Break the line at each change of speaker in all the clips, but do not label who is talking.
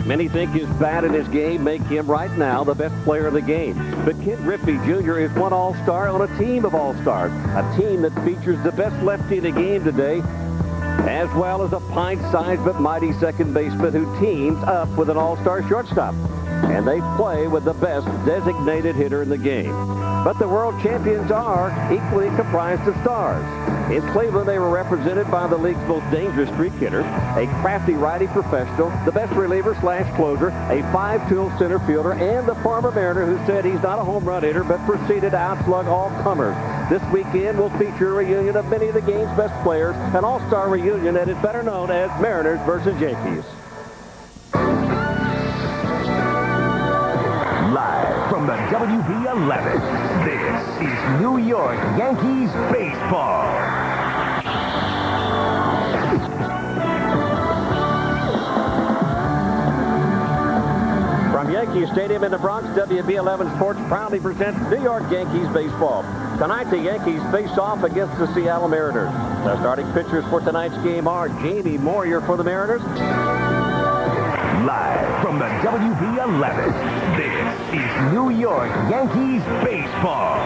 Many think his bat and his game make him right now the best player in the game. But Ken Griffey Jr. is one all-star on a team of all-stars, a team that features the best lefty in the game today, as well as a pint-sized but mighty second baseman who teams up with an all-star shortstop. And they play with the best designated hitter in the game. But the world champions are equally comprised of stars. In Cleveland, they were represented by the league's most dangerous streak hitter, a crafty righty professional, the best reliever/closer, a five-tool center fielder, and the former Mariner who said he's not a home run hitter but proceeded to outslug all comers. This weekend will feature a reunion of many of the game's best players, an all-star reunion that is better known as Mariners versus Yankees.
Live from the WB11, this is New York Yankees baseball.
From Yankee Stadium in the Bronx, WB11 Sports proudly presents New York Yankees baseball. Tonight, the Yankees face off against the Seattle Mariners. The starting pitchers for tonight's game are Jamie Moyer for the Mariners.
Live from the WB11, this is New York Yankees baseball.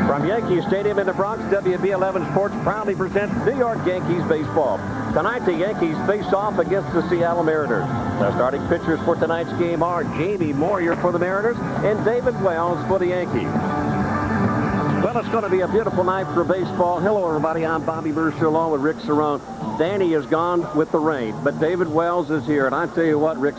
From Yankee Stadium in the Bronx, WB11 Sports proudly presents New York Yankees baseball. Tonight, the Yankees face off against the Seattle Mariners. The starting pitchers for tonight's game are Jamie Moyer for the Mariners and David Wells for the Yankees. Well, it's going to be a beautiful night for baseball. Hello, everybody. I'm Bobby Mercer along with Rick Cerrone. Danny is gone with the rain, but David Wells is here. And I tell you what, Rick,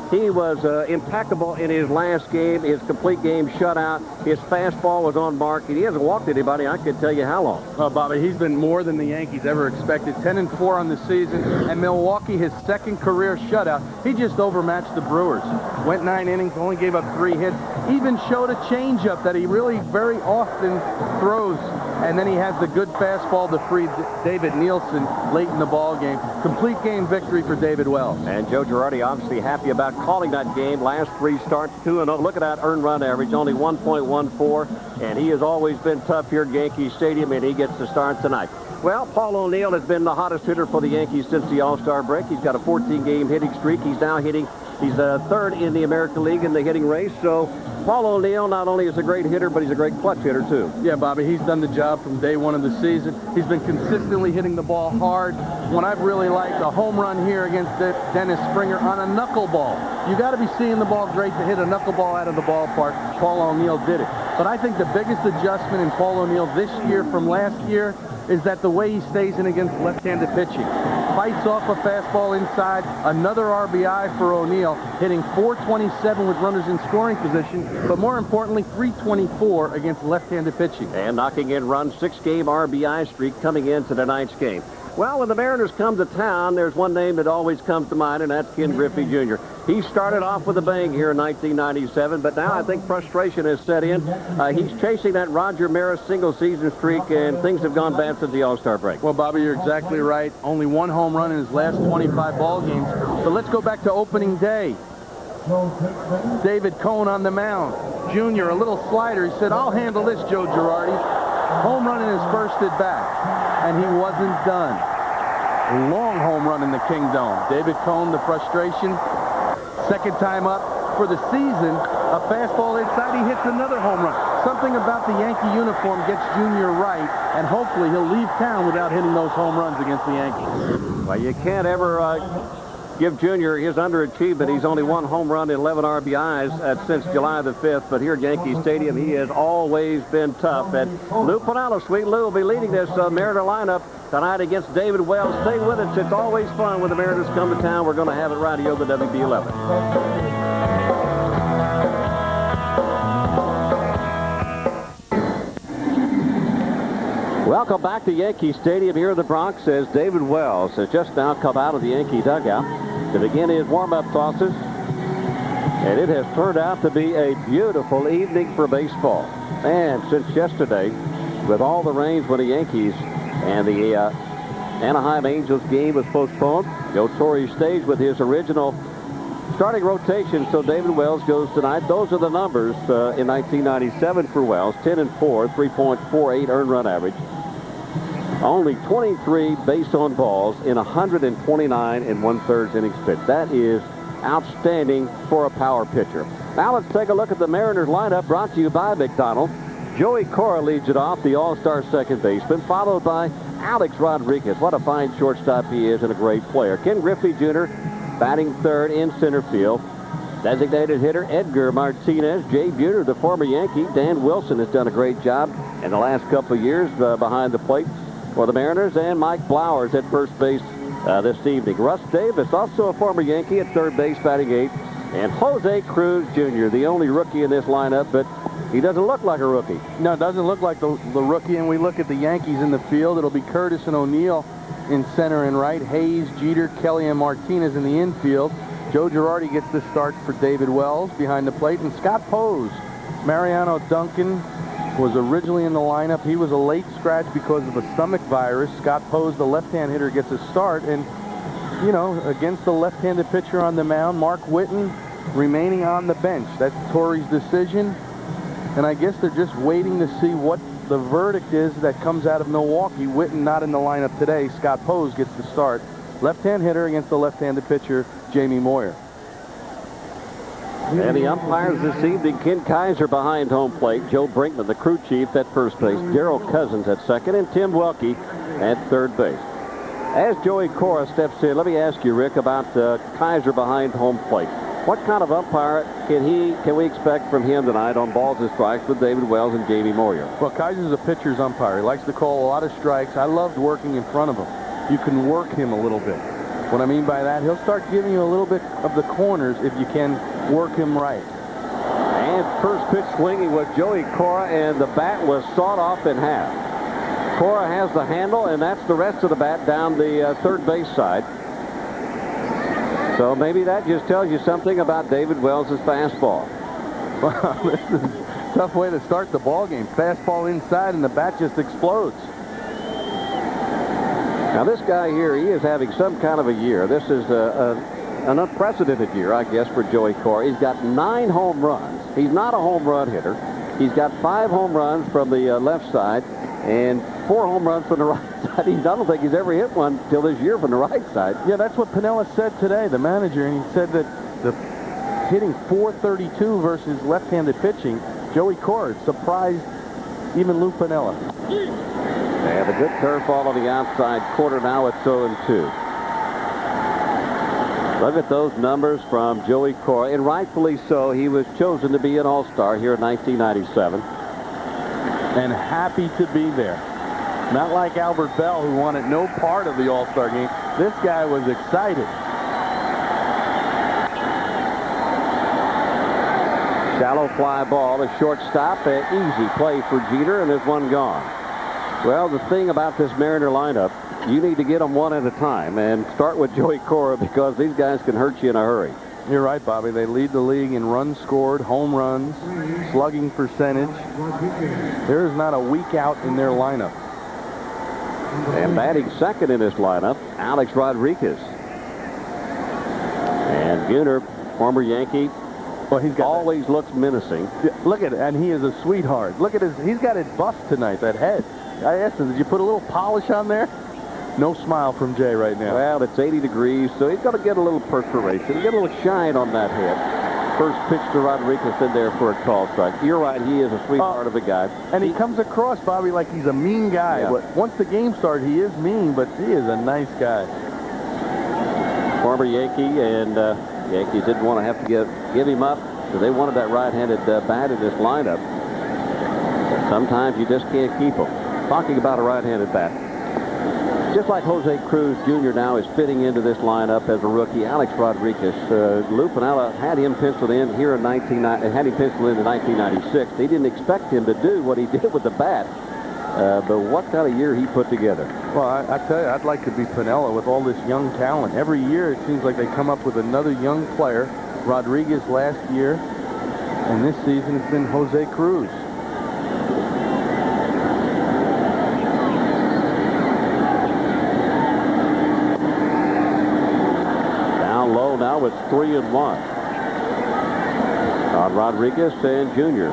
he was impeccable in his last game, his complete game shutout. His fastball was on mark, and he hasn't walked anybody, I can tell you how long.
Well, Bobby, he's been more than the Yankees ever expected. 10-4 on the season, and Milwaukee, his second career shutout. He just overmatched the Brewers. Went 9 innings, only gave up 3 hits. Even showed a changeup that he really very often throws. And then he has the good fastball to free David Nielsen late in the ball game. Complete game victory for David Wells.
And Joe Girardi obviously happy about calling that game. Last 3 starts, 2-0. Look at that earned run average, only 1.14. And he has always been tough here at Yankee Stadium, and he gets the start tonight. Well, Paul O'Neill has been the hottest hitter for the Yankees since the All-Star break. He's got a 14-game hitting streak. He's now hitting, he's third in the American League in the hitting race. So Paul O'Neill not only is a great hitter, but he's a great clutch hitter, too.
Yeah, Bobby, he's done the job from day one of the season. He's been consistently hitting the ball hard. When I've really liked a home run here against Dennis Springer on a knuckleball. You got to be seeing the ball great to hit a knuckleball out of the ballpark. Paul O'Neill did it. But I think the biggest adjustment in Paul O'Neill this year from last year is that the way he stays in against left-handed pitching. Fights off a fastball inside, another RBI for O'Neill, hitting .427 with runners in scoring position, but more importantly, .324 against left-handed pitching.
And knocking in runs, 6-game RBI streak coming into tonight's game. Well, when the Mariners come to town, there's one name that always comes to mind, and that's Ken Griffey Jr. He started off with a bang here in 1997, but now I think frustration has set in. He's chasing that Roger Maris single-season streak, and things have gone bad since the All-Star break.
Well, Bobby, you're exactly right. Only 1 home run in his last 25 ball games. But let's go back to opening day. David Cone on the mound. Jr., a little slider. He said, "I'll handle this, Joe Girardi." Home run in his first at bat, and he wasn't done. Long home run in the Kingdome. David Cone, the frustration. Second time up for the season, a fastball inside, he hits another home run. Something about the Yankee uniform gets Jr. right, and hopefully he'll leave town without hitting those home runs against the Yankees.
Well, you can't ever give Jr. his underachievement. He's only 1 home run and 11 RBIs since July the 5th, but here at Yankee Stadium, he has always been tough. And Lou Piniella, Sweet Lou, will be leading this Mariner lineup tonight against David Wells. Stay with us. It's always fun when the Mariners come to town. We're going to have it right here on the WB11. Welcome back to Yankee Stadium here in the Bronx as David Wells has just now come out of the Yankee dugout to begin his warm-up tosses. And it has turned out to be a beautiful evening for baseball. And since yesterday, with all the rains when the Yankees and the Anaheim Angels game was postponed, Joe Torre stays with his original starting rotation, so David Wells goes tonight. Those are the numbers in 1997 for Wells. 10-4, 3.48 earned run average. Only 23 base on balls in 129 and 1/3 innings pitched. That is outstanding for a power pitcher. Now let's take a look at the Mariners lineup, brought to you by McDonald's. Joey Cora leads it off, the all-star second baseman, followed by Alex Rodriguez. What a fine shortstop he is and a great player. Ken Griffey Jr. batting third in center field. Designated hitter Edgar Martinez. Jay Buhner, the former Yankee. Dan Wilson has done a great job in the last couple of years behind the plate for the Mariners. And Mike Flowers at first base this evening. Russ Davis, also a former Yankee, at third base, batting eighth. And Jose Cruz Jr., the only rookie in this lineup, but he doesn't look like a rookie.
No, it doesn't look like the rookie. And we look at the Yankees in the field. It'll be Curtis and O'Neill in center and right. Hayes, Jeter, Kelly, and Martinez in the infield. Joe Girardi gets the start for David Wells behind the plate. And Scott Pose. Mariano Duncan was originally in the lineup. He was a late scratch because of a stomach virus. Scott Pose, the left-hand hitter, gets a start. And, you know, against the left-handed pitcher on the mound, Mark Whiten remaining on the bench. That's Torrey's decision. And I guess they're just waiting to see what the verdict is that comes out of Milwaukee. Whiten not in the lineup today. Scott Pose gets the start. Left-hand hitter against the left-handed pitcher, Jamie Moyer.
And the umpires this evening, Ken Kaiser behind home plate, Joe Brinkman, the crew chief, at first base, Darrell Cousins at second, and Tim Welke at third base. As Joey Cora steps in, let me ask you, Rick, about Kaiser behind home plate. What kind of umpire can we expect from him tonight on balls and strikes with David Wells and Jamie Moyer?
Well, Kaiser's a pitcher's umpire. He likes to call a lot of strikes. I loved working in front of him. You can work him a little bit. What I mean by that, he'll start giving you a little bit of the corners if you can work him right.
And first pitch swinging with Joey Cora, and the bat was sawed off in half. Cora has the handle, and that's the rest of the bat down the third base side. So maybe that just tells you something about David Wells' fastball.
Well, this is a tough way to start the ball game. Fastball inside, and the bat just explodes.
Now this guy here, he is having some kind of a year. This is an unprecedented year, I guess, for Joey Cora. He's got 9 home runs. He's not a home run hitter. He's got 5 home runs from the left side and 4 home runs from the right side. I don't think he's ever hit one till this year from the right side.
Yeah, that's what Piniella said today, the manager, and he said that the hitting .432 versus left-handed pitching, Joey Cora surprised even Lou Piniella.
They have a good curveball on the outside corner. Now it's 0-2. Look at those numbers from Joey Cora, and rightfully so. He was chosen to be an all-star here in 1997.
And happy to be there. Not like Albert Bell, who wanted no part of the all-star game. This guy was excited.
Shallow fly ball, a shortstop, an easy play for Jeter, and there's one gone. Well, the thing about this Mariner lineup, you need to get them one at a time and start with Joey Cora, because these guys can hurt you in a hurry.
You're right, Bobby. They lead the league in runs scored, home runs, slugging percentage. There is not a week out in their lineup.
And batting second in this lineup, Alex Rodriguez. And Buhner, former Yankee,
well, he's got
always looks menacing.
Look at it, and he is a sweetheart. Look at he's got it buffed tonight, that head. I asked him, did you put a little polish on there? No smile from Jay right now.
Well, it's 80 degrees, so he's going to get a little perspiration, get a little shine on that head. First pitch to Rodriguez in there for a call strike. You're right, he is a sweetheart of a guy.
And he comes across, Bobby, like he's a mean guy.
Yeah.
But once the game started, he is mean, but he is a nice guy.
Former Yankee, and Yankees didn't want to have to give him up, so they wanted that right-handed bat in this lineup. But sometimes you just can't keep him. Talking about a right-handed bat. Just like Jose Cruz Jr. now is fitting into this lineup as a rookie, Alex Rodriguez, Lou Piniella had him penciled in here in 1996. They didn't expect him to do what he did with the bat, but what kind of year he put together.
Well, I tell you, I'd like to be Piniella with all this young talent. Every year it seems like they come up with another young player. Rodriguez last year, and this season it's been Jose Cruz.
Now it's 3-1 on Rodriguez and Jr.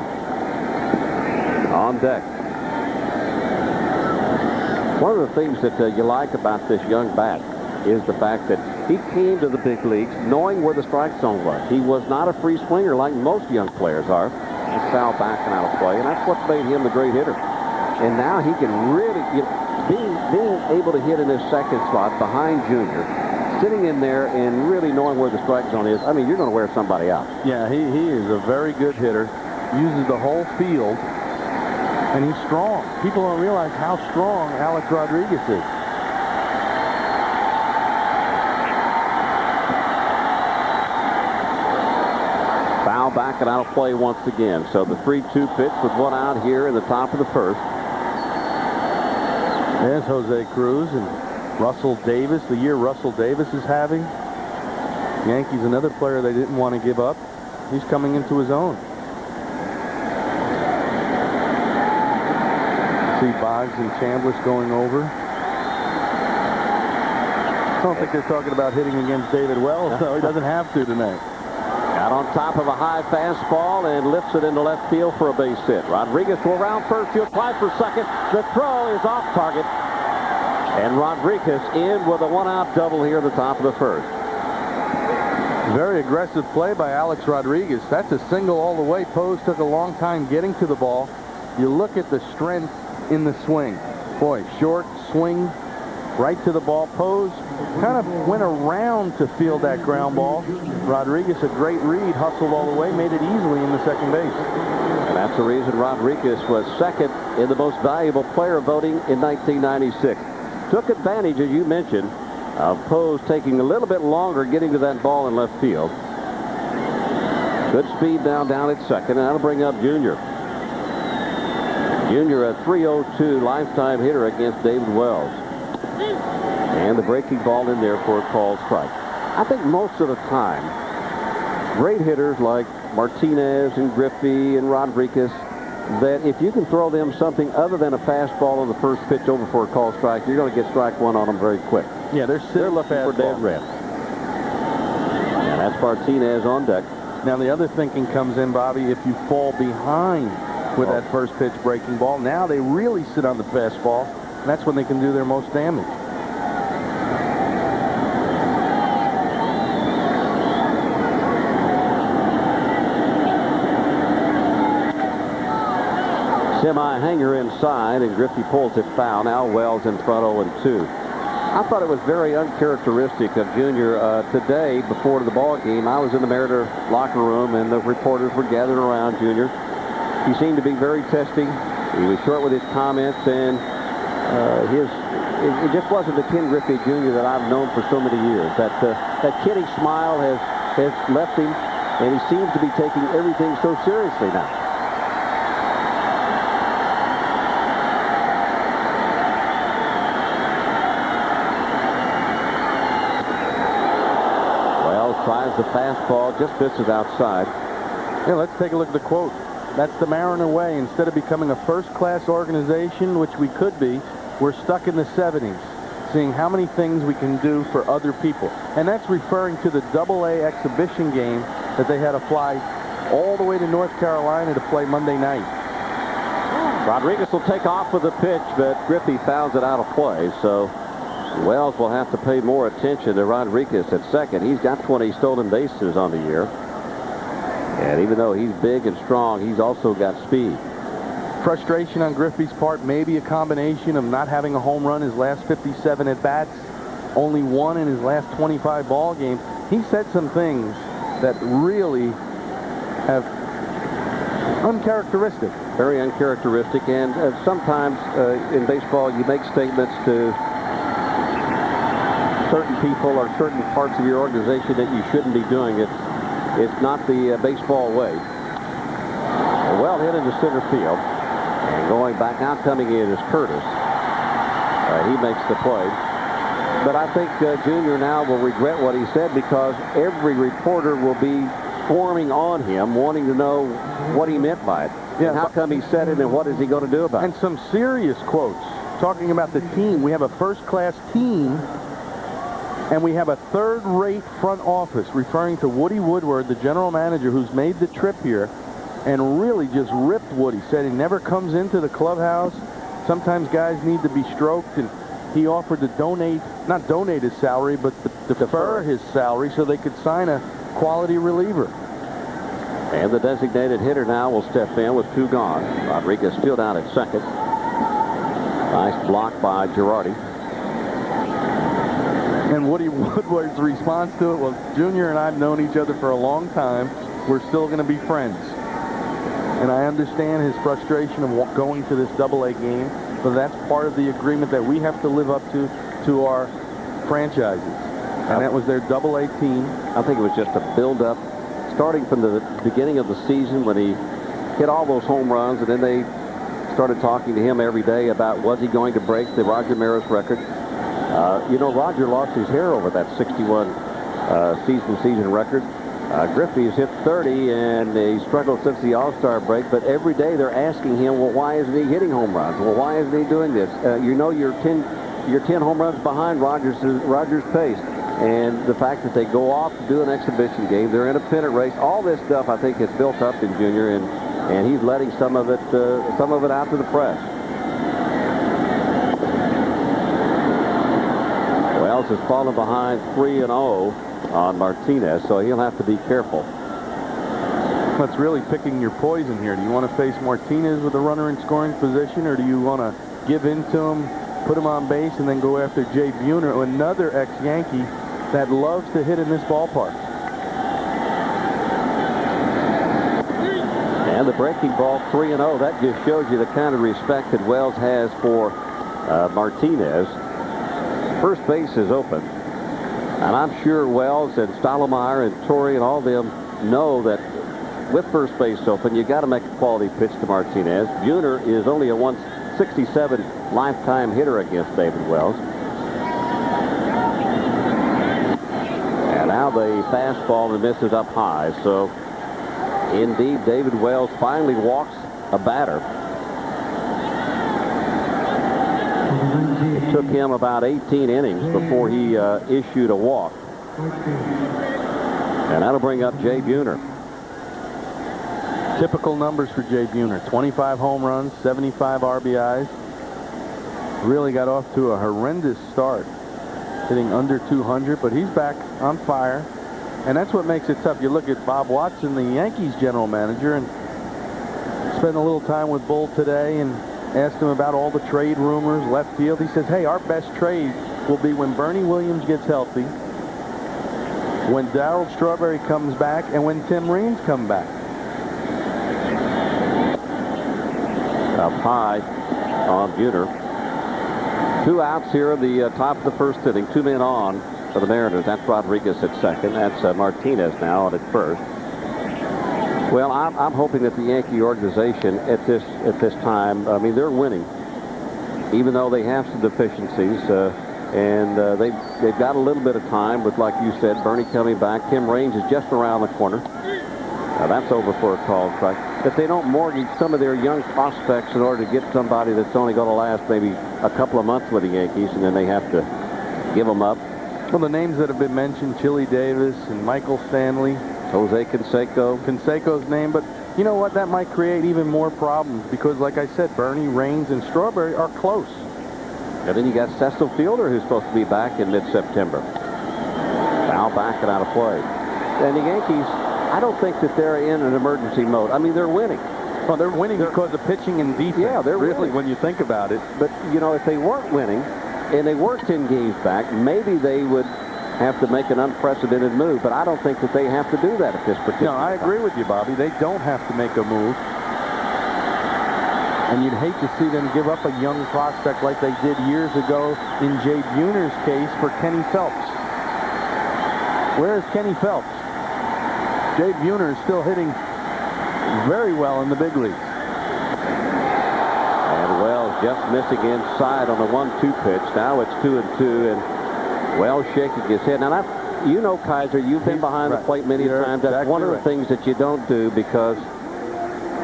on deck. One of the things that you like about this young bat is the fact that he came to the big leagues knowing where the strike zone was. He was not a free swinger like most young players are. He's foul back and out of play, and that's what made him the great hitter. And now he can really, being able to hit in his second spot behind Junior, sitting in there and really knowing where the strike zone is, I mean, you're going to wear somebody out.
Yeah, he is a very good hitter. Uses the whole field, and he's strong. People don't realize how strong Alex Rodriguez is.
Foul back and out of play once again. So the 3-2 pitch with one out here in the top of the first.
There's Jose Cruz and Russell Davis. The year Russell Davis is having. Yankees, another player they didn't want to give up. He's coming into his own. See Boggs and Chambliss going over. I don't think they're talking about hitting against David Wells, so he doesn't have to tonight.
Out on top of a high fastball and lifts it into left field for a base hit. Rodriguez will round first. He'll fly for second. The throw is off target. And Rodriguez in with a one-out double here at the top of the first.
Very aggressive play by Alex Rodriguez. That's a single all the way. Pose took a long time getting to the ball. You look at the strength in the swing. Boy, short swing right to the ball. Pose kind of went around to field that ground ball. Rodriguez, a great read, hustled all the way, made it easily in the second base.
And that's the reason Rodriguez was second in the most valuable player voting in 1996. Took advantage, as you mentioned, of Pose taking a little bit longer getting to that ball in left field. Good speed now down at second, and that'll bring up Junior. Junior, a .302 lifetime hitter against David Wells. And the breaking ball in there for a called strike. I think most of the time, great hitters like Martinez and Griffey and Rodriguez, that if you can throw them something other than a fastball on the first pitch over for a called strike, you're going to get strike one on them very quick.
Yeah, they're
looking for dead red. And that's Martinez on deck.
Now the other thinking comes in, Bobby, if you fall behind with that first pitch breaking ball, now they really sit on the fastball, and that's when they can do their most damage.
Semi-hanger inside, and Griffey pulls it foul. Now Wells in front 0-2. I thought it was very uncharacteristic of Junior today before the ball game. I was in the Mariner locker room, and the reporters were gathered around Junior. He seemed to be very testing. He was short with his comments, and it just wasn't the Ken Griffey Jr. that I've known for so many years. That kidding smile has left him, and he seems to be taking everything so seriously now. Tries the fastball, just misses outside.
Yeah, let's take a look at the quote. That's the Mariner way. Instead of becoming a first-class organization, which we could be, we're stuck in the 70s, seeing how many things we can do for other people. And that's referring to the AA exhibition game that they had to fly all the way to North Carolina to play Monday night.
Rodriguez will take off with the pitch, but Griffey fouls it out of play, so Wells will have to pay more attention to Rodriguez at second. He's got 20 stolen bases on the year. And even though he's big and strong, he's also got speed.
Frustration on Griffey's part, maybe a combination of not having a home run his last 57 at-bats, only one in his last 25 ball games. He said some things that really have uncharacteristic.
Very uncharacteristic. And sometimes in baseball, you make statements to certain people or certain parts of your organization that you shouldn't be doing it. It's not the baseball way. Well hit into center field. And going back out, coming in is Curtis. He makes the play. But I think Junior now will regret what he said, because every reporter will be swarming on him, wanting to know what he meant by it. Yeah, and how come he said it, and what is he going to do about it?
And some serious quotes talking about the team. We have a first-class team, and we have a third-rate front office, referring to Woody Woodward, the general manager, who's made the trip here and really just ripped Woody. Said he never comes into the clubhouse sometimes guys need to be stroked, and he offered to not donate his salary, but defer his salary so they could sign a quality reliever.
And the designated hitter now will step in with 2 gone. Rodriguez still down at second. Nice block by Girardi.
And Woody Woodward's response to it was, Junior and I have known each other for a long time. We're still going to be friends. And I understand his frustration of going to this Double-A game, but that's part of the agreement that we have to live up to our franchises. And that was their Double-A team.
I think it was just a build-up, starting from the beginning of the season when he hit all those home runs, and then they started talking to him every day about was he going to break the Roger Maris record. You know, Roger lost his hair over that 61 season record. Griffey's hit 30, and he struggled since the All-Star break, but every day they're asking him, well, why isn't he hitting home runs? Well, why isn't he doing this? You know, you're 10 home runs behind Rogers' pace. And the fact that they go off to do an exhibition game, they're in a pennant race, all this stuff I think has built up in Junior, and he's letting some of it out to the press. Wells has fallen behind 3-0 on Martinez, so he'll have to be careful.
That's really picking your poison here. Do you want to face Martinez with a runner in scoring position, or do you want to give in to him, put him on base, and then go after Jay Buhner, another ex-Yankee that loves to hit in this ballpark?
And the breaking ball, 3-0. That just shows you the kind of respect that Wells has for Martinez. First base is open. And I'm sure Wells and Stottlemyre and Torrey and all of them know that with first base open, you got to make a quality pitch to Martinez. Buhner is only a 167 lifetime hitter against David Wells. And now the fastball and misses up high. So indeed, David Wells finally walks a batter. It took him about 18 innings before he issued a walk. And that'll bring up Jay Buhner.
Typical numbers for Jay Buhner. 25 home runs, 75 RBIs. Really got off to a horrendous start, hitting under 200, but he's back on fire. And that's what makes it tough. You look at Bob Watson, the Yankees general manager, and spent a little time with Bull today and asked him about all the trade rumors, left field. He says, hey, our best trade will be when Bernie Williams gets healthy, when Darryl Strawberry comes back, and when Tim Raines comes back.
Up high on Buhner. 2 outs here in the top of the first inning. 2 men on for the Mariners. That's Rodriguez at second. That's Martinez now on at first. Well, I'm hoping that the Yankee organization at this time, I mean, they're winning, even though they have some deficiencies, and they've got a little bit of time with, like you said, Bernie coming back. Tim Raines is just around the corner. That's over for a called strike. If they don't mortgage some of their young prospects in order to get somebody that's only going to last maybe a couple of months with the Yankees, and then they have to give them up.
Well, the names that have been mentioned, Chili Davis and Michael Stanley,
Jose Canseco.
Canseco's name, but you know what? That might create even more problems because, like I said, Bernie, Raines, and Strawberry are close.
And then you got Cecil Fielder, who's supposed to be back in mid-September. Foul back and out of play. And the Yankees, I don't think that they're in an emergency mode. I mean, they're winning.
Well, they're winning because of pitching and defense.
Yeah, they're
really
winning.
When you think about it.
But, you know, if they weren't winning and they weren't 10 games back, maybe they would have to make an unprecedented move, but I don't think that they have to do that at this particular time.
No, I agree with you, Bobby. They don't have to make a move. And you'd hate to see them give up a young prospect like they did years ago in Jay Buhner's case for Kenny Phelps. Where is Kenny Phelps? Jay Buhner is still hitting very well in the big leagues.
And Wells just missing inside on the 1-2 pitch. Now it's 2-2, and Wells shaking his head. Now, you know, Kaiser, you've been behind the plate many times. That's
exactly
one of the things that you don't do because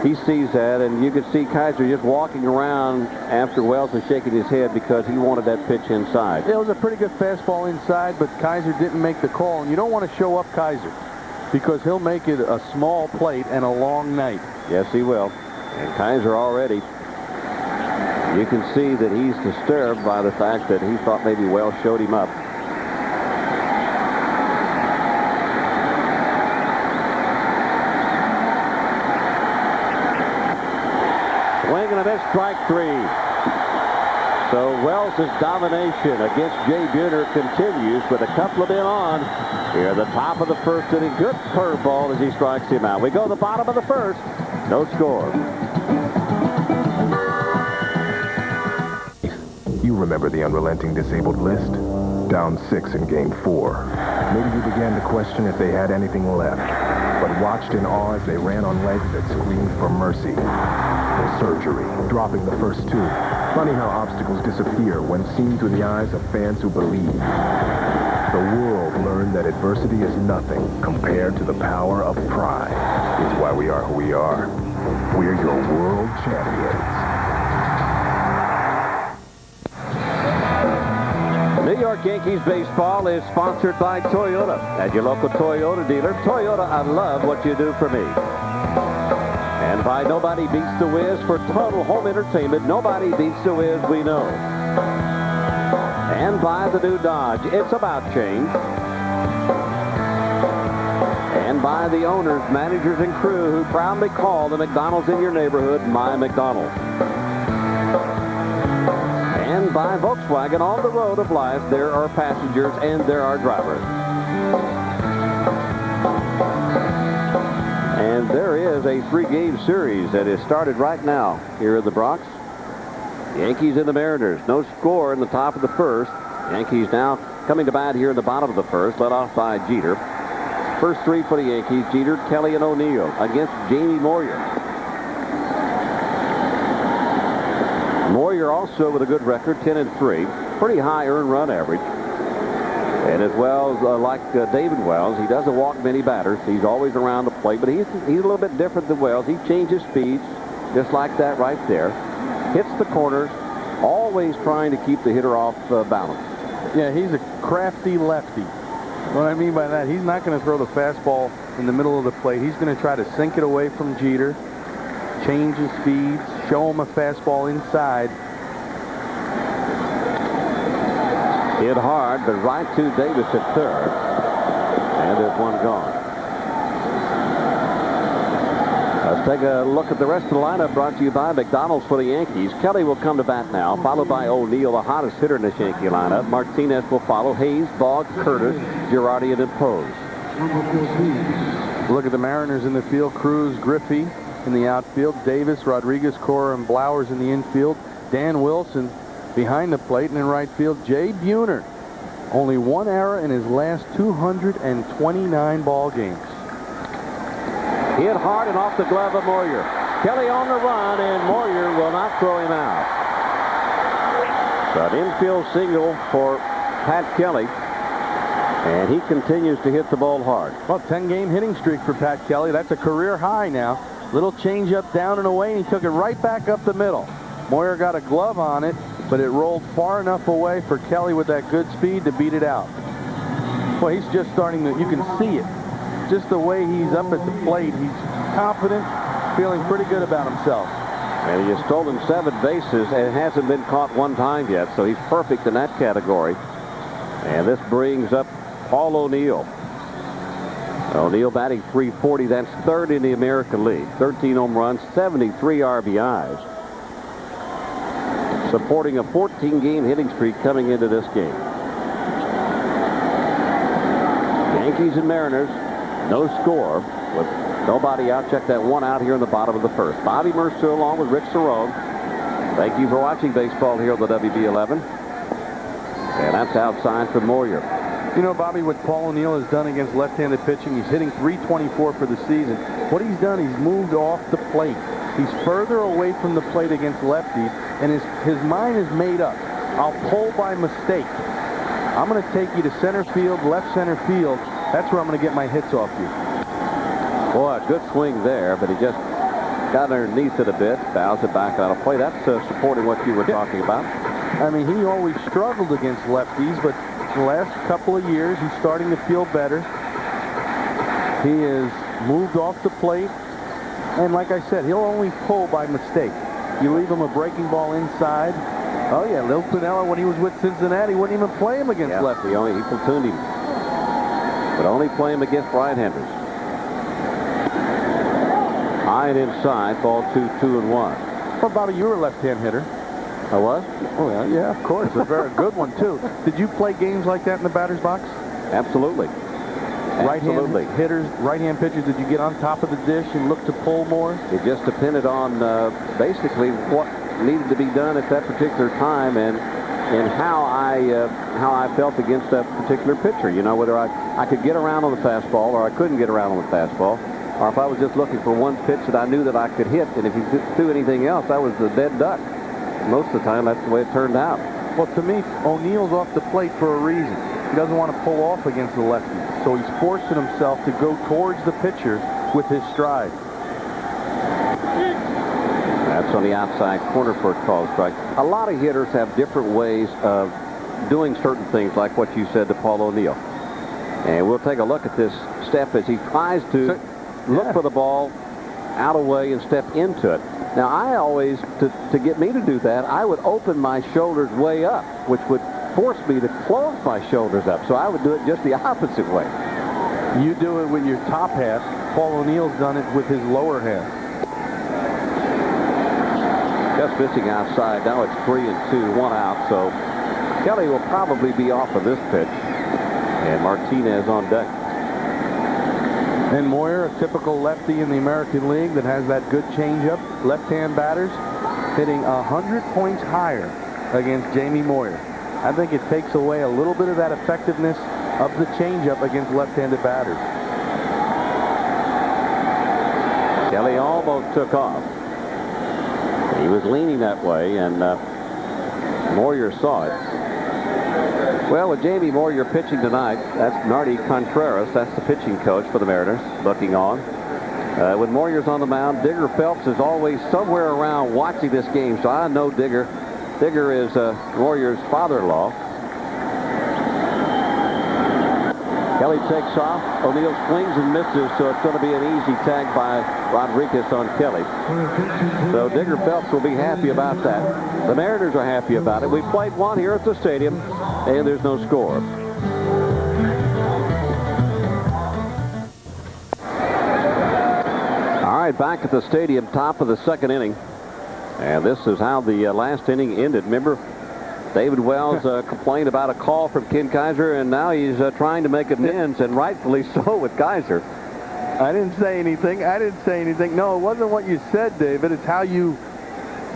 he sees that, and you could see Kaiser just walking around after Wells was shaking his head because he wanted that pitch inside.
It was a pretty good fastball inside, but Kaiser didn't make the call, and you don't want to show up Kaiser because he'll make it a small plate and a long night.
Yes, he will. And Kaiser already You can see that he's disturbed by the fact that he thought maybe Wells showed him up. Swing and a miss, strike 3. So Wells' domination against Jay Buhner continues with a couple of men on here at the top of the first inning. Good curveball as he strikes him out. We go to the bottom of the first. No score.
You remember the unrelenting disabled list? Down 6 in Game 4. Maybe you began to question if they had anything left, but watched in awe as they ran on legs that screamed for mercy. For surgery, dropping the first 2. Funny how obstacles disappear when seen through the eyes of fans who believe. The world learned that adversity is nothing compared to the power of pride. It's why we are who we are. We're your world champions.
New York Yankees baseball is sponsored by Toyota. At your local Toyota dealer, Toyota, I love what you do for me. And by Nobody Beats the Wiz for total home entertainment. Nobody beats the Wiz, we know. And by the new Dodge. It's about change. And by the owners, managers, and crew who proudly call the McDonald's in your neighborhood My McDonald's. And by Volkswagen. On the road of life, there are passengers and there are drivers. And there is a 3-game series that is started right now here in the Bronx. Yankees and the Mariners. No score in the top of the first. Yankees now coming to bat here in the bottom of the first, led off by Jeter. First 3 for the Yankees: Jeter, Kelly, and O'Neill against Jamie Moyer. Moyer also with a good record, 10-3. Pretty high earned run average. And as well as like David Wells, he doesn't walk many batters. He's always around the plate, but he's a little bit different than Wells. He changes speeds just like that right there. Hits the corners, always trying to keep the hitter off balance.
Yeah, he's a crafty lefty. What I mean by that, he's not going to throw the fastball in the middle of the plate. He's going to try to sink it away from Jeter, change his speeds, show him a fastball inside.
Hit hard, but right to Davis at third. And there's one gone. Let's take a look at the rest of the lineup brought to you by McDonald's for the Yankees. Kelly will come to bat now, followed by O'Neill, the hottest hitter in this Yankee lineup. Martinez will follow. Hayes, Boggs, Curtis, Girardi, and Pose.
Look at the Mariners in the field. Cruz, Griffey in the outfield. Davis, Rodriguez, Cora, and Blowers in the infield. Dan Wilson behind the plate, and in right field, Jay Buhner. Only 1 error in his last 229 ball games.
Hit hard and off the glove of Moyer. Kelly on the run, and Moyer will not throw him out. So an infield single for Pat Kelly, and he continues to hit the ball hard.
Well, 10-game hitting streak for Pat Kelly. That's a career high now. Little change up, down and away, and he took it right back up the middle. Moyer got a glove on it, but it rolled far enough away for Kelly with that good speed to beat it out. Well, he's just starting to, you can see it. Just the way he's up at the plate, he's confident, feeling pretty good about himself.
And he has stolen 7 bases and hasn't been caught 1 time yet, so he's perfect in that category. And this brings up Paul O'Neill. O'Neill batting .340. That's 3rd in the American League. 13 home runs, 73 RBIs. Supporting a 14-game hitting streak coming into this game. Yankees and Mariners, no score with nobody out. Check that one out here in the bottom of the first. Bobby Mercer along with Rick Cerone. Thank you for watching baseball here on the WB11. And that's outside for Moyer.
You know, Bobby, what Paul O'Neill has done against left-handed pitching, he's hitting .324 for the season. What he's done, he's moved off the plate. He's further away from the plate against lefties, and his mind is made up. I'll pull by mistake. I'm going to take you to center field, left center field. That's where I'm going to get my hits off you.
Boy, a good swing there, but he just got underneath it a bit, bounds it back out of play. That's supporting what you were talking about.
I mean, he always struggled against lefties, but the last couple of years, he's starting to feel better. He has moved off the plate. And like I said, he'll only pull by mistake. You leave him a breaking ball inside. Oh, yeah, Lil Pinella, when he was with Cincinnati, wouldn't even play him against lefty.
He platooned him. But only play him against right-handers. High and inside, ball 2-1.
What about you were a left-hand hitter?
I was?
Oh, yeah, of course. A very good one, too. Did you play games like that in the batter's box?
Absolutely.
Right-hand hitters, right-hand pitchers, did you get on top of the dish and look to pull more?
It just depended on basically what needed to be done at that particular time and how I felt against that particular pitcher. You know, whether I could get around on the fastball or I couldn't get around on the fastball, or if I was just looking for one pitch that I knew that I could hit, and if he threw anything else, I was the dead duck. Most of the time, that's the way it turned out.
Well, to me, O'Neill's off the plate for a reason. He doesn't want to pull off against the lefty. So he's forcing himself to go towards the pitcher with his stride.
That's on the outside corner for a called strike. A lot of hitters have different ways of doing certain things, like what you said to Paul O'Neill. And we'll take a look at this step as he tries to look for the ball out of way and step into it. Now, I always, to get me to do that, I would open my shoulders way up, which would force me to close my shoulders up. So I would do it just the opposite way.
You do it with your top half. Paul O'Neill's done it with his lower half.
Just missing outside. Now it's 3-2, 1 out. So Kelly will probably be off of this pitch. And Martinez on deck.
And Moyer, a typical lefty in the American League that has that good changeup. Left-hand batters hitting 100 points higher against Jamie Moyer. I think it takes away a little bit of that effectiveness of the changeup against left-handed batters.
Kelly almost took off. He was leaning that way, and Moyer saw it. Well, with Jamie Moyer pitching tonight, that's Nardi Contreras. That's the pitching coach for the Mariners, looking on. When Moyer's on the mound, Digger Phelps is always somewhere around watching this game, so I know Digger. Digger is Moyer's father-in-law. Kelly takes off. O'Neill swings and misses, so it's going to be an easy tag by Rodriguez on Kelly. So Digger Phelps will be happy about that. The Mariners are happy about it. We played one here at the stadium, and there's no score. All right, back at the stadium, top of the second inning. And this is how the last inning ended. Remember, David Wells complained about a call from Ken Kaiser, and now he's trying to make amends, and rightfully so with Kaiser.
I didn't say anything. I didn't say anything. No, it wasn't what you said, David. It's how you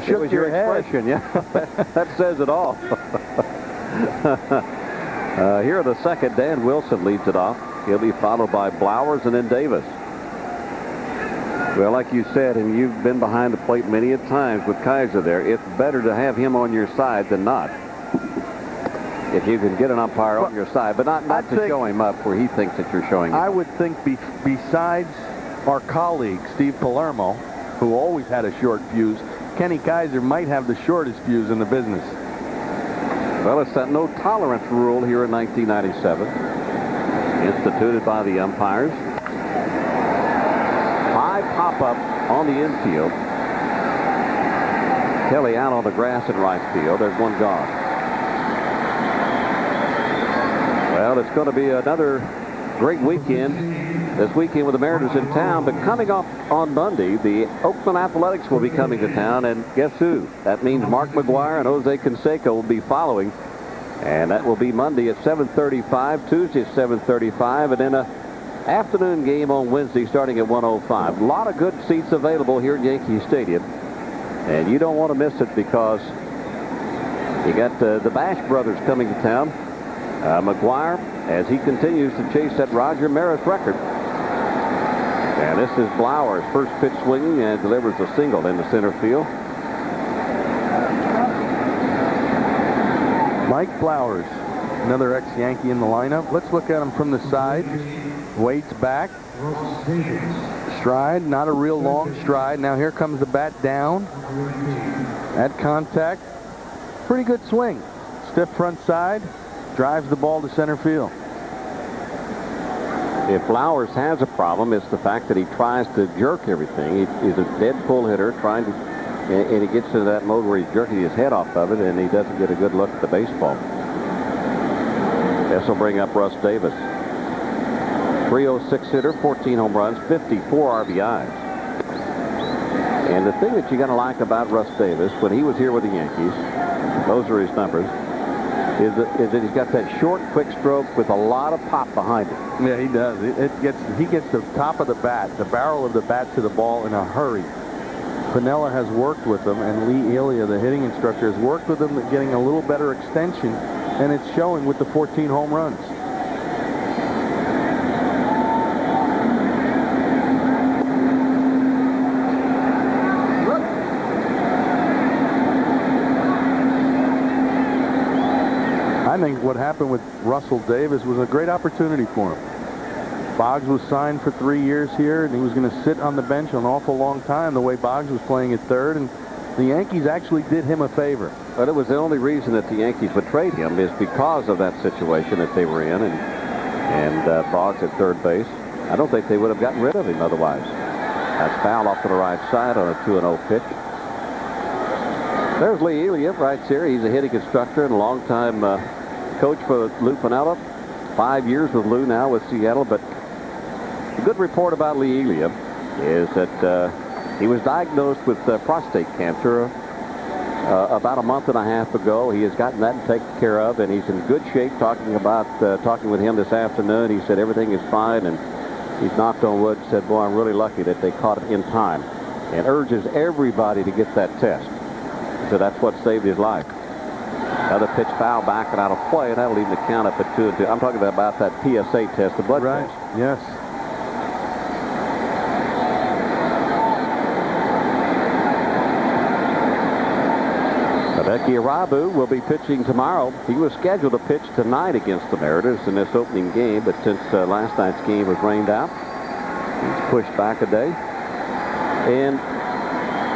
shook your head.
Expression, yeah. That says it all. Here in the second, Dan Wilson leads it off. He'll be followed by Blowers and then Davis. Well, like you said, and you've been behind the plate many a times with Kaiser there, it's better to have him on your side than not. If you can get an umpire on your side, but not to show him up where he thinks that you're showing him.
I would think besides our colleague, Steve Palermo, who always had a short fuse, Kenny Kaiser might have the shortest fuse in the business.
Well, it's that no tolerance rule here in 1997, instituted by the umpires. High pop-up on the infield. Kelly out on the grass in right field. There's one gone. Well, it's going to be another great weekend this weekend with the Mariners in town. But coming up on Monday, the Oakland Athletics will be coming to town. And guess who? That means Mark McGwire and Jose Canseco will be following. And that will be Monday at 7:35, Tuesday at 7:35, and then an afternoon game on Wednesday starting at 1:05. A lot of good seats available here at Yankee Stadium. And you don't want to miss it because you got the Bash brothers coming to town. McGwire, as he continues to chase that Roger Maris record. And this is Blowers, first pitch swinging, and delivers a single into center field.
Mike Blowers, another ex-Yankee in the lineup. Let's look at him from the side. Waits back. Stride, not a real long stride. Now here comes the bat down. At contact. Pretty good swing. Stiff front side. Drives the ball to center field.
If Flowers has a problem, it's the fact that he tries to jerk everything. He's a dead pull hitter trying to and he gets into that mode where he's jerking his head off of it, and he doesn't get a good look at the baseball. This will bring up Russ Davis. 306 hitter, 14 home runs, 54 RBIs. And the thing that you got to like about Russ Davis, when he was here with the Yankees, those are his numbers, is that he's got that short, quick stroke with a lot of pop behind it.
Yeah, he does. He gets the top of the bat, the barrel of the bat to the ball in a hurry. Piniella has worked with him, and Lee Elia, the hitting instructor, has worked with him at getting a little better extension, and it's showing with the 14 home runs. I think what happened with Russell Davis was a great opportunity for him. Boggs was signed for 3 years here, and he was going to sit on the bench an awful long time the way Boggs was playing at third, and the Yankees actually did him a favor.
But it was the only reason that the Yankees would trade him is because of that situation that they were in, and Boggs at third base. I don't think they would have gotten rid of him otherwise. That's foul off to the right side on a 2-0 pitch. There's Lee Elia right here. He's a hitting instructor and a longtime coach for Lou Piniella. 5 years with Lou now with Seattle. But a good report about Lee Elia is that he was diagnosed with prostate cancer about a month and a half ago. He has gotten that taken care of, and he's in good shape. Talking with him this afternoon, he said everything is fine, and he's knocked on wood. Said, boy, I'm really lucky that they caught it in time, and urges everybody to get that test. So that's what saved his life. Another pitch foul back and out of play, and that'll even the count up at 2-2. I'm talking about that PSA test, the blood test.
Yes.
Hideki Irabu will be pitching tomorrow. He was scheduled to pitch tonight against the Mariners in this opening game, but since last night's game was rained out, he's pushed back a day. And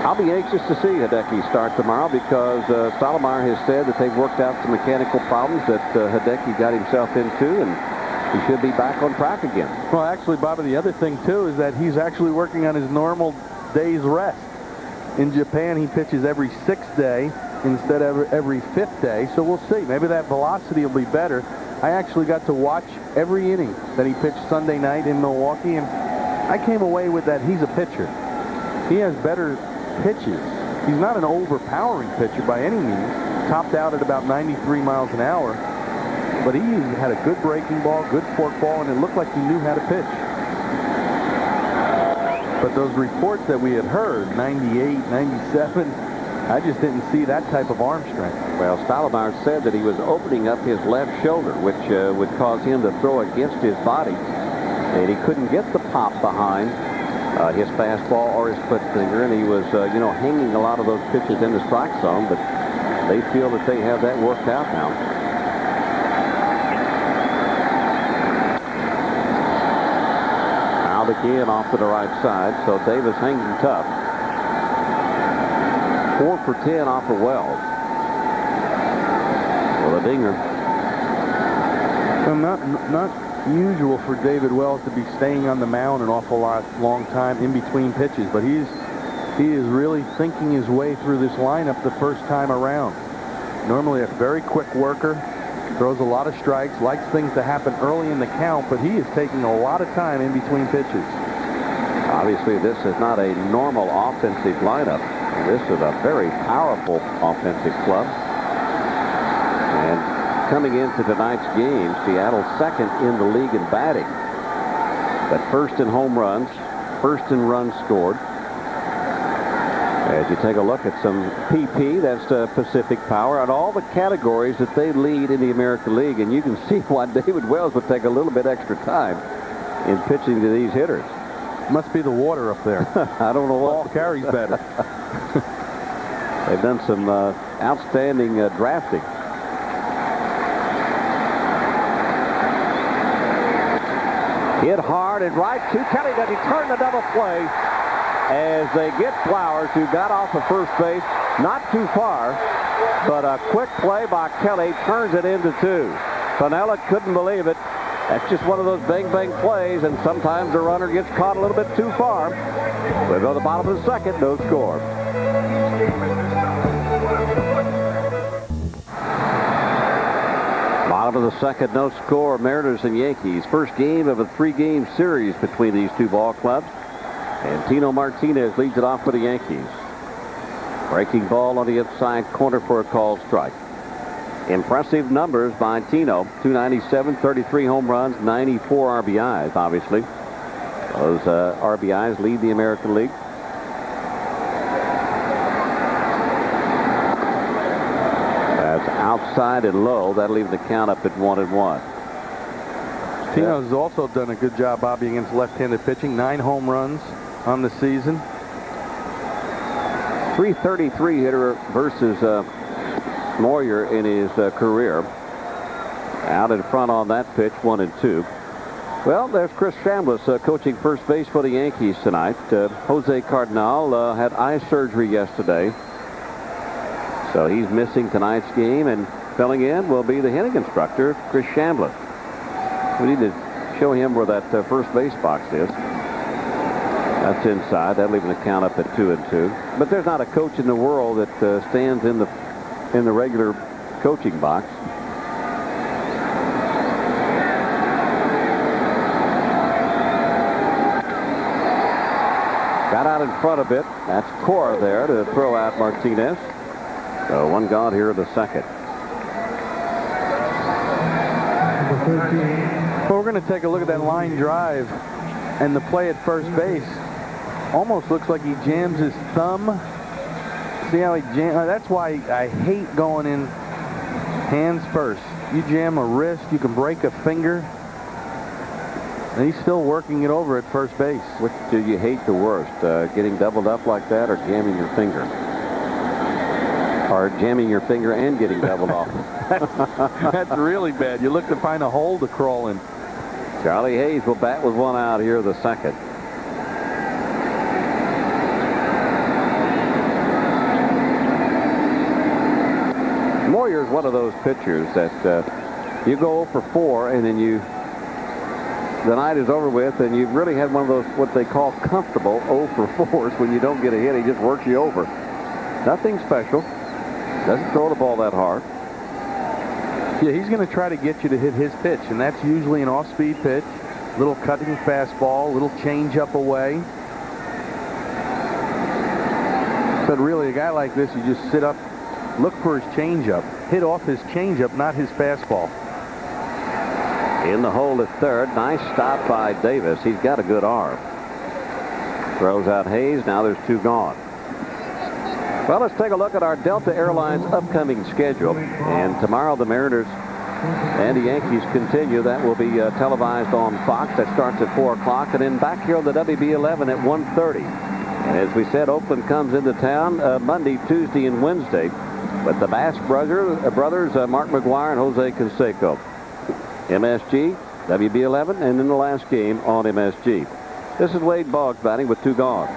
I'll be anxious to see Hideki start tomorrow because Stottlemyre has said that they've worked out some mechanical problems that Hideki got himself into, and he should be back on track again.
Well, actually, Bobby, the other thing, too, is that he's actually working on his normal day's rest. In Japan, he pitches every 6th day instead of every 5th day, so we'll see. Maybe that velocity will be better. I actually got to watch every inning that he pitched Sunday night in Milwaukee, and I came away with that he's a pitcher. He has better pitches. He's not an overpowering pitcher by any means. Topped out at about 93 miles an hour, but he had a good breaking ball, good forkball, and it looked like he knew how to pitch. But those reports that we had heard, 98, 97, I just didn't see that type of arm strength.
Well, Stottlemyre said that he was opening up his left shoulder, which would cause him to throw against his body, and he couldn't get the pop behind his fastball or his split finger, and he was, hanging a lot of those pitches in the strike zone, but they feel that they have that worked out now. Fouled again off to the right side, so Davis hanging tough. 4 for 10 off of Wells. Well, a dinger.
Well, not usual for David Wells to be staying on the mound an awful long time in between pitches, but he is really thinking his way through this lineup the first time around. Normally a very quick worker, throws a lot of strikes, likes things to happen early in the count, but he is taking a lot of time in between pitches.
Obviously, this is not a normal offensive lineup. This is a very powerful offensive club. And coming into tonight's game, Seattle second in the league in batting, but first in home runs, first in runs scored. As you take a look at some PP, that's Pacific Power, and all the categories that they lead in the American League, and you can see why David Wells would take a little bit extra time in pitching to these hitters.
Must be the water up there.
I don't know what.
Ball carries better.
They've done some outstanding drafting. Hit hard and right to Kelly. Does he turn the double play as they get Flowers, who got off of first base, not too far, but a quick play by Kelly turns it into 2. Piniella couldn't believe it. That's just one of those bang-bang plays, and sometimes the runner gets caught a little bit too far. We go to the bottom of the second, no score. Bottom of the second, no score. Mariners and Yankees. First game of a 3-game series between these two ball clubs. And Tino Martinez leads it off for the Yankees. Breaking ball on the inside corner for a called strike. Impressive numbers by Tino. 297, 33 home runs, 94 RBIs, obviously. Those RBIs lead the American League. That's outside and low. That'll leave the count up at 1-1.
Tino's also done a good job, Bobby, against left-handed pitching. 9 home runs on the season.
333 hitter versus Moyer in his career. Out in front on that pitch, 1-2. Well, there's Chris Chambliss coaching first base for the Yankees tonight. Jose Cardinal had eye surgery yesterday, so he's missing tonight's game, and filling in will be the hitting instructor, Chris Chambliss. We need to show him where that first base box is. That's inside. That'll leave the count up at 2-2. But there's not a coach in the world that stands in the regular coaching box. Got out in front a bit. That's Cora there to throw out Martinez. So 1 gone here in the second.
Well, we're going to take a look at that line drive, and the play at first base almost looks like he jams his thumb. See how he jams? That's why I hate going in hands first. You jam a wrist, you can break a finger. And he's still working it over at first base.
Which do you hate the worst? Getting doubled up like that, or jamming your finger? Or jamming your finger and getting doubled off?
That's really bad. You look to find a hole to crawl in.
Charlie Hayes will bat with 1 out here the second. Moyer's one of those pitchers that you go 0 for 4, and then the night is over with, and you've really had one of those what they call comfortable 0 for 4s when you don't get a hit. He just works you over. Nothing special. Doesn't throw the ball that hard.
Yeah, he's going to try to get you to hit his pitch, and that's usually an off-speed pitch. Little cutting fastball, little change-up away. But really, a guy like this, you just sit up, look for his changeup, hit off his changeup, not his fastball.
In the hole at third. Nice stop by Davis. He's got a good arm. Throws out Hayes. Now there's 2 gone. Well, let's take a look at our Delta Airlines upcoming schedule. And tomorrow the Mariners and the Yankees continue. That will be televised on Fox. That starts at 4 o'clock. And then back here on the WB11 at 1:30. And as we said, Oakland comes into town Monday, Tuesday, and Wednesday. But the Bass brothers, Mark McGwire and Jose Canseco. MSG, WB11, and then the last game on MSG. This is Wade Boggs batting with 2 gone.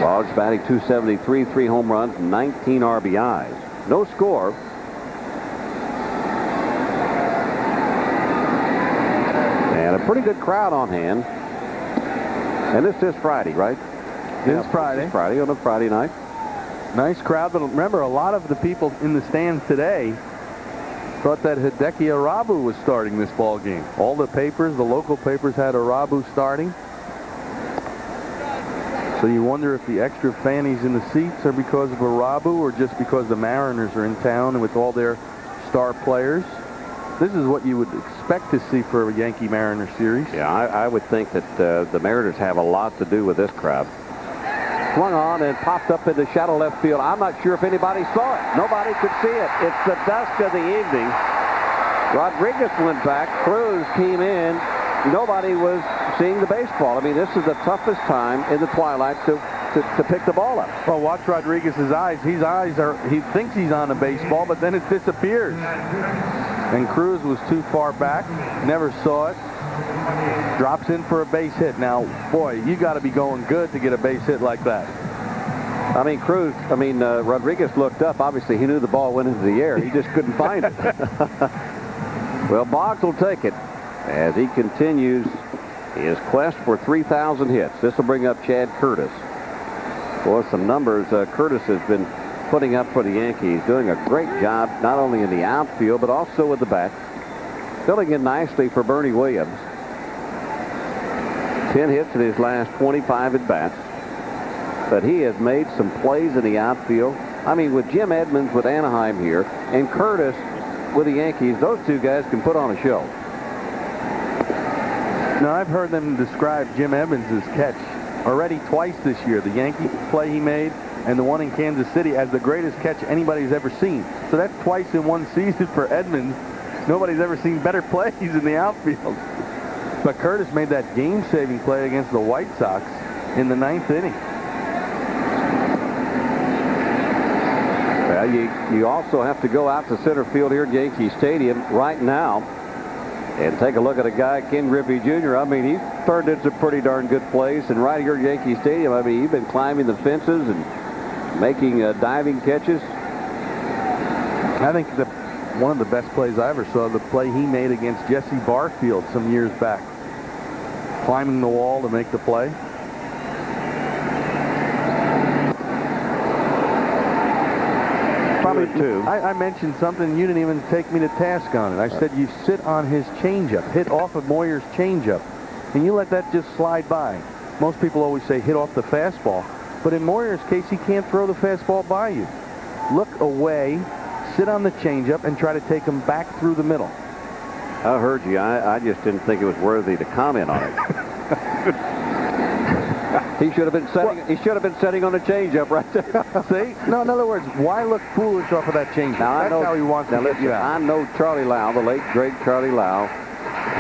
Boggs batting .273, 3 home runs, 19 RBIs. No score. And a pretty good crowd on hand. And this is Friday, right?
It's Friday.
Friday on a Friday night.
Nice crowd, but remember, a lot of the people in the stands today thought that Hideki Arabu was starting this ball game. All the papers, the local papers, had Arabu starting. So you wonder if the extra fannies in the seats are because of Arabu or just because the Mariners are in town and with all their star players. This is what you would expect to see for a Yankee-Mariner series.
Yeah, I would think that the Mariners have a lot to do with this crowd. Swung on and popped up into shadow left field. I'm not sure if anybody saw it. Nobody could see it. It's the dusk of the evening. Rodriguez went back. Cruz came in. Nobody was seeing the baseball. I mean, this is the toughest time in the twilight to pick the ball up.
Well, watch Rodriguez's eyes. His eyes are, he thinks he's on a baseball, but then it disappears. And Cruz was too far back. Never saw it. Drops in for a base hit. Now, boy, you got to be going good to get a base hit like that.
I mean, Rodriguez looked up. Obviously, he knew the ball went into the air. He just couldn't find it. Well, Boggs will take it as he continues His quest for 3,000 hits. This will bring up Chad Curtis. Boy, some numbers Curtis has been putting up for the Yankees. Doing a great job, not only in the outfield, but also with the bat. Filling in nicely for Bernie Williams. 10 hits in his last 25 at-bats. But he has made some plays in the outfield. I mean, with Jim Edmonds with Anaheim here and Curtis with the Yankees, those two guys can put on a show.
Now, I've heard them describe Jim Edmonds' catch already twice this year. The Yankee play he made and the one in Kansas City as the greatest catch anybody's ever seen. So that's twice in one season for Edmonds. Nobody's ever seen better plays in the outfield. But Curtis made that game-saving play against the White Sox in the 9th inning.
Well, you also have to go out to center field here at Yankee Stadium right now and take a look at a guy, Ken Griffey Jr. I mean, he's turned in some pretty darn good plays. And right here at Yankee Stadium, I mean, he's been climbing the fences and making diving catches.
I think one of the best plays I ever saw, the play he made against Jesse Barfield some years back. Climbing the wall to make the play.
Probably two.
I mentioned something, you didn't even take me to task on it. I said you sit on his changeup, hit off of Moyer's changeup, and you let that just slide by. Most people always say hit off the fastball, but in Moyer's case, he can't throw the fastball by you. Look away, sit on the changeup, and try to take him back through the middle.
I heard you. I just didn't think it was worthy to comment on it. He should have been setting. He should have been setting on the changeup right there.
See? No, in other words, why look foolish off of that changeup?
Now,
That's how he wants to get you out.
I know Charlie Lau, the late great Charlie Lau.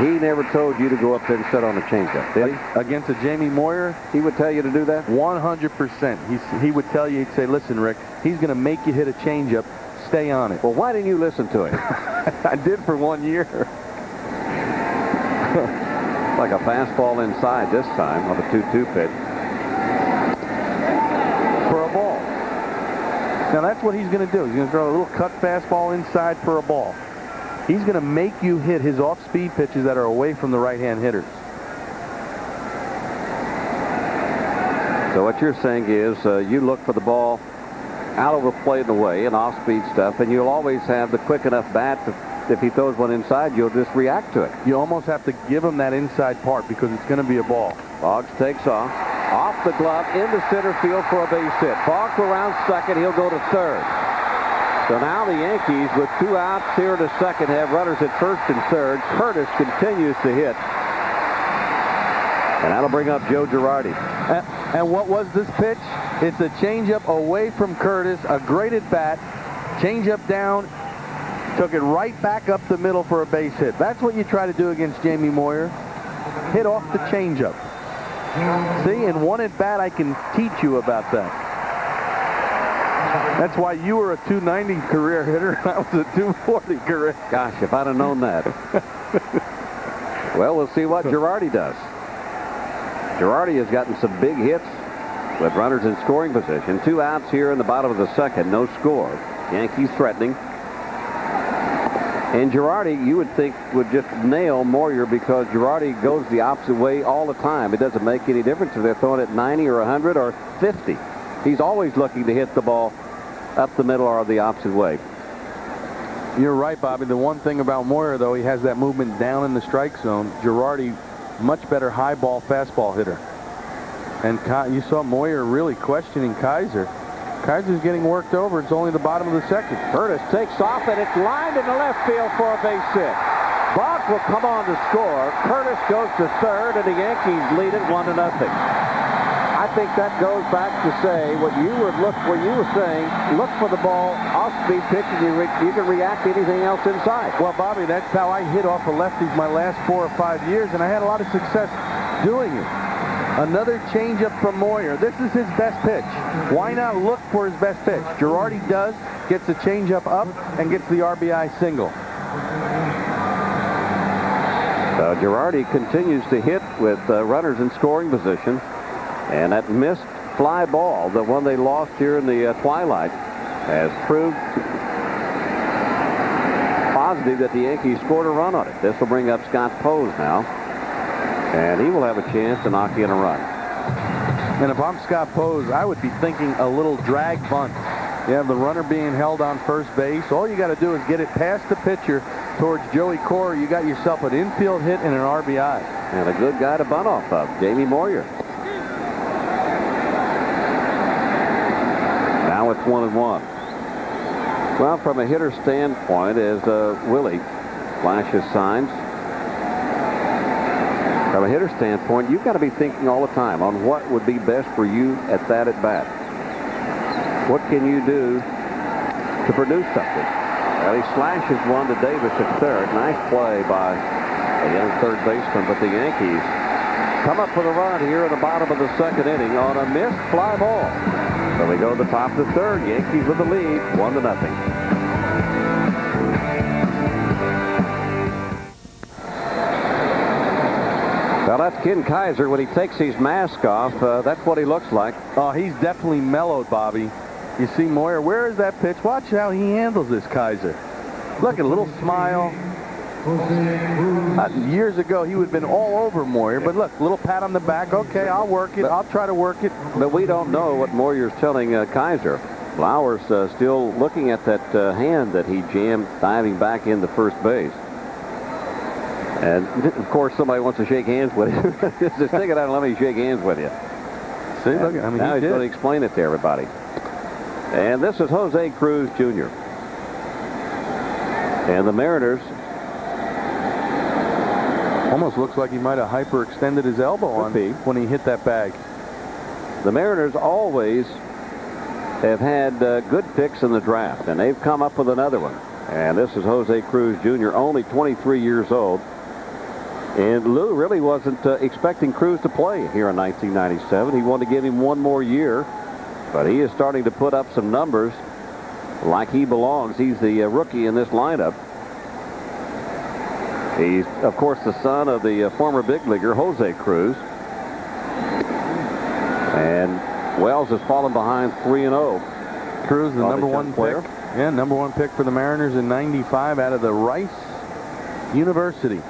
He never told you to go up there and set on the changeup, did he?
Against a Jamie Moyer,
he would tell you to do that.
100%. He would tell you. He'd say, "Listen, Rick, he's going to make you hit a changeup. Stay on it."
Well, why didn't you listen to him?
I did for 1 year.
Like a fastball inside this time on the 2-2 pitch.
For a ball. Now that's what he's going to do. He's going to throw a little cut fastball inside for a ball. He's going to make you hit his off-speed pitches that are away from the right-hand hitters.
So what you're saying is you look for the ball out of the plate and away and off-speed stuff, and you'll always have the quick enough bat to, if he throws one inside, you'll just react to it.
You almost have to give him that inside part because it's going to be a ball.
Boggs takes off the glove into center field for a base hit. Boggs around second. He'll go to third. So now the Yankees, with 2 outs here in the second, have runners at first and third. Curtis continues to hit. And that'll bring up Joe Girardi.
And what was this pitch? It's a changeup away from Curtis. A great at bat. Changeup down. Took it right back up the middle for a base hit. That's what you try to do against Jamie Moyer. Hit off the changeup. See, in one at bat, I can teach you about that. That's why you were a 290 career hitter. I was a 240 career.
Gosh, if I'd have known that. Well, we'll see what Girardi does. Girardi has gotten some big hits with runners in scoring position. 2 outs here in the bottom of the second. No score. Yankees threatening. And Girardi, you would think, would just nail Moyer because Girardi goes the opposite way all the time. It doesn't make any difference if they're throwing it 90 or 100 or 50. He's always looking to hit the ball up the middle or the opposite way.
You're right, Bobby. The one thing about Moyer, though, he has that movement down in the strike zone. Girardi, much better high ball, fastball hitter. And you saw Moyer really questioning Kaiser. Kaiser's getting worked over. It's only the bottom of the second.
Curtis takes off, and it's lined in the left field for a base hit. Boggs will come on to score. Curtis goes to third, and the Yankees lead it 1-0. I think that goes back to say what you were saying. Look for the ball off-speed pitch, and you can react to anything else inside.
Well, Bobby, that's how I hit off of lefties my last 4 or 5 years, and I had a lot of success doing it. Another changeup from Moyer. This is his best pitch. Why not look for his best pitch? Girardi does, gets the changeup up, and gets the RBI single.
Girardi continues to hit with runners in scoring position. And that missed fly ball, the one they lost here in the twilight, has proved positive that the Yankees scored a run on it. This will bring up Scott Pose now. And he will have a chance to knock in a run.
And if I'm Scott Pose, I would be thinking a little drag bunt. You have the runner being held on first base. All you got to do is get it past the pitcher towards Joey Cora. You got yourself an infield hit and an RBI.
And a good guy to bunt off of, Jamie Moyer. Now it's 1-1. Well, from a hitter standpoint, as Willie flashes signs, from a hitter standpoint, you've got to be thinking all the time on what would be best for you at that at-bat. What can you do to produce something? Well, he slashes one to Davis at third. Nice play by a young third baseman, but the Yankees come up with a run here in the bottom of the second inning on a missed fly ball. So we go to the top of the third. Yankees with the lead, 1-0. Well, that's Ken Kaiser. When he takes his mask off, that's what he looks like.
Oh, he's definitely mellowed, Bobby. You see Moyer, where is that pitch? Watch how he handles this, Kaiser. Look at a little smile. Years ago, he would have been all over Moyer, but look, a little pat on the back. Okay, I'll work it. I'll try to work it.
But we don't know what Moyer's telling Kaiser. Flowers still looking at that hand that he jammed diving back into first base. And, of course, somebody wants to shake hands with you. Just stick it out and let me shake hands with you.
See, look, I mean,
now he's going to explain it to everybody. And this is Jose Cruz Jr. And the Mariners.
Almost looks like he might have hyperextended his elbow on when he hit that bag.
The Mariners always have had good picks in the draft, and they've come up with another one. And this is Jose Cruz Jr., only 23 years old. And Lou really wasn't expecting Cruz to play here in 1997. He wanted to give him one more year, but he is starting to put up some numbers like he belongs. He's the rookie in this lineup. He's, of course, the son of the former big leaguer, Jose Cruz. And Wells has fallen behind 3-0.
Cruz, the number one player. Yeah, number one pick for the Mariners in '95 out of the Rice University.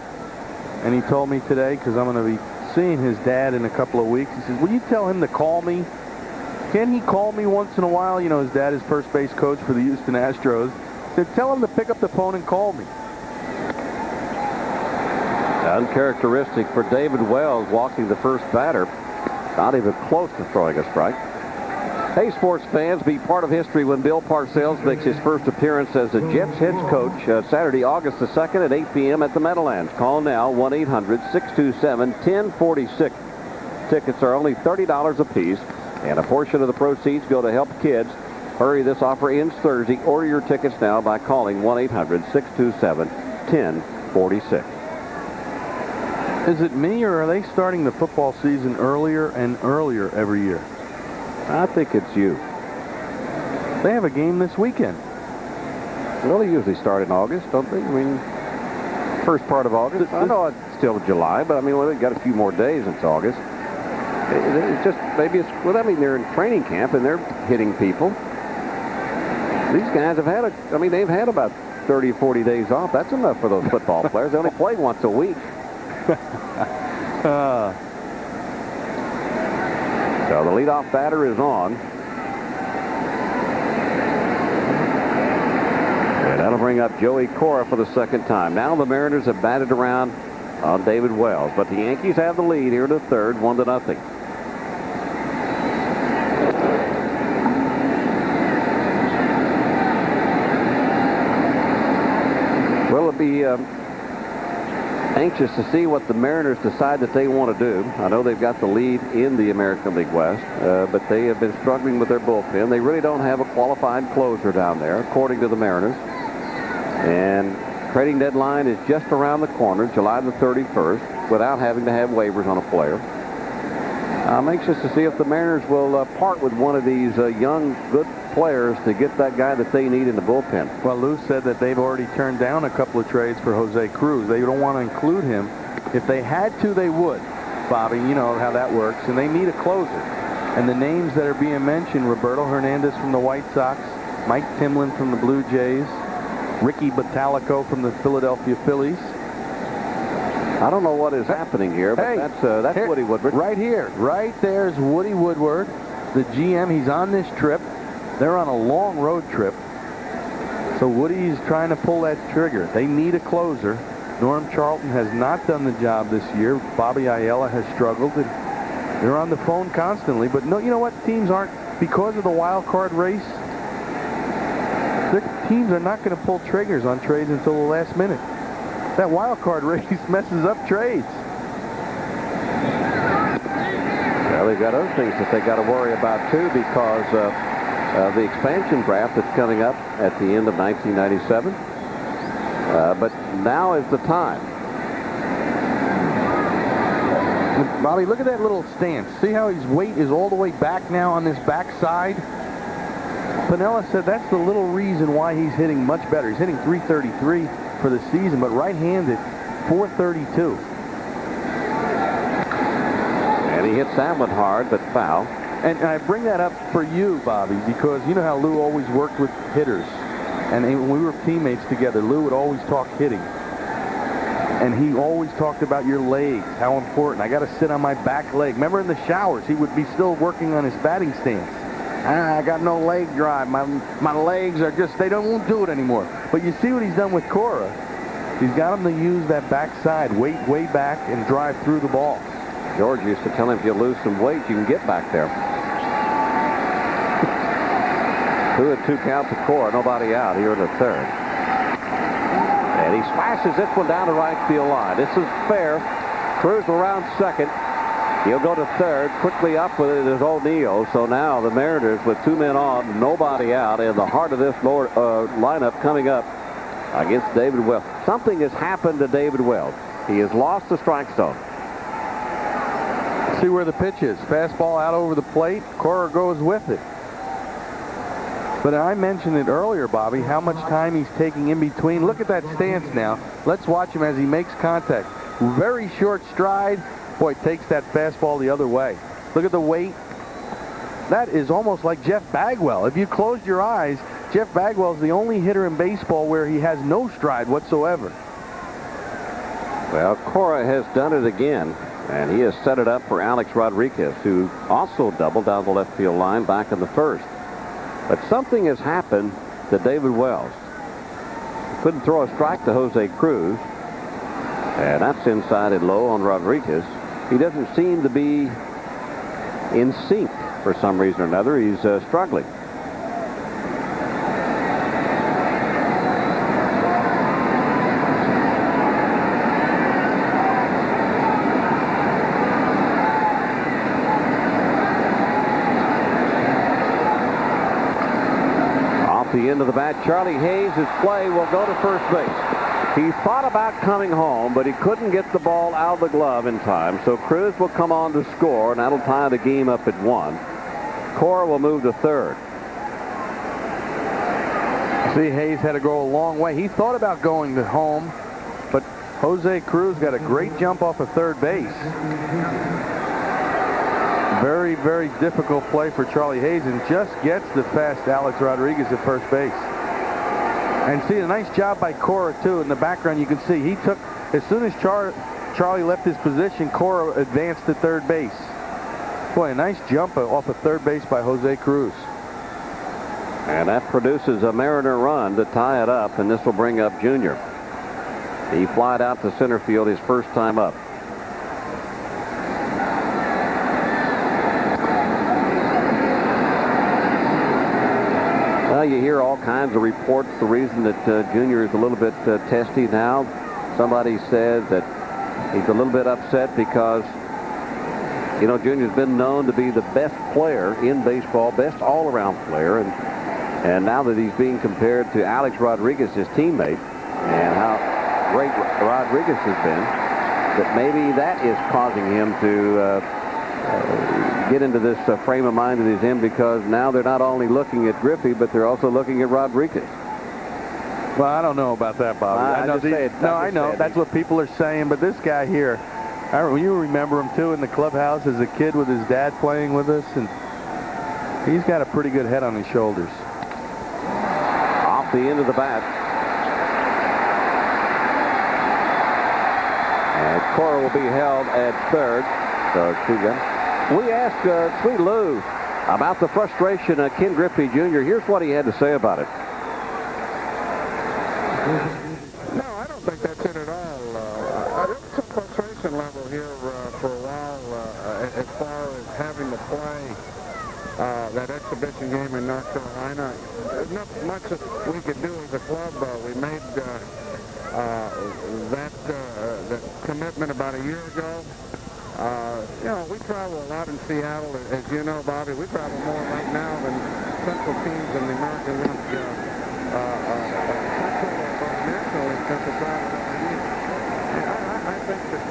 And he told me today, because I'm going to be seeing his dad in a couple of weeks, he says, will you tell him to call me? Can he call me once in a while? You know, his dad is first base coach for the Houston Astros. He said, tell him to pick up the phone and call me.
Uncharacteristic for David Wells walking the first batter. Not even close to throwing a strike. Hey, sports fans, be part of history when Bill Parcells makes his first appearance as the Jets head coach Saturday, August the 2nd at 8 p.m. at the Meadowlands. Call now, 1-800-627-1046. Tickets are only $30 apiece, and a portion of the proceeds go to help kids. Hurry, this offer ends Thursday. Order your tickets now by calling 1-800-627-1046.
Is it me, or are they starting the football season earlier and earlier every year?
I think it's you.
They have a game this weekend.
Well, they usually start in August, don't they? I mean, first part of August. I know it's still July, but I mean, well, they've got a few more days since August. It's just, maybe it's, well, I mean, they're in training camp and they're hitting people. These guys have had they've had about 30 or 40 days off. That's enough for those football players. They only play once a week. So the leadoff batter is on. And that'll bring up Joey Cora for the second time. Now the Mariners have batted around on David Wells, but the Yankees have the lead here to third, 1-0. Well, it'll be anxious to see what the Mariners decide that they want to do. I know they've got the lead in the American League West, but they have been struggling with their bullpen. They really don't have a qualified closer down there, according to the Mariners. And trading deadline is just around the corner, July the 31st, without having to have waivers on a player. I'm anxious to see if the Mariners will part with one of these young, good players to get that guy that they need in the bullpen.
Well, Lou said that they've already turned down a couple of trades for Jose Cruz. They don't want to include him. If they had to, they would. Bobby, you know how that works. And they need a closer. And the names that are being mentioned, Roberto Hernandez from the White Sox, Mike Timlin from the Blue Jays, Ricky Bottalico from the Philadelphia Phillies.
I don't know what is happening here, but
Hey,
that's
here,
Woody Woodward.
Right here. Right there's Woody Woodward, the GM. He's on this trip. They're on a long road trip. So Woody's trying to pull that trigger. They need a closer. Norm Charlton has not done the job this year. Bobby Ayala has struggled. And they're on the phone constantly. But no, you know what? Teams aren't, because of the wild card race, their teams are not going to pull triggers on trades until the last minute. That wild card race messes up trades.
Well, they've got other things that they got to worry about too, because the expansion draft that's coming up at the end of 1997. But now is the time.
Bobby, look at that little stance. See how his weight is all the way back now on this backside? Piniella said that's the little reason why he's hitting much better. He's hitting .333 for the season, but right-handed, .432.
And he hits that one hard, but foul.
And I bring that up for you, Bobby, because you know how Lou always worked with hitters. And when we were teammates together, Lou would always talk hitting. And he always talked about your legs, how important. I got to sit on my back leg. Remember in the showers, he would be still working on his batting stance. I got no leg drive. My legs are just, they won't do it anymore. But you see what he's done with Cora. He's got him to use that backside, way back, and drive through the ball.
George used to tell him, if you lose some weight, you can get back there. 2-2 count to Cora, nobody out here in the third. And he smashes this one down the right field line. This is fair. Cruz around second. He'll go to third. Quickly up with it is O'Neill. So now the Mariners with 2 men on, nobody out, in the heart of this lineup coming up against David Wells. Something has happened to David Wells. He has lost the strike zone.
See where the pitch is. Fastball out over the plate. Cora goes with it. But I mentioned it earlier, Bobby, how much time he's taking in between. Look at that stance now. Let's watch him as he makes contact. Very short stride. Boy, takes that fastball the other way. Look at the weight. That is almost like Jeff Bagwell. If you closed your eyes, Jeff Bagwell is the only hitter in baseball where he has no stride whatsoever.
Well, Cora has done it again, and he has set it up for Alex Rodriguez, who also doubled down the left field line back in the first. But something has happened to David Wells. Couldn't throw a strike to Jose Cruz, and that's inside and low on Rodriguez. He doesn't seem to be in sync for some reason or another. He's struggling. The end of the bat, Charlie Hayes' play will go to first base. He thought about coming home, but he couldn't get the ball out of the glove in time. So Cruz will come on to score, and that'll tie the game up at 1. Cora will move to third.
See, Hayes had to go a long way. He thought about going to home, but Jose Cruz got a great jump off of third base. Very, very difficult play for Charlie Hayes, and just gets the fast Alex Rodriguez at first base. And see, a nice job by Cora, too. In the background, you can see he took, as soon as Charlie left his position, Cora advanced to third base. Boy, a nice jump off of third base by Jose Cruz.
And that produces a Mariner run to tie it up, and this will bring up Junior. He flied out to center field his first time up. Well, you hear all kinds of reports. The reason that Junior is a little bit testy now, somebody said that he's a little bit upset because, you know, Junior's been known to be the best player in baseball, best all-around player, and now that he's being compared to Alex Rodriguez, his teammate, and how great Rodriguez has been, that maybe that is causing him to get into this frame of mind that he's in, because now they're not only looking at Griffey, but they're also looking at Rodriguez.
Well, I don't know about that, Bobby. I know I know. That's what people are saying, but this guy here, you remember him, too, in the clubhouse as a kid with his dad playing with us, and he's got a pretty good head on his shoulders.
Off the end of the bat. And Cora will be held at third. So two guys. We asked Sweet Lou about the frustration of Ken Griffey Jr. Here's what he had to say about it.
No, I don't think that's it at all. There was some frustration level here for a while as far as having to play that exhibition game in North Carolina. There's not much that we could do as a club. We made that commitment about a year ago. You know, we travel a lot in Seattle, as you know, Bobby. We travel more right now than Central teams in the American League National League Central travel every year. And I think that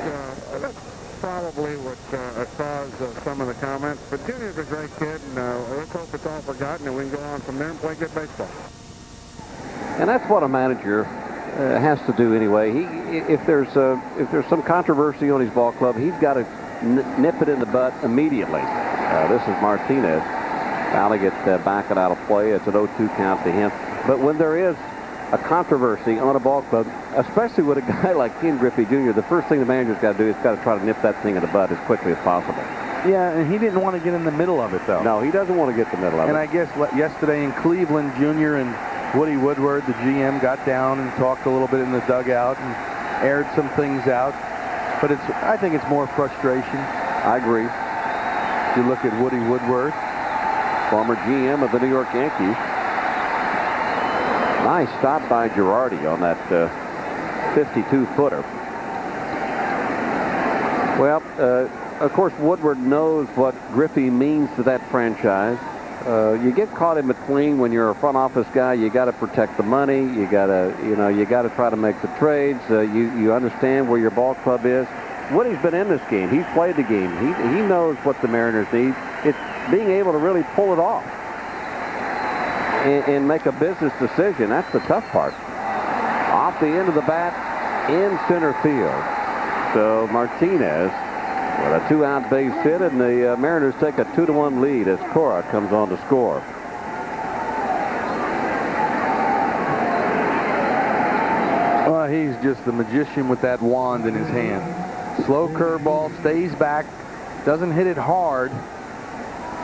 that's probably what caused some of the comments. But Junior's a great kid, and let's hope it's all forgotten and we can go on from there and play good baseball.
And that's what a manager has to do anyway. If there's some controversy on his ball club, he's got to nip it in the butt immediately. This is Martinez. Valley gets back and out of play. It's an 0-2 count to him. But when there is a controversy on a ball club, especially with a guy like Ken Griffey Jr., the first thing the manager's got to do is got to try to nip that thing in the bud as quickly as possible.
Yeah, and he didn't want to get in the middle of it, though.
No, he doesn't want to get in the middle of it.
And I guess yesterday in Cleveland, Jr. and Woody Woodward, the GM, got down and talked a little bit in the dugout and aired some things out. But I think it's more frustration.
I agree.
If you look at Woody Woodward,
former GM of the New York Yankees. Nice stop by Girardi on that 52-footer. Well, of course, Woodward knows what Griffey means to that franchise. You get caught in between when you're a front office guy. You got to protect the money. You got to try to make the trades. You understand where your ball club is. Woody's been in this game. He's played the game. He knows what the Mariners need. It's being able to really pull it off and make a business decision. That's the tough part. Off the end of the bat in center field. So Martinez with a 2-out base hit, and the Mariners take a 2-1 lead as Cora comes on to score.
Well, he's just the magician with that wand in his hand. Slow curveball, stays back, doesn't hit it hard.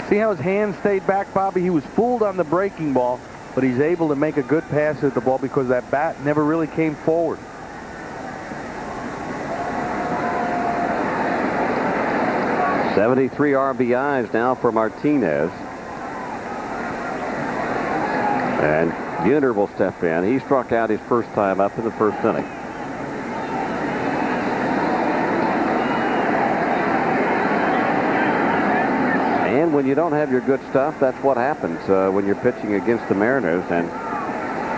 See how his hand stayed back, Bobby? He was fooled on the breaking ball, but he's able to make a good pass at the ball because that bat never really came forward.
$73 RBIs now for Martinez. And Buhner will step in. He struck out his first time up in the first inning. And when you don't have your good stuff, that's what happens when you're pitching against the Mariners. And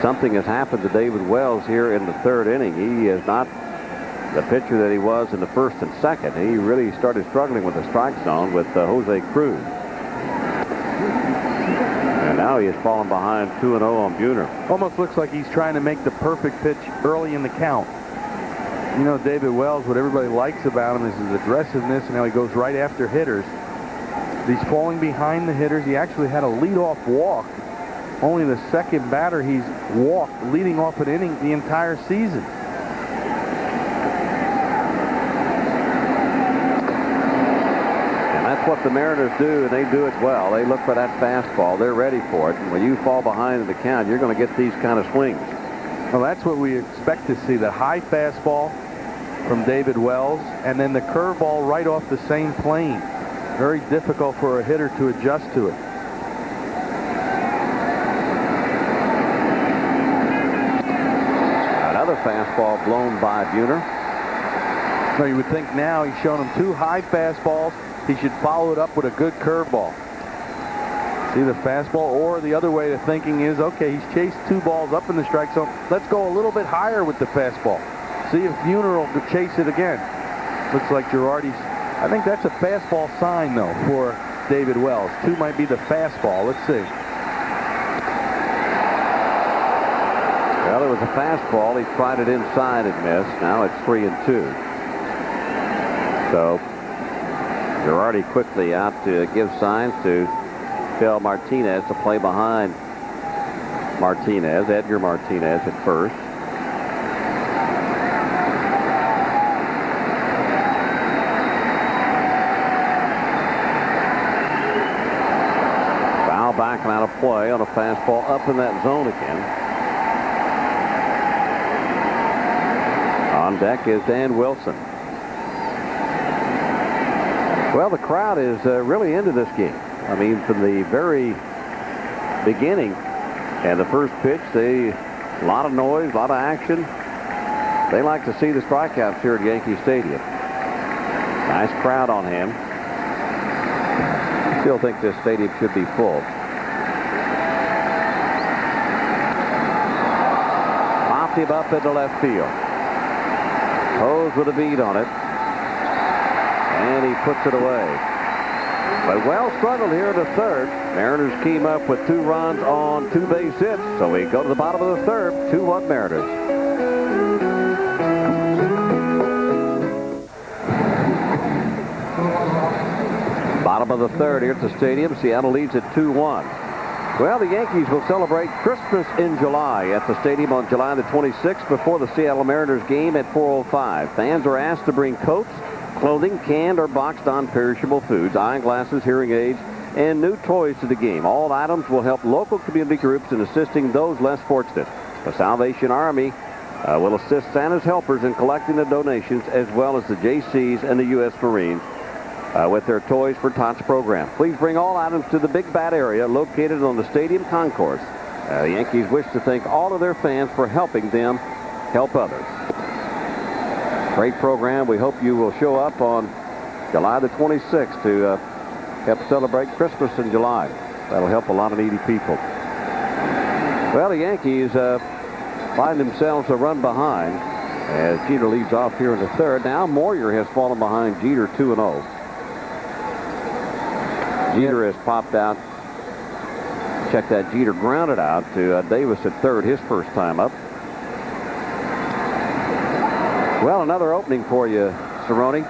something has happened to David Wells here in the third inning. He is not the pitcher that he was in the first and second. He really started struggling with the strike zone with Jose Cruz. And now he has fallen behind 2-0 on Buhner.
Almost looks like he's trying to make the perfect pitch early in the count. You know, David Wells, what everybody likes about him is his aggressiveness and how he goes right after hitters. He's falling behind the hitters. He actually had a leadoff walk. Only the second batter he's walked leading off an inning the entire season.
That's what the Mariners do, and they do it well. They look for that fastball. They're ready for it. And when you fall behind in the count, you're going to get these kind of swings.
Well, that's what we expect to see, the high fastball from David Wells, and then the curveball right off the same plane. Very difficult for a hitter to adjust to it.
Another fastball blown by Buhner.
So you would think now he's shown him two high fastballs. He should follow it up with a good curveball. See the fastball, or the other way of thinking is, okay, he's chased two balls up in the strike zone. Let's go a little bit higher with the fastball. See if Buhner will chase it again. Looks like Girardi's. I think that's a fastball sign, though, for David Wells. Two might be the fastball. Let's see.
Well, there was a fastball. He tried it inside and missed. Now it's 3-2. So Girardi quickly out to give signs to tell Martinez to play behind Martinez, Edgar Martinez at first. play on a fastball up in that zone again. On deck is Dan Wilson. Well, the crowd is really into this game. I mean, from the very beginning and the first pitch, a lot of noise, a lot of action. They like to see the strikeouts here at Yankee Stadium. Nice crowd on hand. Still think this stadium should be full. Popped him up into left field. Pose with a beat on it. And he puts it away. But well struggled here to third. Mariners came up with 2 runs on 2 base hits. So we go to the bottom of the third. 2-1 Mariners. Bottom of the third here at the stadium. Seattle leads at 2-1. Well, the Yankees will celebrate Christmas in July at the stadium on July the 26th before the Seattle Mariners game at 4:05. Fans are asked to bring coats, clothing, canned or boxed non-perishable foods, eyeglasses, hearing aids, and new toys to the game. All items will help local community groups in assisting those less fortunate. The Salvation Army will assist Santa's helpers in collecting the donations, as well as the Jaycees and the U.S. Marines with their Toys for Tots program. Please bring all items to the Big Bat area located on the stadium concourse. The Yankees wish to thank all of their fans for helping them help others. Great program. We hope you will show up on July the 26th to help celebrate Christmas in July. That'll help a lot of needy people. Well, the Yankees find themselves a run behind as Jeter leads off here in the third. Now Moyer has fallen behind Jeter 2-0. Jeter has popped out. Check that. Jeter grounded out to Davis at third, his first time up. Well, another opening for you, Cerrone.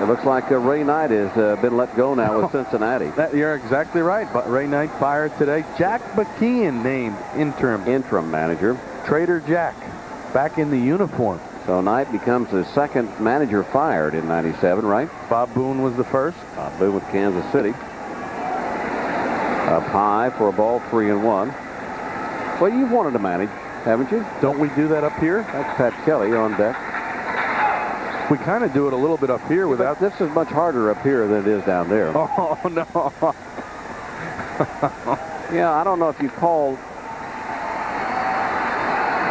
It looks like Ray Knight has been let go now with Cincinnati.
You're exactly right. But Ray Knight fired today. Jack McKeon named interim
manager.
Trader Jack back in the uniform.
So Knight becomes the second manager fired in '97, right?
Bob Boone was the first.
Bob Boone with Kansas City. Up high for a ball, 3-1. Well, you've wanted to manage, haven't you?
Don't we do that up here?
That's Pat Kelly on deck.
We kind of do it a little bit up here without.
This is much harder up here than it is down there.
Oh, no.
Yeah, I don't know if you call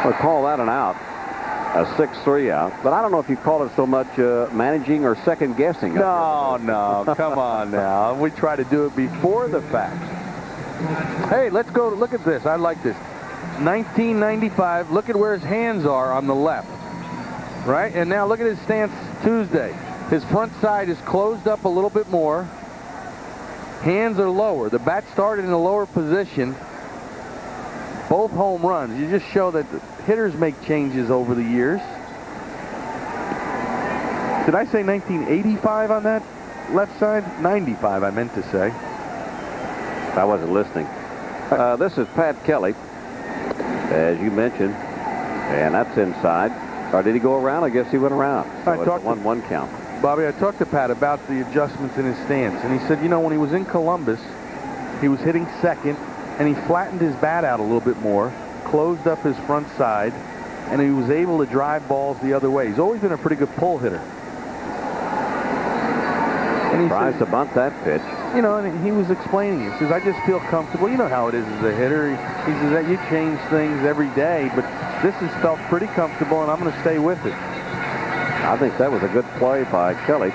that an out, a 6-3 out, but I don't know if you call it so much managing or second guessing.
No, come on now. We try to do it before the fact. Hey, let's go look at this. I like this. 1995, look at where his hands are on the left. Right? And now look at his stance Tuesday. His front side is closed up a little bit more. Hands are lower. The bat started in a lower position. Both home runs. You just show that hitters make changes over the years. Did I say 1985 on that left side? 95, I meant to say.
I wasn't listening. This is Pat Kelly, as you mentioned, and that's inside. Or did he go around? I guess he went around. So it's a 1-1 count.
Bobby, I talked to Pat about the adjustments in his stance, and he said, you know, when he was in Columbus, he was hitting second, and he flattened his bat out a little bit more, closed up his front side, and he was able to drive balls the other way. He's always been a pretty good pull hitter. And he
tries to bunt that pitch.
You know, and he was explaining it. He says, I just feel comfortable. You know how it is as a hitter. He says that you change things every day, but this has felt pretty comfortable, and I'm going to stay with it.
I think that was a good play by Kelly,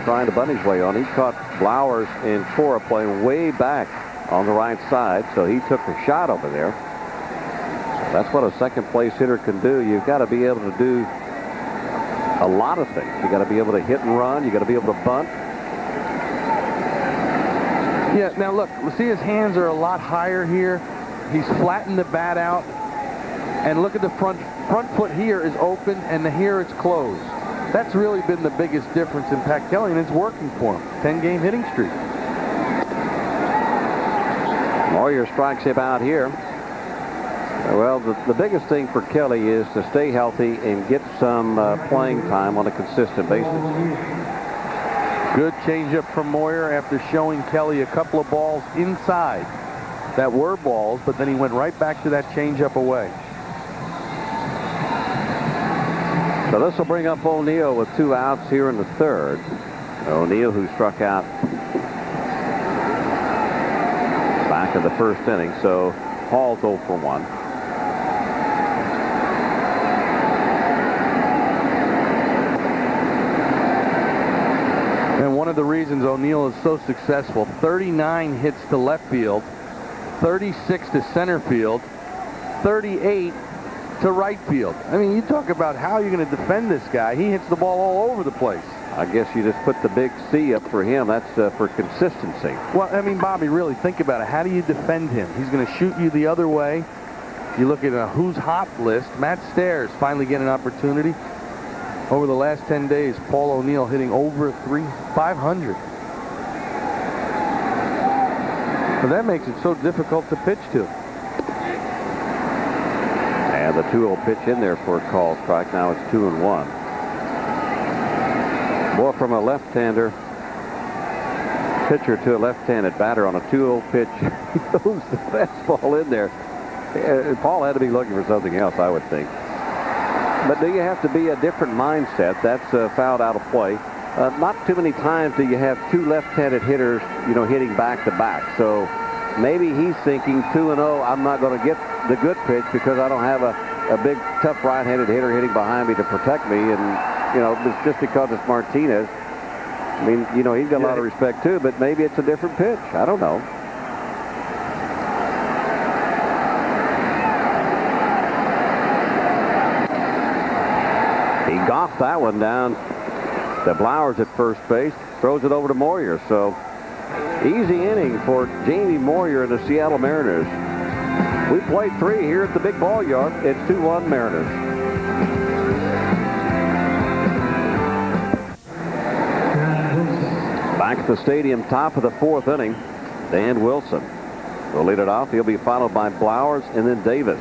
trying to bunt his way on. He caught Blowers and Cora playing way back on the right side, so he took the shot over there. That's what a second-place hitter can do. You've got to be able to do a lot of things. You got to be able to hit and run. You got to be able to bunt.
Yeah, now look, see his hands are a lot higher here. He's flattened the bat out. And look at the front foot here is open, and here it's closed. That's really been the biggest difference in Pat Kelly, and it's working for him. 10-game hitting streak.
Moyer strikes him out here. Well, the biggest thing for Kelly is to stay healthy and get some playing time on a consistent basis.
Good changeup from Moyer after showing Kelly a couple of balls inside. that were balls, but then he went right back to that changeup away.
So this will bring up O'Neill with 2 outs here in the third. O'Neill, who struck out back of the first inning. So Hall's 0 for 1.
And one of the reasons O'Neill is so successful, 39 hits to left field, 36 to center field, 38 to right field. I mean, you talk about how you're going to defend this guy. He hits the ball all over the place.
I guess you just put the big C up for him. That's for consistency.
Well, I mean, Bobby, really think about it. How do you defend him? He's going to shoot you the other way. You look at a who's hot list. Matt Stairs finally getting an opportunity. Over the last 10 days, Paul O'Neill hitting over 500. So that makes it so difficult to pitch to.
And the 2-0 pitch in there for a call strike. Now it's 2-1. Boy, from a left-hander pitcher to a left-handed batter on a 2-0 pitch, he throws the fastball in there. Paul had to be looking for something else, I would think. But do you have to be a different mindset? That's fouled out of play. Not too many times do you have 2 left-handed hitters, hitting back-to-back. So maybe he's thinking 2-0, I'm not going to get the good pitch because I don't have a big, tough right-handed hitter hitting behind me to protect me. And, just because it's Martinez, I mean, he's got a lot of respect too, but maybe it's a different pitch. I don't know. He golfed that one down to Blowers at first base, throws it over to Moyer. So easy inning for Jamie Moyer and the Seattle Mariners. We played 3 here at the big ball yard. It's 2-1 Mariners. Back at the stadium, top of the 4th inning, Dan Wilson will lead it off. He'll be followed by Blowers and then Davis.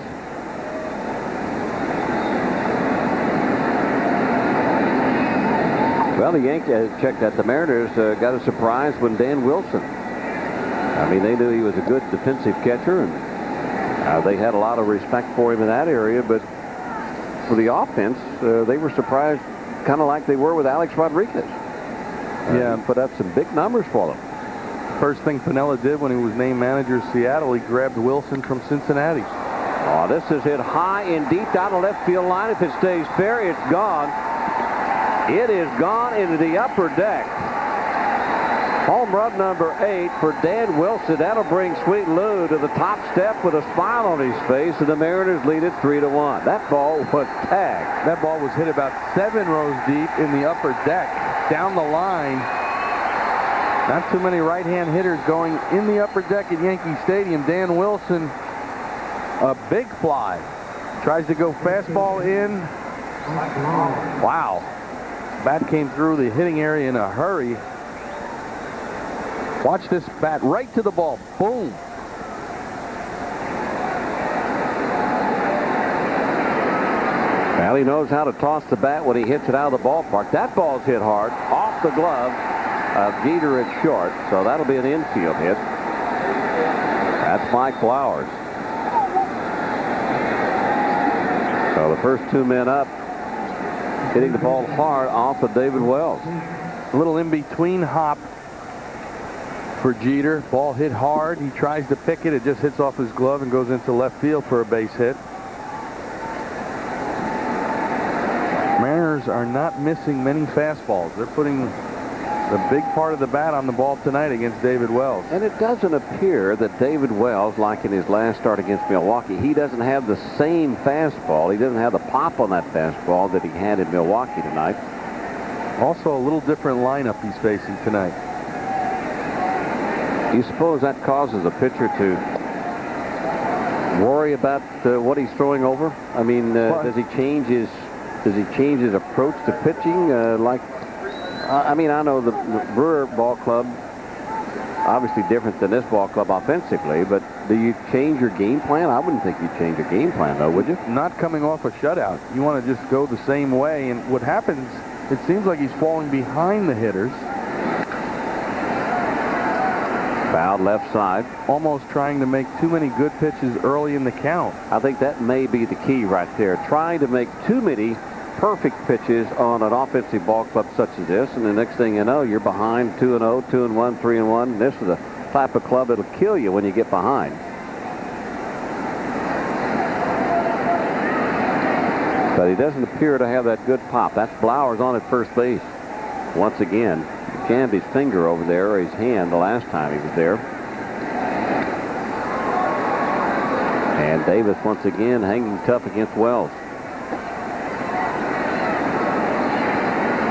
Well, the Yankees checked that. The Mariners got a surprise when Dan Wilson. I mean, they knew he was a good defensive catcher, and they had a lot of respect for him in that area. But for the offense, they were surprised, kind of like they were with Alex Rodriguez.
Yeah,
put up some big numbers for them.
First thing Piniella did when he was named manager of Seattle, he grabbed Wilson from Cincinnati.
Oh, this is hit high and deep down the left field line. If it stays fair, it's gone. It is gone into the upper deck. Home run number 8 for Dan Wilson. That'll bring Sweet Lou to the top step with a smile on his face, and the Mariners lead it 3-1. That ball was tagged.
That ball was hit about 7 rows deep in the upper deck. Down the line. Not too many right-hand hitters going in the upper deck at Yankee Stadium. Dan Wilson, a big fly. Tries to go fastball in. Wow. Bat came through the hitting area in a hurry. Watch this bat right to the ball. Boom.
Well, he knows how to toss the bat when he hits it out of the ballpark. That ball's hit hard off the glove of Jeter at short, so that'll be an infield hit. That's Mike Blowers. So the first 2 men up, hitting the ball hard off of David Wells.
A little in-between hop for Jeter. Ball hit hard. He tries to pick it. It just hits off his glove and goes into left field for a base hit. Mariners are not missing many fastballs. They're putting the big part of the bat on the ball tonight against David Wells.
And it doesn't appear that David Wells, like in his last start against Milwaukee, he doesn't have the same fastball. He doesn't have the pop on that fastball that he had in Milwaukee tonight.
Also a little different lineup he's facing tonight.
Do you suppose that causes a pitcher to worry about what he's throwing over? I mean, does he change his approach to pitching? I mean, I know the Brewer ball club, obviously different than this ball club offensively, but do you change your game plan? I wouldn't think you'd change your game plan, though, would you?
Not coming off a shutout. You want to just go the same way, and what happens, it seems like he's falling behind the hitters.
Fouled left side.
Almost trying to make too many good pitches early in the count.
I think that may be the key right there. Trying to make too many perfect pitches on an offensive ball club such as this, and the next thing you know, you're behind 2-0, 2-1, 3-1. This is the type of club that'll kill you when you get behind. But he doesn't appear to have that good pop. That's Blowers on at first base. Once again, he jammed his finger over there, or his hand, the last time he was there. And Davis once again hanging tough against Wells.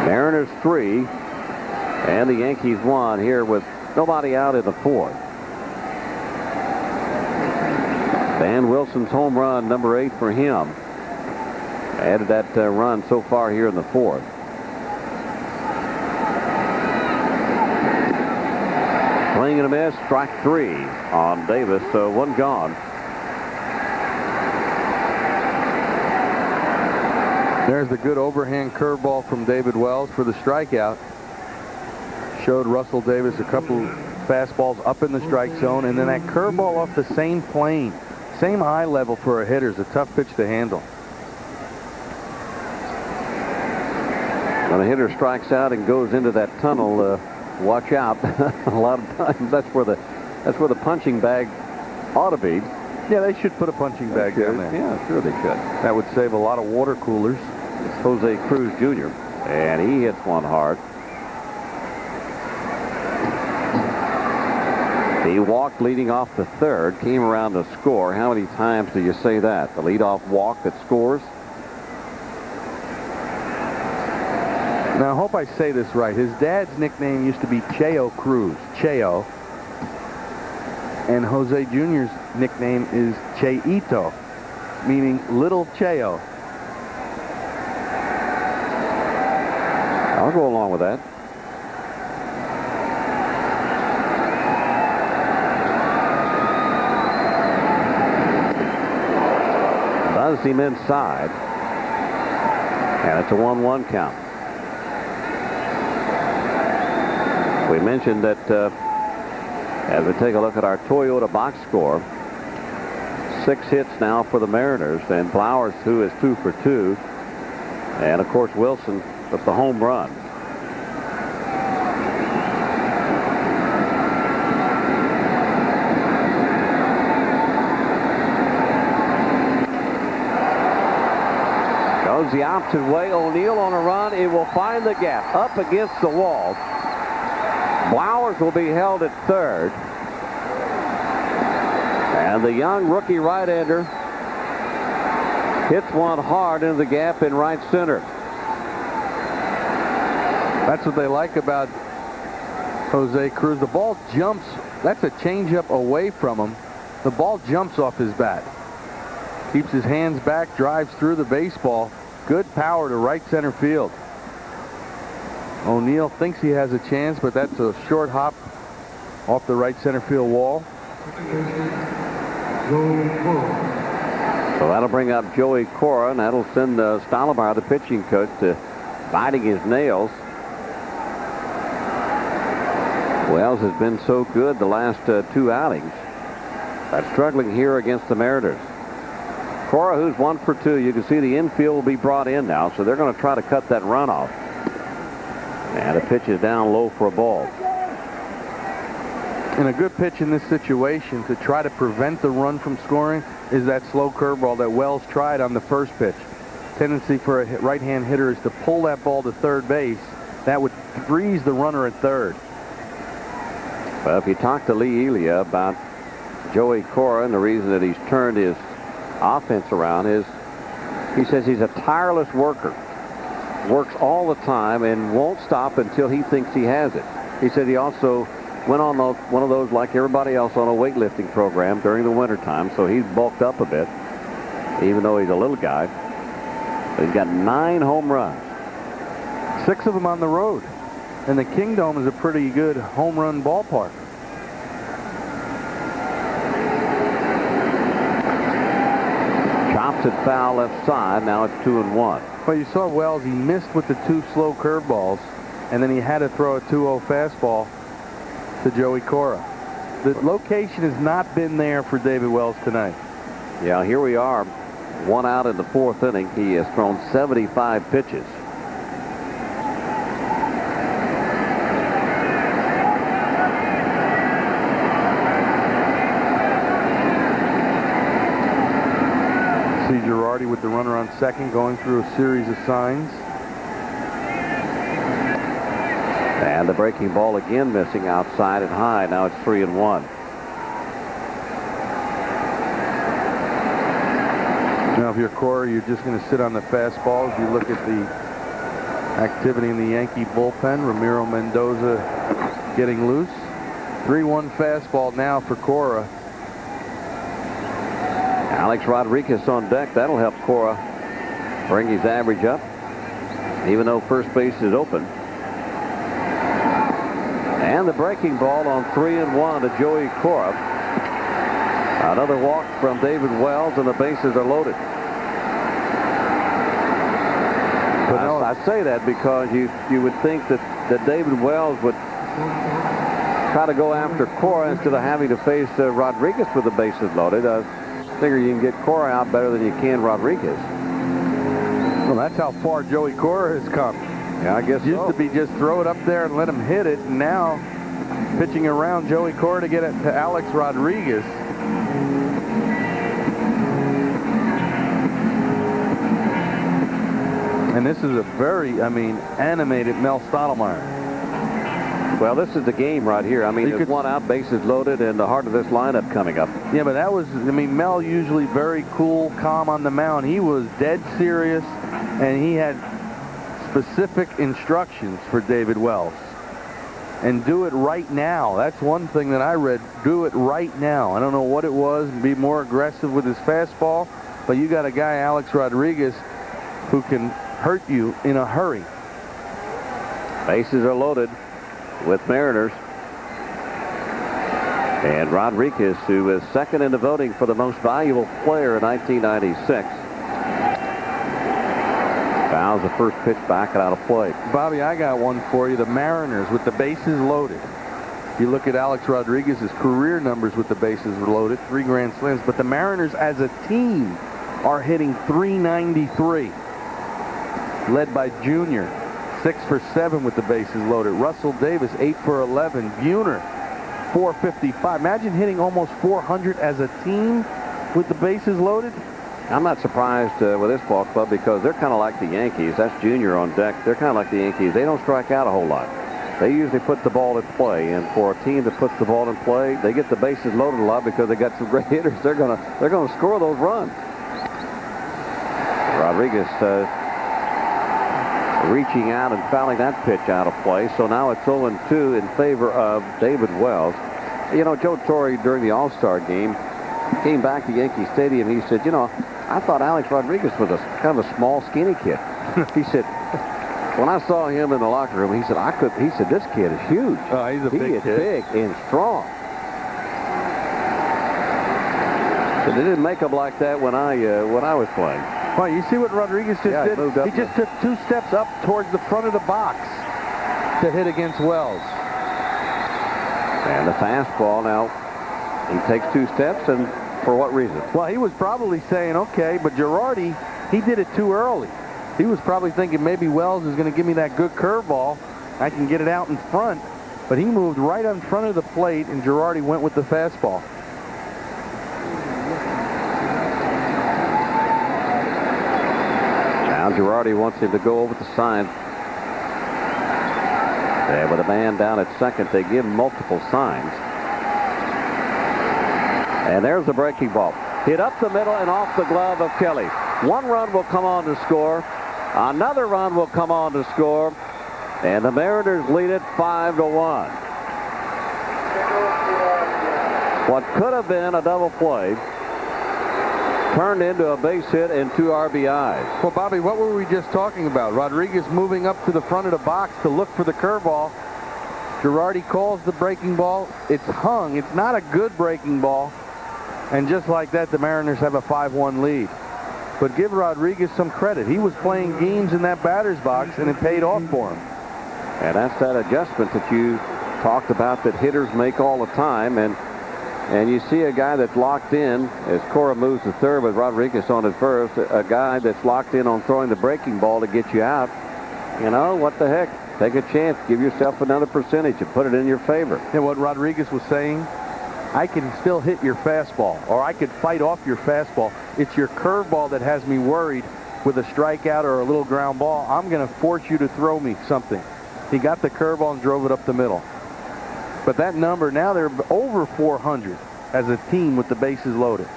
Mariners 3 and the Yankees 1 here with nobody out in the fourth. Van Wilson's home run, number 8 for him, added that run so far here in the fourth. Swing and a miss, strike 3 on Davis, so one gone.
There's the good overhand curveball from David Wells for the strikeout. Showed Russell Davis a couple fastballs up in the strike zone, and then that curveball off the same plane, same eye level for a hitter is a tough pitch to handle.
When a hitter strikes out and goes into that tunnel, watch out. A lot of times that's where the punching bag ought to be.
Yeah, they should put a punching bag down there.
Yeah, sure they should.
That would save a lot of water coolers.
It's Jose Cruz Jr. and he hits one hard. He walked leading off the third, came around to score. How many times do you say that? The leadoff walk that scores?
Now, I hope I say this right. His dad's nickname used to be Cheo Cruz. Cheo. And Jose Jr.'s nickname is Cheito, meaning Little Cheo.
I'll go along with that. Does him inside. And it's a 1-1 count. We mentioned that as we take a look at our Toyota box score, 6 hits now for the Mariners, and Blowers, who is 2 for 2, and of course Wilson with the home run. Goes the opposite way. O'Neill on a run. It will find the gap up against the wall. Blowers will be held at third. And the young rookie right-hander hits one hard into the gap in right center.
That's what they like about Jose Cruz. The ball jumps. That's a changeup away from him. The ball jumps off his bat. Keeps his hands back, drives through the baseball. Good power to right center field. O'Neill thinks he has a chance, but that's a short hop off the right center field wall.
So that'll bring up Joey Cora, and that'll send Stottlemyre, the pitching coach, to biting his nails. Wells has been so good the last 2 outings. But struggling here against the Mariners. Cora, who's 1 for 2. You can see the infield will be brought in now, so they're going to try to cut that run off. And the pitch is down low for a ball.
And a good pitch in this situation to try to prevent the run from scoring is that slow curveball that Wells tried on the first pitch. Tendency for a right-hand hitter is to pull that ball to third base. That would freeze the runner at third.
Well, if you talk to Lee Elia about Joey Cora and the reason that he's turned his offense around is he says he's a tireless worker. Works all the time and won't stop until he thinks he has it. He said he also went on one of those, like everybody else, on a weightlifting program during the wintertime, so he's bulked up a bit, even though he's a little guy. But he's got 9 home runs.
6 of them on the road. And the Kingdome is a pretty good home run ballpark.
Chops it foul left side. Now it's 2-1.
Well, you saw Wells. He missed with the 2 slow curveballs, and then he had to throw a 2-0 fastball to Joey Cora. The location has not been there for David Wells tonight.
Yeah, here we are. 1 out in the 4th inning. He has thrown 75 pitches.
See Girardi with the runner on second, going through a series of signs.
And the breaking ball again missing outside and high. Now it's 3-1.
Now, if you're Cora, you're just going to sit on the fastball. If you look at the activity in the Yankee bullpen, Ramiro Mendoza getting loose. 3-1 fastball now for Cora.
Alex Rodriguez on deck. That'll help Cora bring his average up, even though first base is open. And the breaking ball on 3-1 to Joey Cora. Another walk from David Wells, and the bases are loaded. But I say that because you would think that David Wells would try to go after Cora instead of having to face Rodriguez with the bases loaded. I figure you can get Cora out better than you can Rodriguez.
Well, that's how far Joey Cora has come.
Yeah, I guess
Used to be just throw it up there and let him hit it, and now pitching around Joey Cora to get it to Alex Rodriguez. And this is a very, animated Mel Stottlemyre.
Well, this is the game right here. I mean, there's 1 out, bases loaded, and the heart of this lineup coming up.
Yeah, but that was, Mel usually very cool, calm on the mound. He was dead serious, and he had specific instructions for David Wells. And do it right now. That's one thing that I read. Do it right now. I don't know what it was. Be more aggressive with his fastball. But you got a guy, Alex Rodriguez, who can hurt you in a hurry.
Bases are loaded with Mariners. And Rodriguez, who is second in the voting for the most valuable player in 1996. Fouls the first pitch back and out of play.
Bobby, I got one for you. The Mariners with the bases loaded. You look at Alex Rodriguez's career numbers with the bases loaded, 3 grand slams, but the Mariners as a team are hitting .393. Led by Junior, 6 for 7 with the bases loaded. Russell Davis, 8 for 11. Buhner, 455. Imagine hitting almost 400 as a team with the bases loaded.
I'm not surprised with this ball club because they're kind of like the Yankees. That's Junior on deck. They're kind of like the Yankees. They don't strike out a whole lot. They usually put the ball in play, and for a team that puts the ball in play, they get the bases loaded a lot because they got some great hitters. They're gonna score those runs. Rodriguez reaching out and fouling that pitch out of play. So now it's 0-2 in favor of David Wells. You know, Joe Torre during the All-Star game came back to Yankee Stadium. He said, I thought Alex Rodriguez was kind of a small, skinny kid. He said, when I saw him in the locker room, he said, this kid is huge.
Oh, he's a big kid.
Big and strong. So they didn't make him like that when I was playing.
Well, you see what Rodriguez just did? He just took 2 steps up towards the front of the box to hit against Wells.
And the fastball now, he takes 2 steps, and for what reason?
Well, he was probably saying, okay, but Girardi, he did it too early. He was probably thinking maybe Wells is going to give me that good curveball. I can get it out in front. But he moved right in front of the plate, and Girardi went with the fastball.
Now Girardi wants him to go over the sign. There with a man down at second, they give multiple signs. And there's the breaking ball. Hit up the middle and off the glove of Kelly. 1 run will come on to score. Another run will come on to score. And the Mariners lead it 5-1. What could have been a double play turned into a base hit and 2 RBIs.
Well, Bobby, what were we just talking about? Rodriguez moving up to the front of the box to look for the curveball. Girardi calls the breaking ball. It's hung. It's not a good breaking ball. And just like that, the Mariners have a 5-1 lead. But give Rodriguez some credit. He was playing games in that batter's box, and it paid off for him.
And that's that adjustment that you talked about that hitters make all the time. And And you see a guy that's locked in as Cora moves to third with Rodriguez on at first. A guy that's locked in on throwing the breaking ball to get you out. You know, what the heck? Take a chance. Give yourself another percentage and put it in your favor.
And what Rodriguez was saying, I can still hit your fastball, or I could fight off your fastball. It's your curveball that has me worried with a strikeout or a little ground ball. I'm going to force you to throw me something. He got the curveball and drove it up the middle. But that number, now they're over 400 as a team with the bases loaded.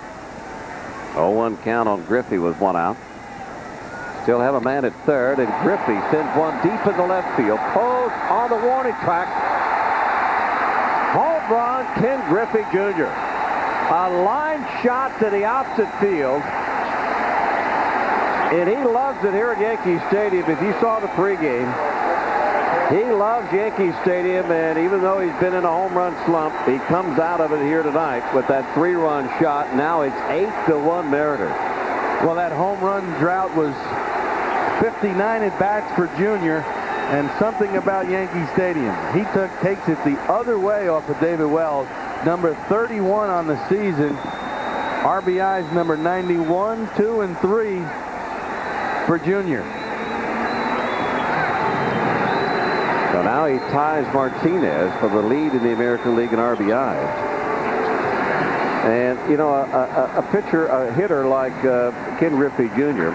0-1 count on Griffey with one out. Still have a man at third, and Griffey sends one deep in the left field. Post on the warning track. Home run, Ken Griffey Jr. A line shot to the opposite field. And he loves it here at Yankee Stadium. If you saw the pregame, he loves Yankee Stadium, and even though he's been in a home run slump, he comes out of it here tonight with that 3-run shot. Now it's 8-1 Mariners.
Well, that home run drought was 59 at-bats for Junior, and something about Yankee Stadium. He takes it the other way off of David Wells, number 31 on the season. RBIs number 91, 2, and 3 for Junior.
So now he ties Martinez for the lead in the American League in RBIs. And, you know, a hitter like Ken Griffey Jr.,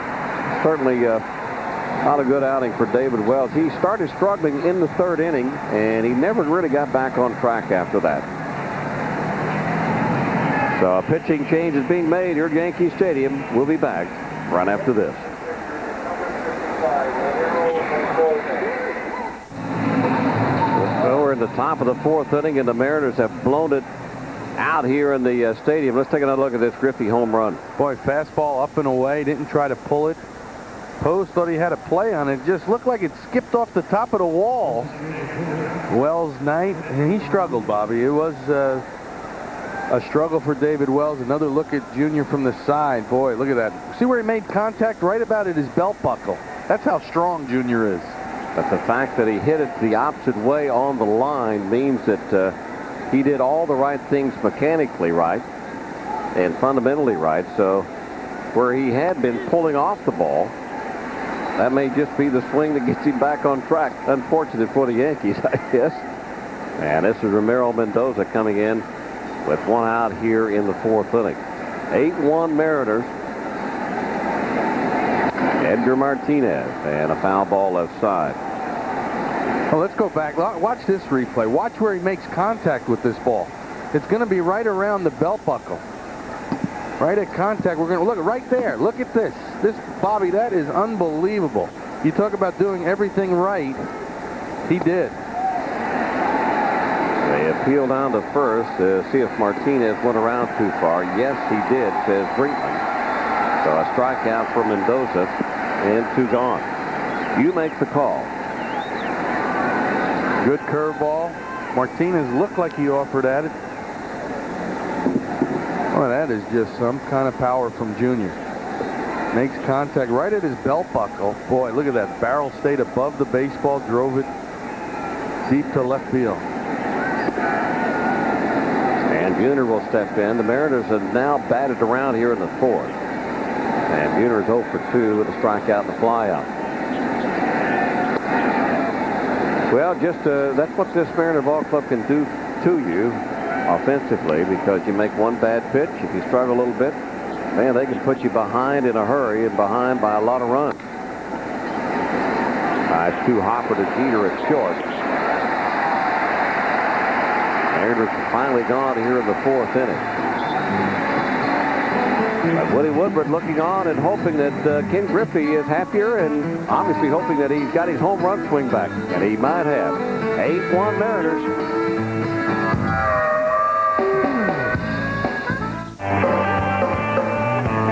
certainly not a good outing for David Wells. He started struggling in the third inning, and he never really got back on track after that. So a pitching change is being made here at Yankee Stadium. We'll be back right after this. We're in the top of the fourth inning, and the Mariners have blown it out here in the stadium. Let's take another look at this Griffey home run.
Boy, fastball up and away, didn't try to pull it. Post thought he had a play on it. Just looked like it skipped off the top of the wall. Wells' night, and he struggled, Bobby. It was a struggle for David Wells. Another look at Junior from the side. Boy, look at that. See where he made contact? Right about at his belt buckle. That's how strong Junior is.
But the fact that he hit it the opposite way on the line means that he did all the right things mechanically right and fundamentally right. So where he had been pulling off the ball, that may just be the swing that gets him back on track. Unfortunate for the Yankees, I guess. And this is Ramiro Mendoza coming in with one out here in the fourth inning. 8-1 Mariners. Edgar Martinez, and a foul ball left side.
Well, let's go back. Watch this replay. Watch where he makes contact with this ball. It's going to be right around the belt buckle. Right at contact. We're going to look right there. Look at this. This, Bobby, that is unbelievable. You talk about doing everything right. He did.
They appeal down to first to see if Martinez went around too far. Yes, he did, says Brinkman. So a strikeout for Mendoza and 2 gone. You make the call.
Good curveball. Martinez looked like he offered at it. Oh, that is just some kind of power from Junior. Makes contact right at his belt buckle. Boy, look at that. Barrel stayed above the baseball, drove it deep to left field.
And Junior will step in. The Mariners have now batted around here in the fourth. And Junior is 0 for 2 with a strikeout and a flyout. Well, just that's what this Mariner ball club can do to you offensively, because you make one bad pitch, if you struggle a little bit, man, they can put you behind in a hurry and behind by a lot of runs. Nice 2 hopper to Jeter at short. Mariners are finally gone here in the fourth inning. But Woody Woodward looking on and hoping that Ken Griffey is happier, and obviously hoping that he's got his home run swing back, and he might have. 8-1 Mariners.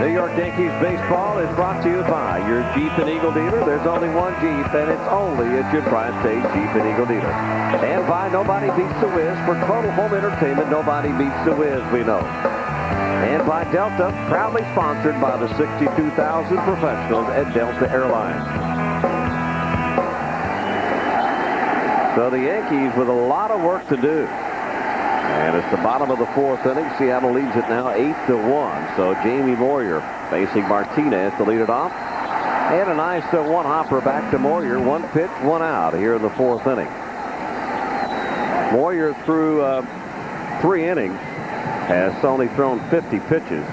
New York Yankees baseball is brought to you by your Jeep and Eagle dealer. There's only one Jeep, and it's only at your Tri-State Jeep and Eagle dealer. And by Nobody Beats the Wiz. For total home entertainment, nobody beats the Wiz, we know. And by Delta, proudly sponsored by the 62,000 professionals at Delta Airlines. So the Yankees with a lot of work to do. And it's the bottom of the fourth inning. Seattle leads it now 8-1. So Jamie Moyer facing Martinez to lead it off. And a nice one-hopper back to Moyer. One pitch, one out here in the fourth inning. Moyer through 3 innings has only thrown 50 pitches.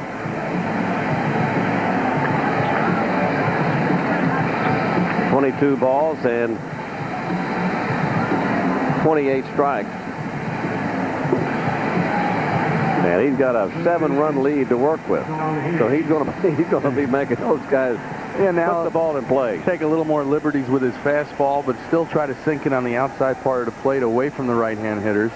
22 balls and 28 strikes. And he's got a 7-run lead to work with. So he's going to be making those guys put the ball in play.
Take a little more liberties with his fastball, but still try to sink it on the outside part of the plate away from the right-hand hitters.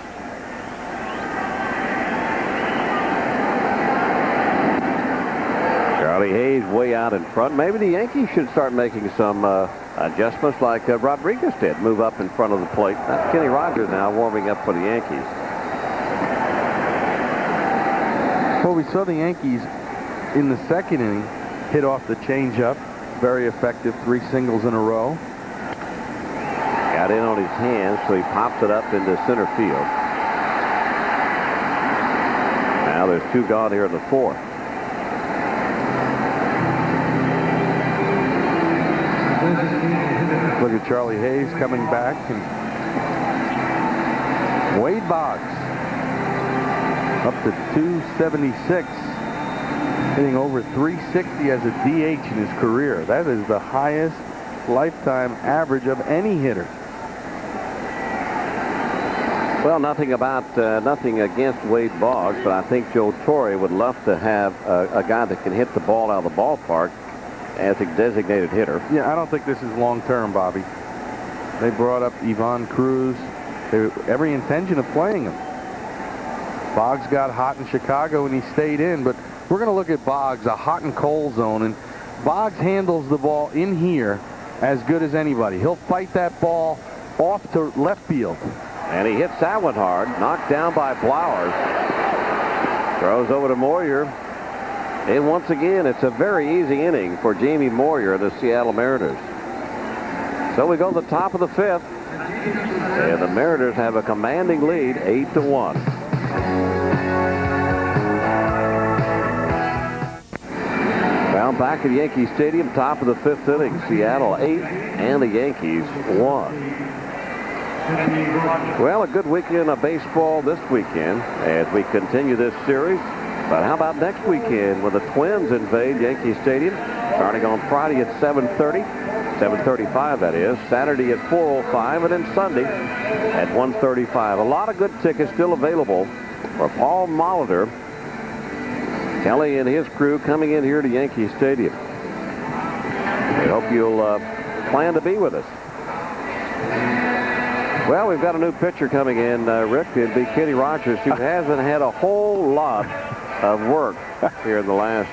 Charlie Hayes way out in front. Maybe the Yankees should start making some adjustments like Rodriguez did. Move up in front of the plate. That's Kenny Rogers now warming up for the Yankees.
Well, we saw the Yankees in the second inning hit off the changeup. Very effective, 3 singles in a row.
Got in on his hands, so he pops it up into center field. Now there's 2 gone here in the fourth.
Look at Charlie Hayes coming back. And Wade Boggs up to 276, hitting over 360 as a DH in his career. That is the highest lifetime average of any hitter.
Well, nothing against Wade Boggs, but I think Joe Torre would love to have a guy that can hit the ball out of the ballpark as a designated hitter.
Yeah, I don't think this is long-term, Bobby. They brought up Ivan Cruz. Every intention of playing him. Boggs got hot in Chicago and he stayed in, but we're going to look at Boggs, a hot and cold zone, and Boggs handles the ball in here as good as anybody. He'll fight that ball off to left field.
And he hits that one hard, knocked down by Flowers. Throws over to Moyer. And once again, it's a very easy inning for Jamie Moyer of the Seattle Mariners. So we go to the top of the fifth. And the Mariners have a commanding lead, 8-1. Well, back at Yankee Stadium, top of the fifth inning. Seattle 8 and the Yankees 1. Well, a good weekend of baseball this weekend as we continue this series. But how about next weekend when the Twins invade Yankee Stadium, starting on Friday at 7:30, 7:35 that is, Saturday at 4:05, and then Sunday at 1:35. A lot of good tickets still available for Paul Molitor, Kelly and his crew coming in here to Yankee Stadium. We hope you'll plan to be with us. Well, we've got a new pitcher coming in, Rick. It'd be Kenny Rogers, who hasn't had a whole lot of work here in the last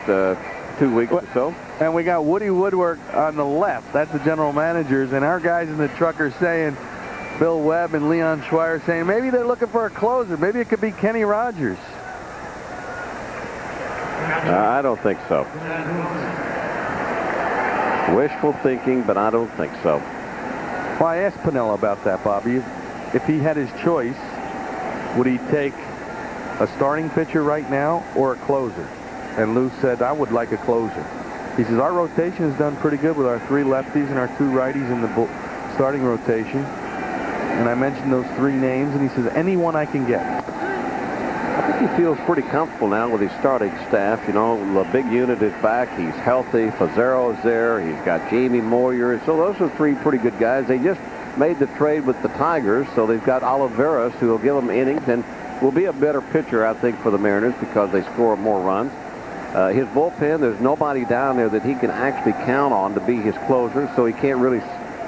2 weeks or so.
And we got Woody Woodward on the left. That's the general managers. And our guys in the truck are saying, Bill Webb and Leon Schweier saying, maybe they're looking for a closer. Maybe it could be Kenny Rogers.
I don't think so. Wishful thinking, but I don't think so.
Well, I asked Piniella about that, Bobby. If he had his choice, would he take a starting pitcher right now or a closer? And Lou said, I would like a closer. He says, our rotation has done pretty good with our 3 lefties and our 2 righties in the starting rotation. And I mentioned those 3 names, and he says, anyone I can get.
I think he feels pretty comfortable now with his starting staff. You know, the big unit is back. He's healthy. Fazzero's there. He's got Jamie Moyer. So those are 3 pretty good guys. They just made the trade with the Tigers, so they've got Oliveras, who will give them innings and will be a better pitcher, I think, for the Mariners because they score more runs. His bullpen, there's nobody down there that he can actually count on to be his closer, so he can't really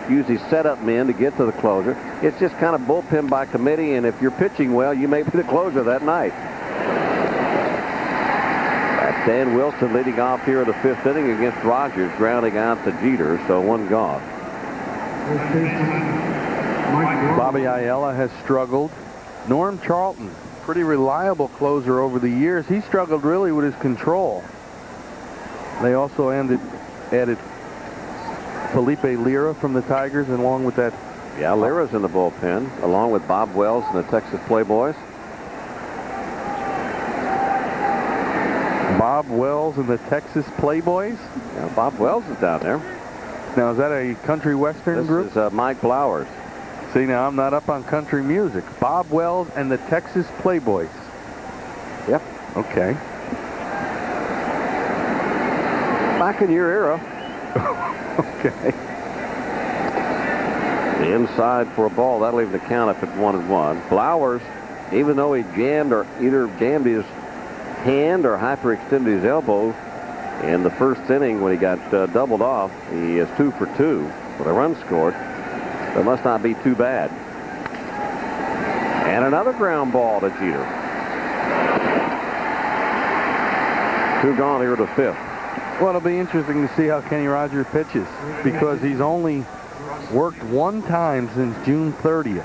use his setup men to get to the closer. It's just kind of bullpen by committee, and if you're pitching well, you may be the closer that night. That's Dan Wilson leading off here in the 5th inning against Rogers, grounding out to Jeter, so 1 gone.
Bobby Ayala has struggled. Norm Charlton, pretty reliable closer over the years. He struggled really with his control. They also added Felipe Lira from the Tigers, and along with that.
Yeah, Lira's in the bullpen, along with Bob Wells and the Texas Playboys.
Bob Wells and the Texas Playboys?
Yeah, Bob Wells is down there.
Now, is that a country western group?
This is Mike Flowers.
See, now I'm not up on country music. Bob Wells and the Texas Playboys.
Yep.
Okay.
Back in your era.
Okay.
The inside for a ball. That'll even count if it's 1-1. Flowers, even though he either jammed his hand or hyperextended his elbow in the first inning when he got doubled off, he is 2 for 2 with a run scored. It must not be too bad. And another ground ball to Jeter. 2 gone here to 5th.
Well, it'll be interesting to see how Kenny Rogers pitches because he's only worked 1 time since June 30th.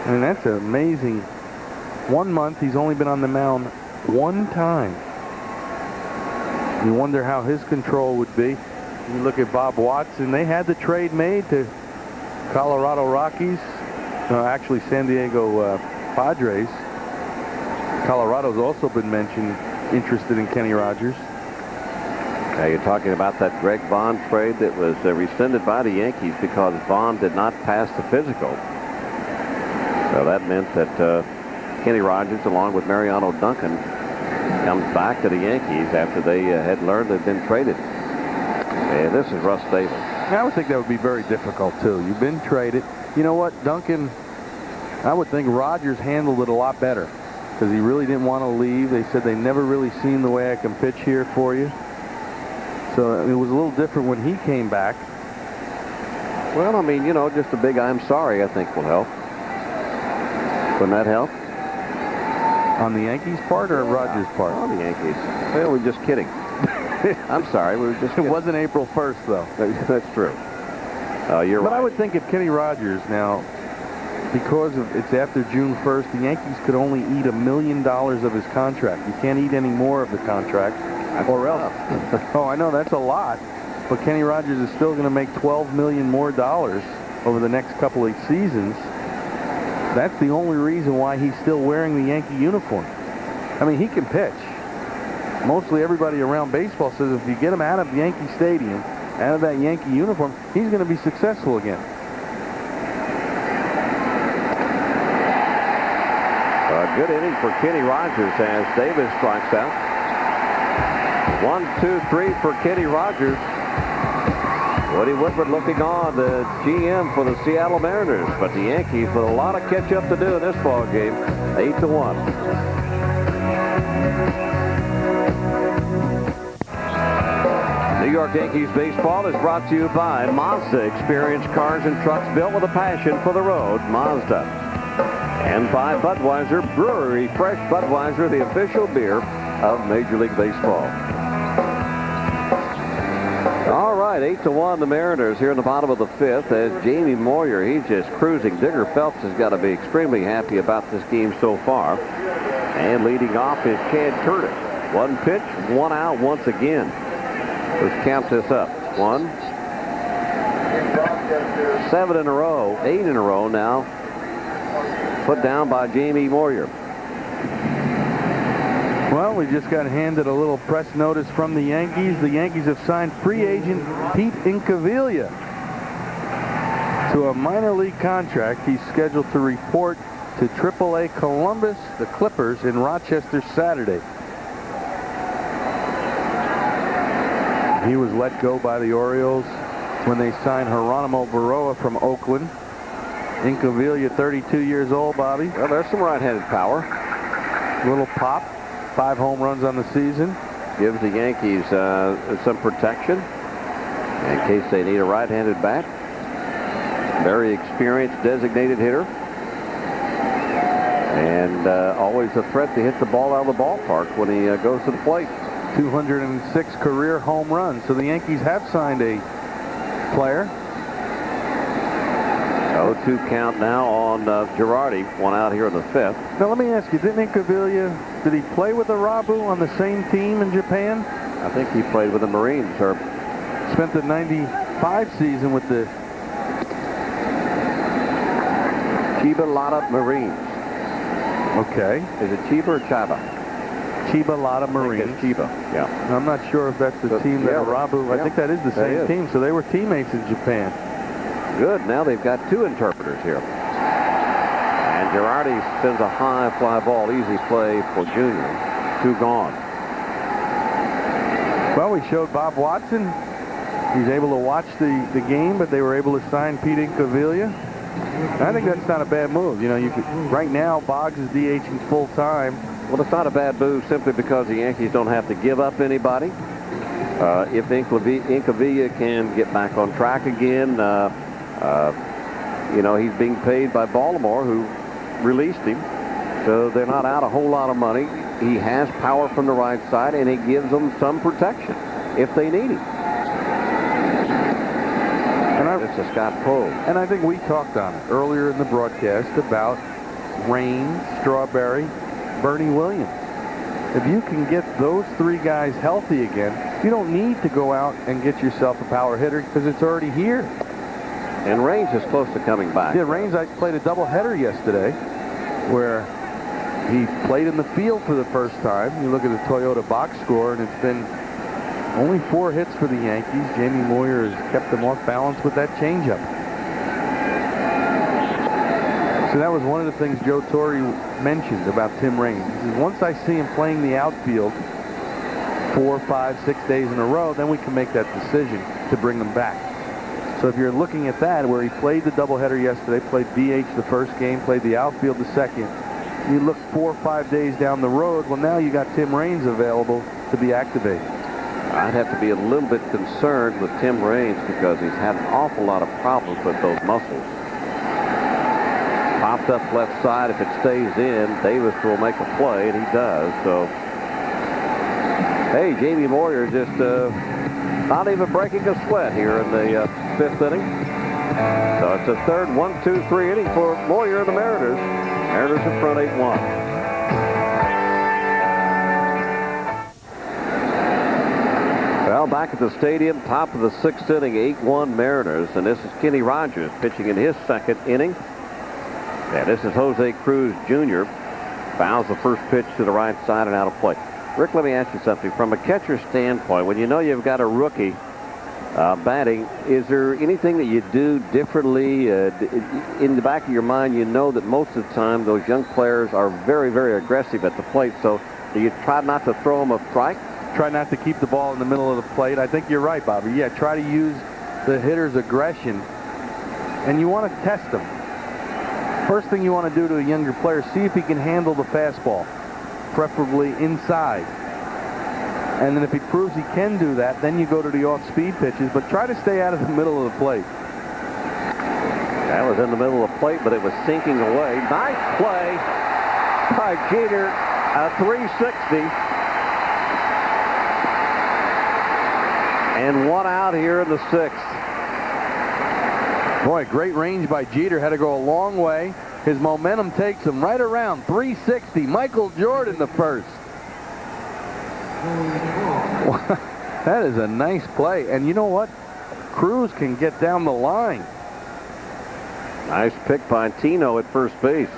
I mean, that's amazing. 1 month, he's only been on the mound 1 time. You wonder how his control would be. You look at Bob Watson. They had the trade made to Colorado Rockies. Actually, San Diego Padres. Colorado's also been mentioned interested in Kenny Rogers.
Now you're talking about that Greg Vaughn trade that was rescinded by the Yankees because Vaughn did not pass the physical. So that meant that Kenny Rogers, along with Mariano Duncan, comes back to the Yankees after they had learned they'd been traded. And this is Russ Davis.
I would think that would be very difficult, too. You've been traded. You know what, Duncan, I would think Rogers handled it a lot better because he really didn't want to leave. They said they never really seen the way I can pitch here for you. So it was a little different when he came back.
Well, I mean, you know, just a big I'm sorry I think will help. Wouldn't that help?
On the Yankees' part or Rogers' part?
On the Yankees. Well, we're just kidding. I'm sorry, we were just kidding.
It wasn't April 1st, though.
That's true. You're
But
right.
I would think if Kenny Rogers now, because it's after June 1st, the Yankees could only eat $1 million of his contract. You can't eat any more of the contract, or else. Oh, I know that's a lot, but Kenny Rogers is still going to make $12 million more over the next couple of seasons. That's the only reason why he's still wearing the Yankee uniform. I mean, he can pitch. Mostly everybody around baseball says if you get him out of Yankee Stadium, out of that Yankee uniform, he's going to be successful again.
A good inning for Kenny Rogers as Davis strikes out. 1, 2, 3 for Kenny Rogers. Woody Woodward looking on, the GM for the Seattle Mariners, but the Yankees with a lot of catch up to do in this ball game. 8-1. New York Yankees baseball is brought to you by Mazda. Experience cars and trucks built with a passion for the road. Mazda. And by Budweiser Brewery. Fresh Budweiser, the official beer of Major League Baseball. All right, 8-1 the Mariners here in the bottom of the 5th as Jamie Moyer, he's just cruising. Digger Phelps has got to be extremely happy about this game so far. And leading off is Chad Curtis. 1 pitch, 1 out once again. Let's count this up. 1, 7 in a row, 8 in a row now. Put down by Jamie Moyer.
Well, we just got handed a little press notice from the Yankees. The Yankees have signed free agent Pete Incaviglia to a minor league contract. He's scheduled to report to AAA Columbus, the Clippers, in Rochester Saturday. He was let go by the Orioles when they signed Geronimo Baroa from Oakland. Incaviglia, 32 years old, Bobby.
Well, there's some right-handed power.
Little pop. 5 home runs on the season.
Gives the Yankees some protection in case they need a right-handed bat. Very experienced designated hitter. And always a threat to hit the ball out of the ballpark when he goes to the plate.
206 career home runs. So the Yankees have signed a player.
0-2 count now on Girardi. 1 out here in the 5th.
Now let me ask you, did he play with Arabu on the same team in Japan?
I think he played with the Marines, or
spent the 95 season with the
Chiba Lotta Marines.
Okay.
Is it Chiba or Chaba?
Chiba Lotta
I
Marines.
think it's Chiba. Yeah.
I'm not sure if that's the team that
yeah,
Arabu. I
yeah,
think that is the
that
same
is.
team. So they were teammates in Japan.
Good. Now they've got two interpreters here. And Girardi sends a high fly ball. Easy play for Junior. 2 gone.
Well, we showed Bob Watson. He's able to watch the game, but they were able to sign Pete Incaviglia. I think that's not a bad move. You know, right now Boggs is DHing full time.
Well, it's not a bad move simply because the Yankees don't have to give up anybody. If Incaviglia can get back on track again, you know, he's being paid by Baltimore, who released him. So they're not out a whole lot of money. He has power from the right side, and it gives them some protection if they need him. It's a Scott Poe.
And I think we talked on it earlier in the broadcast about Raines, Strawberry, Bernie Williams. If you can get those 3 guys healthy again, you don't need to go out and get yourself a power hitter because it's already here.
And Raines is close to coming back.
Yeah, Raines, I played a doubleheader yesterday where he played in the field for the first time. You look at the Toyota box score, and it's been only 4 hits for the Yankees. Jamie Moyer has kept them off balance with that changeup. So that was one of the things Joe Torre mentioned about Tim Raines. He says, once I see him playing the outfield 4, 5, 6 days in a row, then we can make that decision to bring him back. So if you're looking at that, where he played the doubleheader yesterday, played DH the first game, played the outfield the second, you look 4 or 5 days down the road, well, now you got Tim Raines available to be activated.
I'd have to be a little bit concerned with Tim Raines because he's had an awful lot of problems with those muscles. Popped up left side. If it stays in, Davis will make a play, and he does. So, hey, Jamie Moyer just not even breaking a sweat here in the 5th inning. So it's a third 1-2-3 inning for Moyer and the Mariners. Mariners in front 8-1. Well, back at the stadium, top of the 6th inning, 8-1 Mariners, and this is Kenny Rogers pitching in his 2nd inning. And this is Jose Cruz Jr. Fouls the first pitch to the right side and out of play. Rick, let me ask you something. From a catcher's standpoint, when you know you've got a rookie batting, is there anything that you do differently? In the back of your mind, you know that most of the time those young players are very, very aggressive at the plate. So do you try not to throw them a strike?
Try not to keep the ball in the middle of the plate. I think you're right, Bobby. Yeah, try to use the hitter's aggression, and you want to test them. First thing you want to do to a younger player, see if he can handle the fastball, preferably inside. And then if he proves he can do that, then you go to the off-speed pitches, but try to stay out of the middle of the plate.
That was in the middle of the plate, but it was sinking away. Nice play by Jeter, a 360. And 1 out here in the 6th.
Boy, great range by Jeter. Had to go a long way. His momentum takes him right around 360. Michael Jordan the first. That is a nice play. And you know what? Cruz can get down the line.
Nice pick by Tino at first base.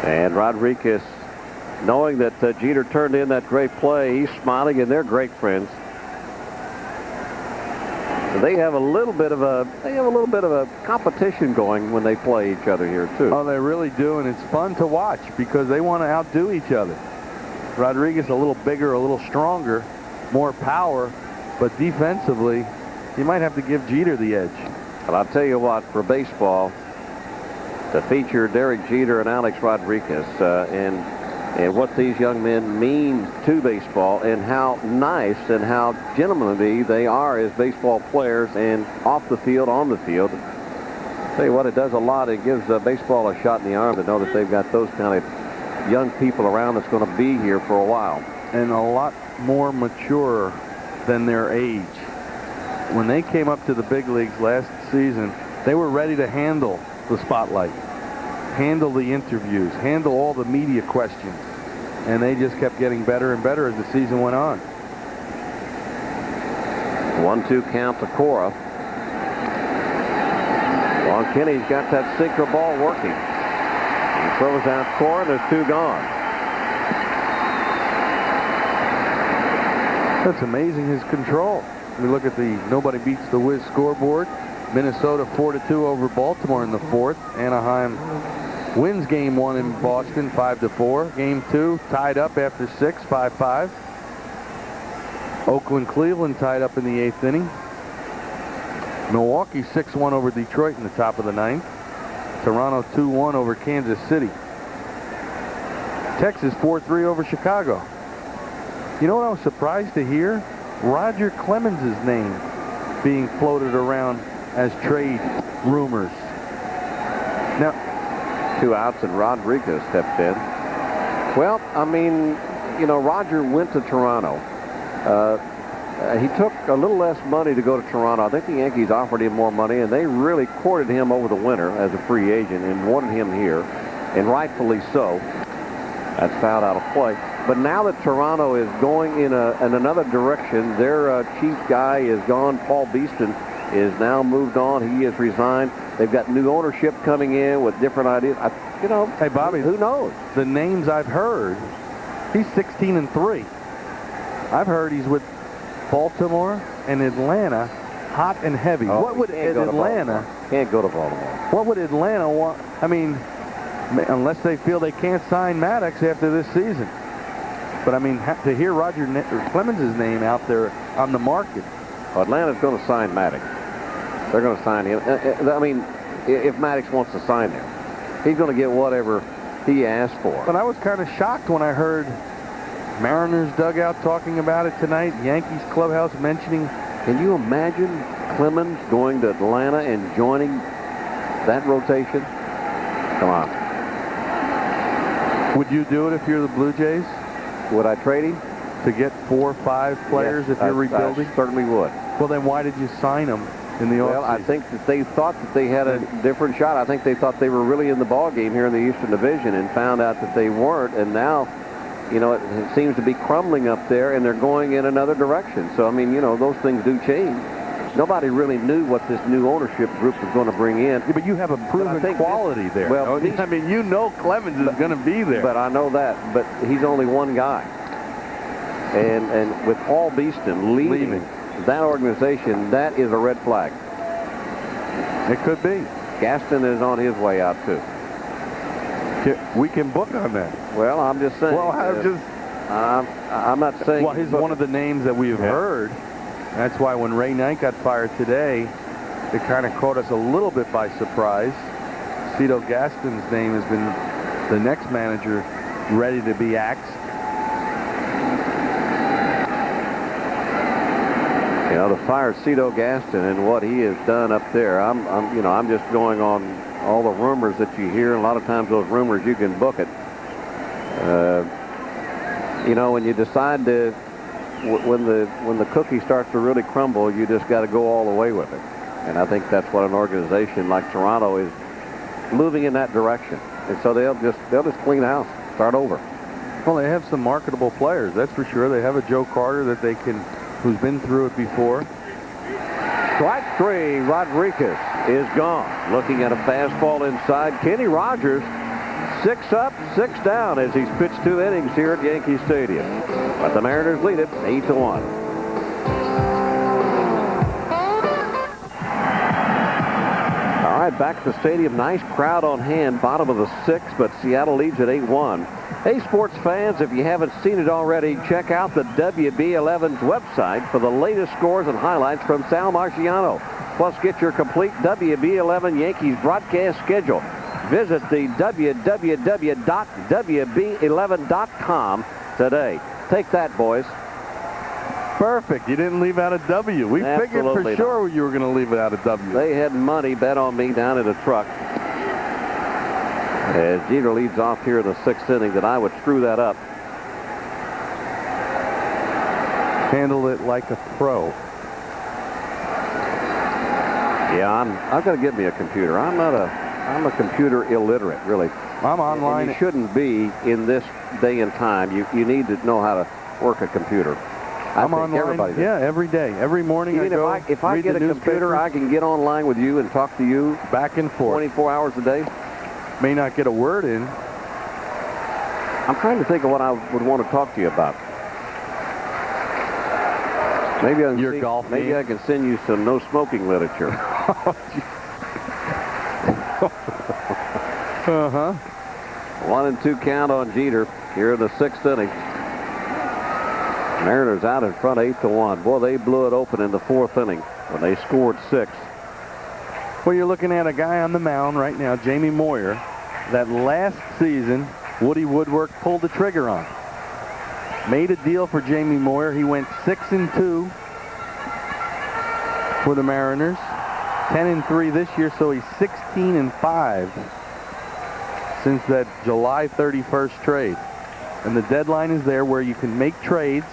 And Rodriguez, knowing that Jeter turned in that great play, he's smiling, and they're great friends. They have a little bit of a competition going when they play each other here too.
Oh, they really do, and it's fun to watch because they want to outdo each other. Rodriguez a little bigger, a little stronger, more power, but defensively, you might have to give Jeter the edge.
Well, I'll tell you what, for baseball, to feature Derek Jeter and Alex Rodriguez and what these young men mean to baseball and how nice and how gentlemanly they are as baseball players and off the field, on the field. I'll tell you what, it does a lot. It gives baseball a shot in the arm to know that they've got those kind of young people around that's going to be here for a while.
And a lot more mature than their age. When they came up to the big leagues last season, they were ready to handle the spotlight, handle the interviews, handle all the media questions. And they just kept getting better and better as the season went on.
1-2 count to Cora. Juan Kenny's got that sinker ball working. He throws out Cora, and there's 2 gone.
That's amazing, his control. We look at the Nobody Beats the Wiz scoreboard. Minnesota 4-2 over Baltimore in the fourth. Anaheim wins game 1 in Boston 5-4. Game 2 tied up after 6, 5-5. Oakland, Cleveland tied up in the 8th inning. Milwaukee 6-1 over Detroit in the top of the 9th. Toronto 2-1 over Kansas City. Texas 4-3 over Chicago. You know what I was surprised to hear? Roger Clemens' name being floated around as trade rumors. Now,
2 outs and Rodriguez stepped in. Well, I mean, you know, Roger went to Toronto. He took a little less money to go to Toronto. I think the Yankees offered him more money, and they really courted him over the winter as a free agent and wanted him here, and rightfully so. That's fouled out of play. But now that Toronto is going in another direction, their chief guy is gone. Paul Beeston is now moved on. He has resigned. They've got new ownership coming in with different ideas. You know,
hey, Bobby,
who knows?
The names I've heard, he's 16-3. I've heard he's with Baltimore and Atlanta, hot and heavy.
Oh,
what would Atlanta?
Can't go to Baltimore.
What would Atlanta want? I mean, unless they feel they can't sign Maddox after this season. But I mean, to hear Roger Clemens' name out there on the market.
Atlanta's going to sign Maddox. They're going to sign him. I mean, if Maddox wants to sign him, he's going to get whatever he asked for.
But I was kind of shocked when I heard Mariners dugout talking about it tonight. Yankees clubhouse mentioning.
Can you imagine Clemens going to Atlanta and joining that rotation? Come on.
Would you do it if you're the Blue Jays?
Would I trade him?
To get 4 or 5 players if you're rebuilding?
I certainly would.
Well, then why did you sign them in the offseason?
Well, I think that they thought that they had a different shot. I think they thought they were really in the ball game here in the Eastern Division and found out that they weren't. And now, you know, it seems to be crumbling up there, and they're going in another direction. So, I mean, you know, those things do change. Nobody really knew what this new ownership group was going to bring in.
Yeah, but you have a proven quality there.
Well,
I mean, you know Clemens is going to be there.
But I know that. But he's only one guy. And with Paul Beeston leaving that organization, that is a red flag.
It could be.
Gaston is on his way out, too.
We can book on that.
Well, I'm just saying.
Well,
I'm not saying.
Well, he's one of the names that we've heard. That's why when Ray Knight got fired today, it kind of caught us a little bit by surprise. Cito Gaston's name has been the next manager ready to be axed.
You know, to fire Cito Gaston and what he has done up there, I'm just going on all the rumors that you hear. A lot of times those rumors, you can book it. You know, when you decide to, when the cookie starts to really crumble, you just got to go all the way with it. And I think that's what an organization like Toronto is moving in that direction. And so they'll just clean house, start over.
Well, they have some marketable players, that's for sure. They have a Joe Carter that they can, who's been through it before.
Strike 3, Rodriguez is gone. Looking at a fastball inside. Kenny Rogers, 6 up, 6 down as he's pitched 2 innings here at Yankee Stadium. But the Mariners lead it 8-1. All right, back at the stadium. Nice crowd on hand. Bottom of the 6th, but Seattle leads at 8-1. Hey, sports fans, if you haven't seen it already, check out the WB11's website for the latest scores and highlights from Sal Marciano. Plus, get your complete WB11 Yankees broadcast schedule. Visit the www.wb11.com today. Take that, boys.
Perfect. You didn't leave out a W. We figured for sure you were going to leave it out a W.
They had money bet on me down in a truck. As Jeter leads off here in the 6th inning, that I would screw that up.
Handle it like a pro.
Yeah, I'm going to get me a computer. I'm a computer illiterate, really.
I'm online.
And you shouldn't be in this day and time. You need to know how to work a computer.
I'm online. Yeah, every day, every morning.
Even if I get a computer, I can get online with you and talk to you
back and forth
24 hours a day.
May not get a word in.
I'm trying to think of what I would want to talk to you about. Maybe I can
Your golf
Maybe
game.
I can send you some no smoking literature.
Uh-huh.
1-2 count on Jeter here in the 6th inning. Mariners out in front 8-1. Boy, they blew it open in the 4th inning when they scored 6.
Well, you're looking at a guy on the mound right now, Jamie Moyer, that last season Woody Woodwork pulled the trigger on. Made a deal for Jamie Moyer. He went 6-2 for the Mariners, 10-3 this year, so he's 16-5 since that July 31st trade. And the deadline is there where you can make trades,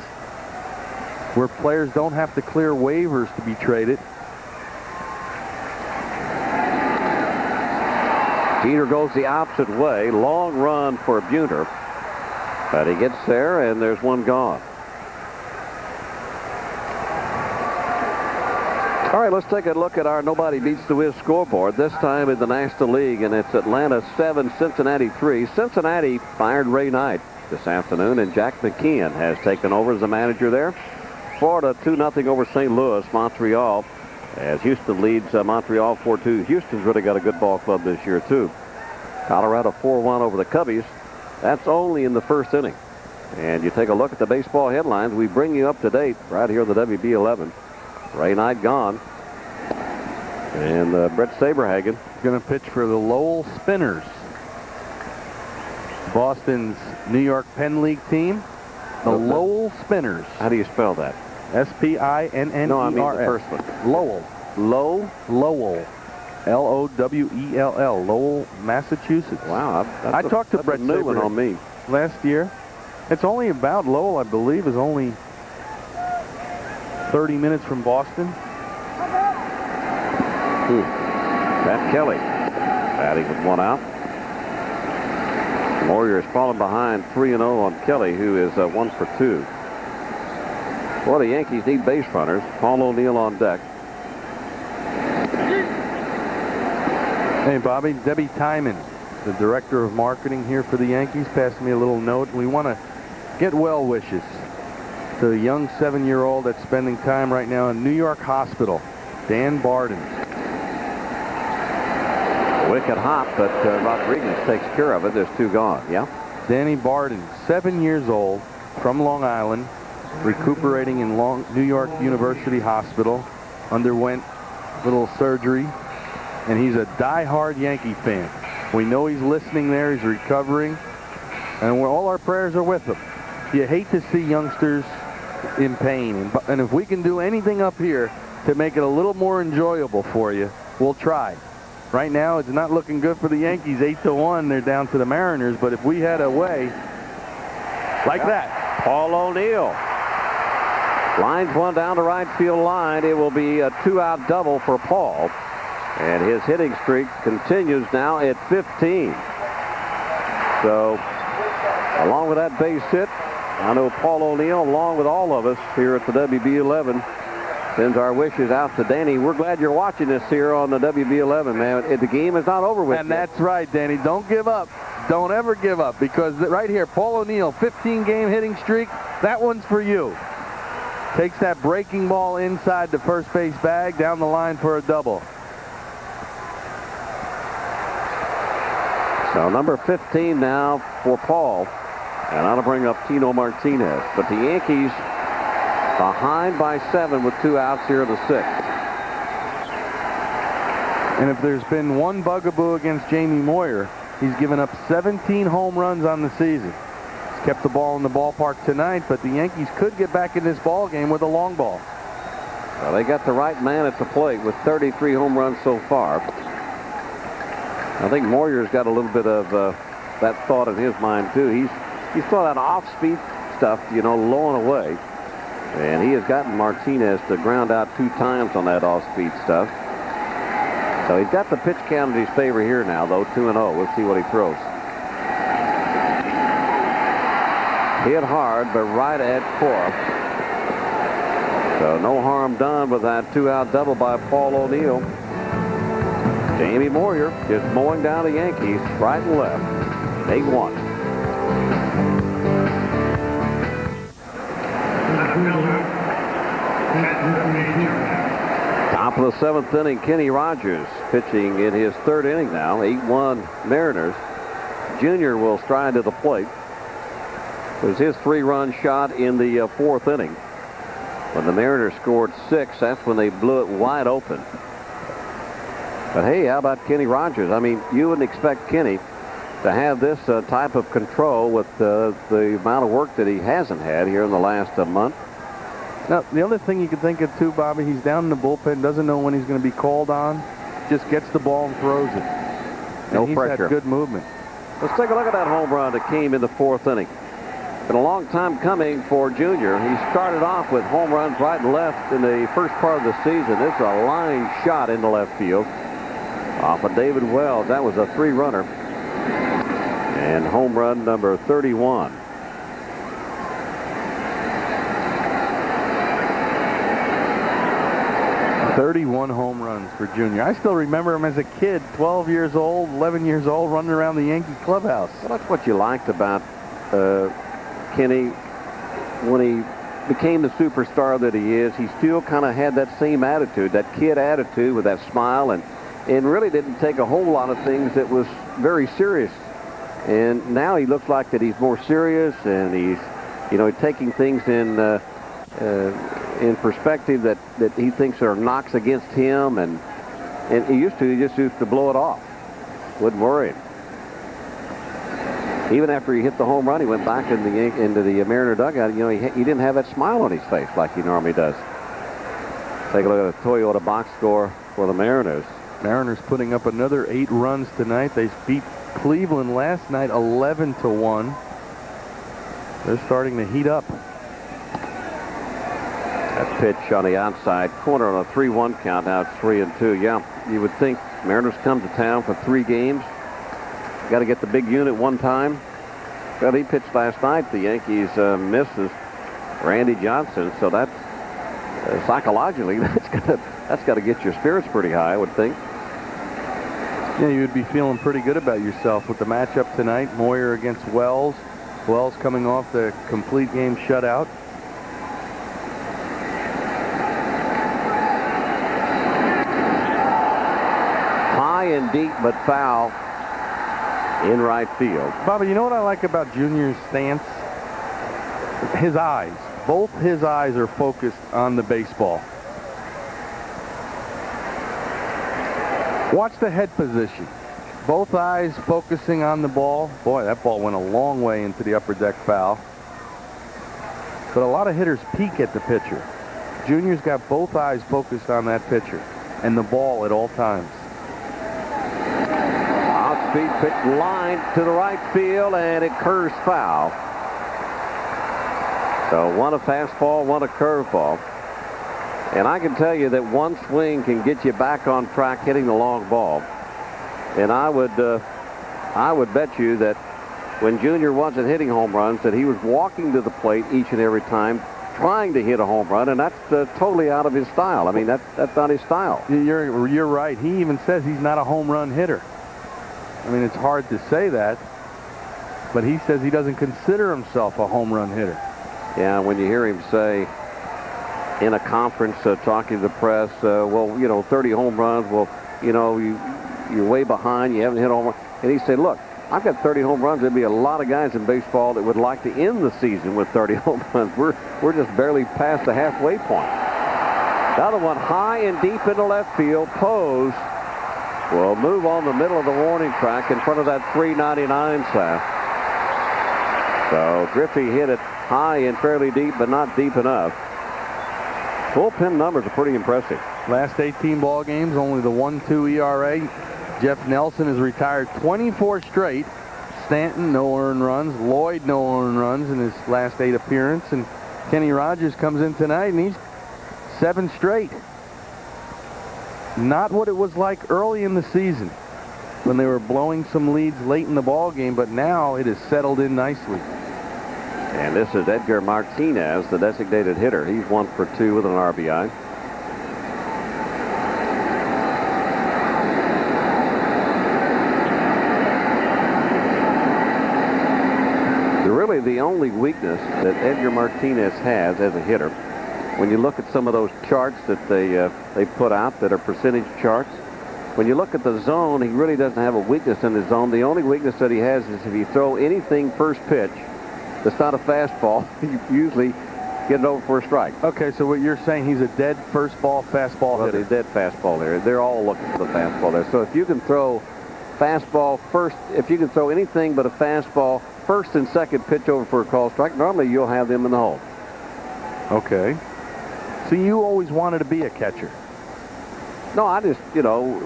where players don't have to clear waivers to be traded.
Jeter goes the opposite way. Long run for Buhner. But he gets there, and there's one gone. All right, let's take a look at our Nobody Beats the Wiz scoreboard. This time in the National League, and it's Atlanta 7, Cincinnati 3. Cincinnati fired Ray Knight this afternoon, and Jack McKeon has taken over as the manager there. Florida 2-0 over St. Louis. Montreal, as Houston leads Montreal 4-2. Houston's really got a good ball club this year, too. Colorado 4-1 over the Cubbies. That's only in the 1st inning. And you take a look at the baseball headlines. We bring you up to date right here on the WB11. Ray Knight gone. And Brett Saberhagen
Going to pitch for the Lowell Spinners, Boston's New York Penn League team. The Lowell Spinners.
How do you spell that?
S-P-I-N-N-E-R-S.
No, I mean the first one.
Lowell. Lowell. L-O-W-E-L-L. Lowell, Massachusetts.
Wow.
I talked to Brett
new one
Saberhagen
on me.
last year. It's only about Lowell, I believe, is only 30 minutes from Boston.
Pat Kelly batting with one out. Warriors falling behind 3-0 on Kelly, who is 1 for 2. Well, the Yankees need base runners. Paul O'Neill on deck.
Hey, Bobby, Debbie Timon, the director of marketing here for the Yankees, passed me a little note. We want to get well wishes to a young 7-year-old that's spending time right now in New York Hospital, Dan Barden.
Wicked hot, but Rodriguez takes care of it. There's 2 gone. Yeah.
Danny Barden, 7 years old, from Long Island, recuperating in New York University Hospital, underwent little surgery, and he's a die-hard Yankee fan. We know he's listening there. He's recovering, and all our prayers are with him. You hate to see youngsters in pain, and if we can do anything up here to make it a little more enjoyable for you, we'll try. Right now, it's not looking good for the Yankees. 8-1, they're down to the Mariners. But if we had a way like that.
Paul O'Neill lines one down the right field line. It will be a 2-out double for Paul. And his hitting streak continues now at 15. So, along with that base hit, I know Paul O'Neill, along with all of us here at the WB11, sends our wishes out to Danny. We're glad you're watching us here on the WB11, man. The game is not over with
And
yet.
that's right, Danny. Don't give up. Don't ever give up, because right here, Paul O'Neill, 15-game hitting streak. That one's for you. Takes that breaking ball inside the first base bag, down the line for a double.
So number 15 now for Paul. And that'll bring up Tino Martinez. But the Yankees behind by 7 with 2 outs here in the 6th.
And if there's been one bugaboo against Jamie Moyer, he's given up 17 home runs on the season. He's kept the ball in the ballpark tonight, but the Yankees could get back in this ball game with a long ball.
Well, they got the right man at the plate with 33 home runs so far. I think Moyer's got a little bit of that thought in his mind, too. He's thought that off-speed stuff, low and away. And he has gotten Martinez to ground out 2 times on that off-speed stuff. So he's got the pitch count in his favor here now, though, 2-0. We'll see what he throws. Hit hard, but right at Cora. So no harm done with that 2-out double by Paul O'Neill. Jamie Moyer is mowing down the Yankees right and left. 8-1. Top of the 7th inning, Kenny Rogers pitching in his 3rd inning now. 8-1 Mariners. Junior will stride to the plate. It was his 3-run shot in the 4th inning. When the Mariners scored 6, that's when they blew it wide open. But hey, how about Kenny Rogers? I mean, you wouldn't expect Kenny to have this type of control with the amount of work that he hasn't had here in the last month.
Now, the other thing you can think of too, Bobby, he's down in the bullpen, doesn't know when he's going to be called on, just gets the ball and throws it.
No
he's
pressure.
Had good movement.
Let's take a look at that home run that came in the 4th inning. Been a long time coming for Junior. He started off with home runs right and left in the first part of the season. This is a line shot into left field off of David Wells. That was a 3-runner. And home run number 31.
"31 home runs for Junior." I still remember him as a kid, 12 years old, 11 years old, running around the Yankee clubhouse.
Well, that's what you liked about Kenny. When he became the superstar that he is, he still kind of had that same attitude, that kid attitude with that smile, and really didn't take a whole lot of things that was very serious. And now he looks like that he's more serious, and he's, taking things in perspective that he thinks are knocks against him, and he just used to blow it off. Wouldn't worry him. Even after he hit the home run, he went back into the Mariner dugout. He didn't have that smile on his face like he normally does. Take a look at the Toyota box score for the Mariners.
Mariners putting up another 8 runs tonight. They beat Cleveland last night 11-1. They're starting to heat up.
That pitch on the outside corner on a 3-1 count. Now it's 3-2. Yeah, you would think Mariners come to town for 3 games. Got to get the big unit one time. Well, he pitched last night. The Yankees misses Randy Johnson, so that's psychologically that's got to get your spirits pretty high, I would think.
Yeah, you would be feeling pretty good about yourself with the matchup tonight. Moyer against Wells. Wells coming off the complete game shutout.
High and deep, but foul in right field.
Bobby, you know what I like about Junior's stance? His eyes. Both his eyes are focused on the baseball. Watch the head position. Both eyes focusing on the ball. Boy, that ball went a long way into the upper deck foul. But a lot of hitters peek at the pitcher. Junior's got both eyes focused on that pitcher and the ball at all times.
Outspeed pitch line to the right field, and it curves foul. So one a fastball, one a curveball. And I can tell you that one swing can get you back on track hitting the long ball. And I would bet you that when Junior wasn't hitting home runs, that he was walking to the plate each and every time trying to hit a home run, and that's totally out of his style. I mean, that's not his style.
You're right. He even says he's not a home run hitter. I mean, it's hard to say that, but he says he doesn't consider himself a home run hitter.
Yeah, when you hear him say in a conference talking to the press, well, 30 home runs, well, you're way behind, you haven't hit a home run. And he said, look, I've got 30 home runs. There'd be a lot of guys in baseball that would like to end the season with 30 home runs. We're just barely past the halfway point. Another one high and deep into left field. Pose will move on the middle of the warning track in front of that 399 Seth. So Griffey hit it high and fairly deep, but not deep enough. Bullpen numbers are pretty impressive.
Last 18 ball games, only the 1.2 ERA. Jeff Nelson has retired 24 straight. Stanton, no earned runs. Lloyd, no earned runs in his last 8 appearances. And Kenny Rogers comes in tonight, and he's 7 straight. Not what it was like early in the season when they were blowing some leads late in the ball game, but now it has settled in nicely.
And this is Edgar Martinez, the designated hitter. He's 1 for 2 with an RBI. Really the only weakness that Edgar Martinez has as a hitter when you look at some of those charts that they put out that are percentage charts, when you look at the zone, he really doesn't have a weakness in his zone. The only weakness that he has is if you throw anything first pitch that's not a fastball, you usually get it over for a strike.
Okay, so what you're saying, he's a dead first ball fastball hitter.
He's a dead fastball there. They're all looking for the fastball there. So if you can throw fastball first, if you can throw anything but a fastball first and second pitch over for a call strike, normally you'll have them in the hole.
Okay. So you always wanted to be a catcher?
No, I just, you know,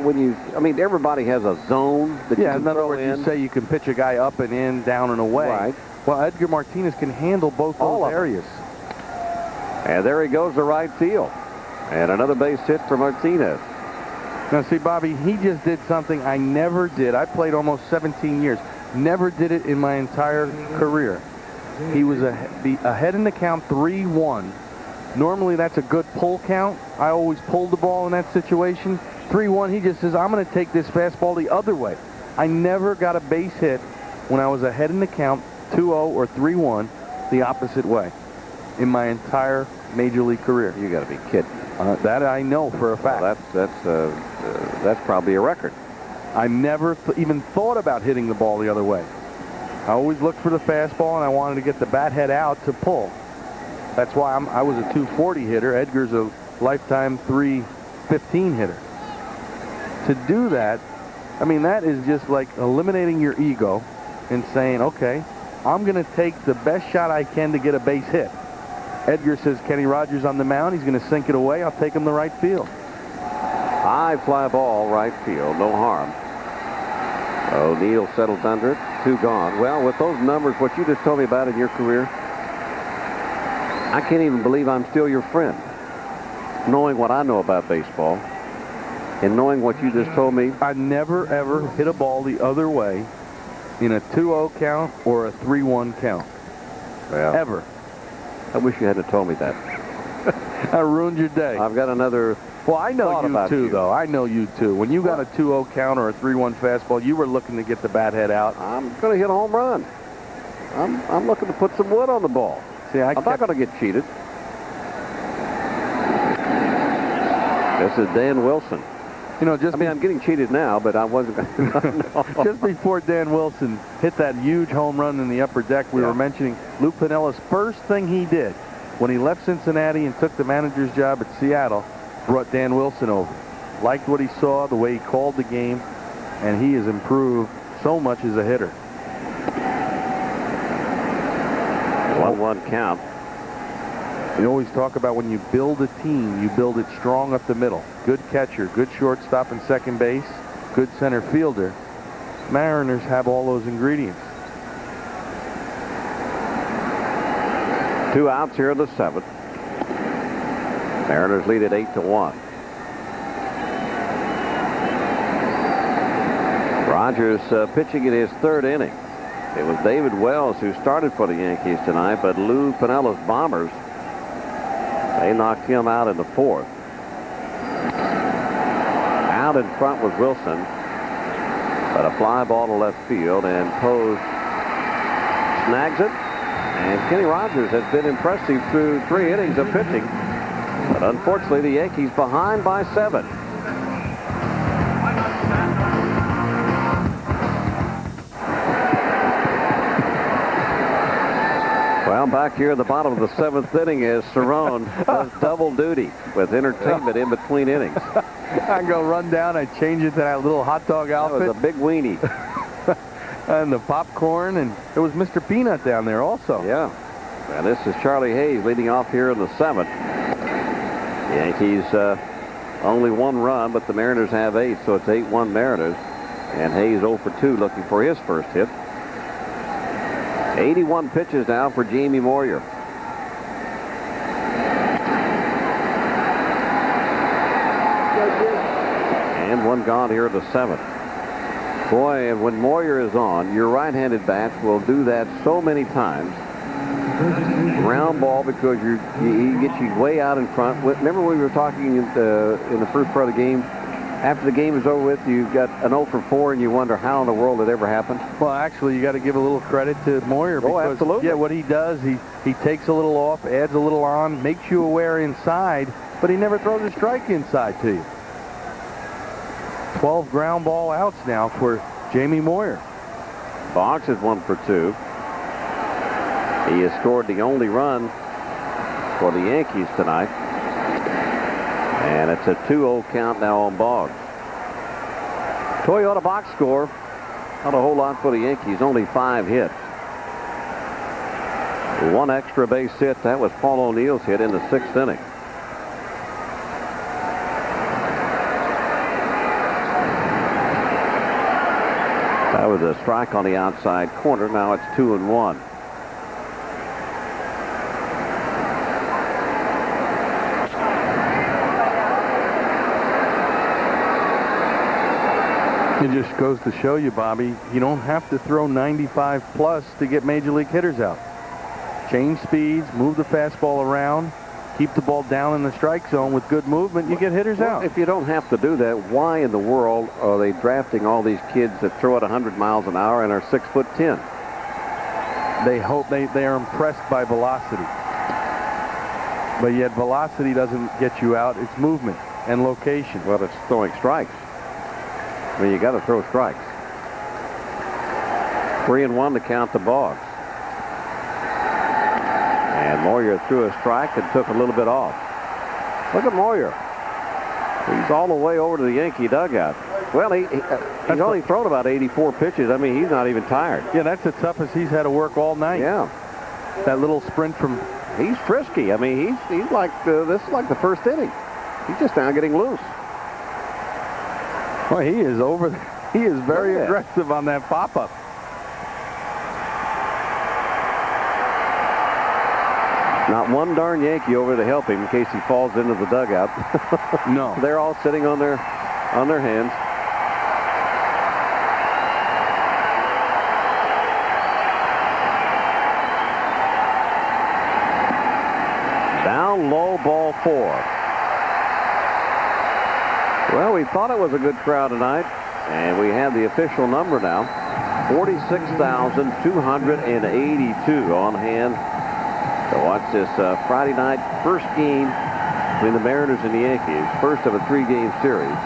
I mean, everybody has a zone that you can
in other
throw
words,
in.
you say you can pitch a guy up and in, down and away.
Right.
Well, Edgar Martinez can handle both those areas.
And there he goes to right field. And another base hit for Martinez.
Now, see, Bobby, he just did something I never did. I played almost 17 years. Never did it in my entire career. He was ahead in the count 3-1. Normally, that's a good pull count. I always pulled the ball in that situation. 3-1, he just says, I'm going to take this fastball the other way. I never got a base hit when I was ahead in the count 2-0 or 3-1 the opposite way in my entire Major League career.
You got to be kidding.
That I know for a fact.
Well, that's probably a record.
I never even thought about hitting the ball the other way. I always looked for the fastball, and I wanted to get the bat head out to pull. That's why I was a 240 hitter. Edgar's a lifetime 315 hitter. To do that, I mean, that is just like eliminating your ego and saying, okay, I'm going to take the best shot I can to get a base hit. Edgar says Kenny Rogers on the mound. He's going to sink it away. I'll take him to right field.
High fly ball, right field. No harm. O'Neill settles under it. 2 gone. Well, with those numbers, what you just told me about in your career, I can't even believe I'm still your friend. Knowing what I know about baseball and knowing what you just told me.
I never, ever hit a ball the other way in a 2-0 count or a 3-1 count.
Well,
ever.
I wish you hadn't told me that.
I ruined your day.
I've got another.
Well, I know you too, though. I know you too. When you got a 2-0 count or a 3-1 fastball, you were looking to get the bat head out.
I'm going to hit a home run. I'm looking to put some wood on the ball.
See, I'm
not going to get cheated. This is Dan Wilson.
You know,
I'm getting cheated now, but I wasn't going to.
Just before Dan Wilson hit that huge home run in the upper deck, we were mentioning Lou Piniella's first thing he did when he left Cincinnati and took the manager's job at Seattle, brought Dan Wilson over. Liked what he saw, the way he called the game, and he has improved so much as a hitter.
1-1 count.
We always talk about when you build a team, you build it strong up the middle. Good catcher, good shortstop and second base, good center fielder. Mariners have all those ingredients.
2 outs here in the 7th. Mariners lead at 8-1. Rogers pitching in his 3rd inning. It was David Wells who started for the Yankees tonight, but Lou Piniella's Bombers, they knocked him out in the 4th. Out in front was Wilson, but a fly ball to left field, and Poe snags it. And Kenny Rogers has been impressive through 3 innings of pitching, but unfortunately the Yankees behind by 7. Well, back here at the bottom of the 7th inning is Cerrone does double duty with entertainment in between innings.
I go run down, I change it to that little hot dog outfit.
That was a big weenie.
And the popcorn, and there was Mr. Peanut down there also.
Yeah. And this is Charlie Hayes leading off here in the 7th. The Yankees only 1 run, but the Mariners have 8, so it's 8-1 Mariners. And Hayes 0 for 2 looking for his first hit. 81 pitches now for Jamie Moyer. And 1 gone here in the 7th. Boy, when Moyer is on, your right-handed bats will do that so many times. Ground ball, because he gets you way out in front. Remember we were talking in the first part of the game After the game is over with, you got an 0 for 4, and you wonder how in the world it ever happened.
Well, actually, you got to give a little credit to Moyer. Because,
absolutely.
Yeah, what he does, he takes a little off, adds a little on, makes you aware inside, but he never throws a strike inside to you. 12 ground ball outs now for Jamie Moyer.
Boggs is 1 for 2. He has scored the only run for the Yankees tonight. And it's a 2-0 count now on Boggs. Toyota box score. Not a whole lot for the Yankees. Only 5 hits. 1 extra base hit. That was Paul O'Neill's hit in the 6th inning. That was a strike on the outside corner. Now it's 2-1.
It just goes to show you, Bobby, you don't have to throw 95 plus to get major league hitters out. Change speeds, move the fastball around, keep the ball down in the strike zone with good movement, you get hitters out.
If you don't have to do that, why in the world are they drafting all these kids that throw at 100 miles an hour and are 6'10"?
They hope they are impressed by velocity. But yet velocity doesn't get you out, it's movement and location.
Well, it's throwing strikes. I mean, you got to throw strikes. 3-1 to count to Boggs. And Moyer threw a strike and took a little bit off. Look at Moyer. He's all the way over to the Yankee dugout. Well, he's only thrown about 84 pitches. I mean, he's not even tired.
Yeah, that's the toughest he's had to work all night.
Yeah.
That little sprint from...
He's frisky. I mean, he's like, this is like the first inning. He's just now getting loose.
Well, he is over. He is very aggressive on that pop-up.
Not one darn Yankee over to help him in case he falls into the dugout.
No.
They're all sitting on their hands. Down low, ball 4. Well, we thought it was a good crowd tonight, and we have the official number now. 46,282 on hand to watch this Friday night first game between the Mariners and the Yankees, first of a 3-game series.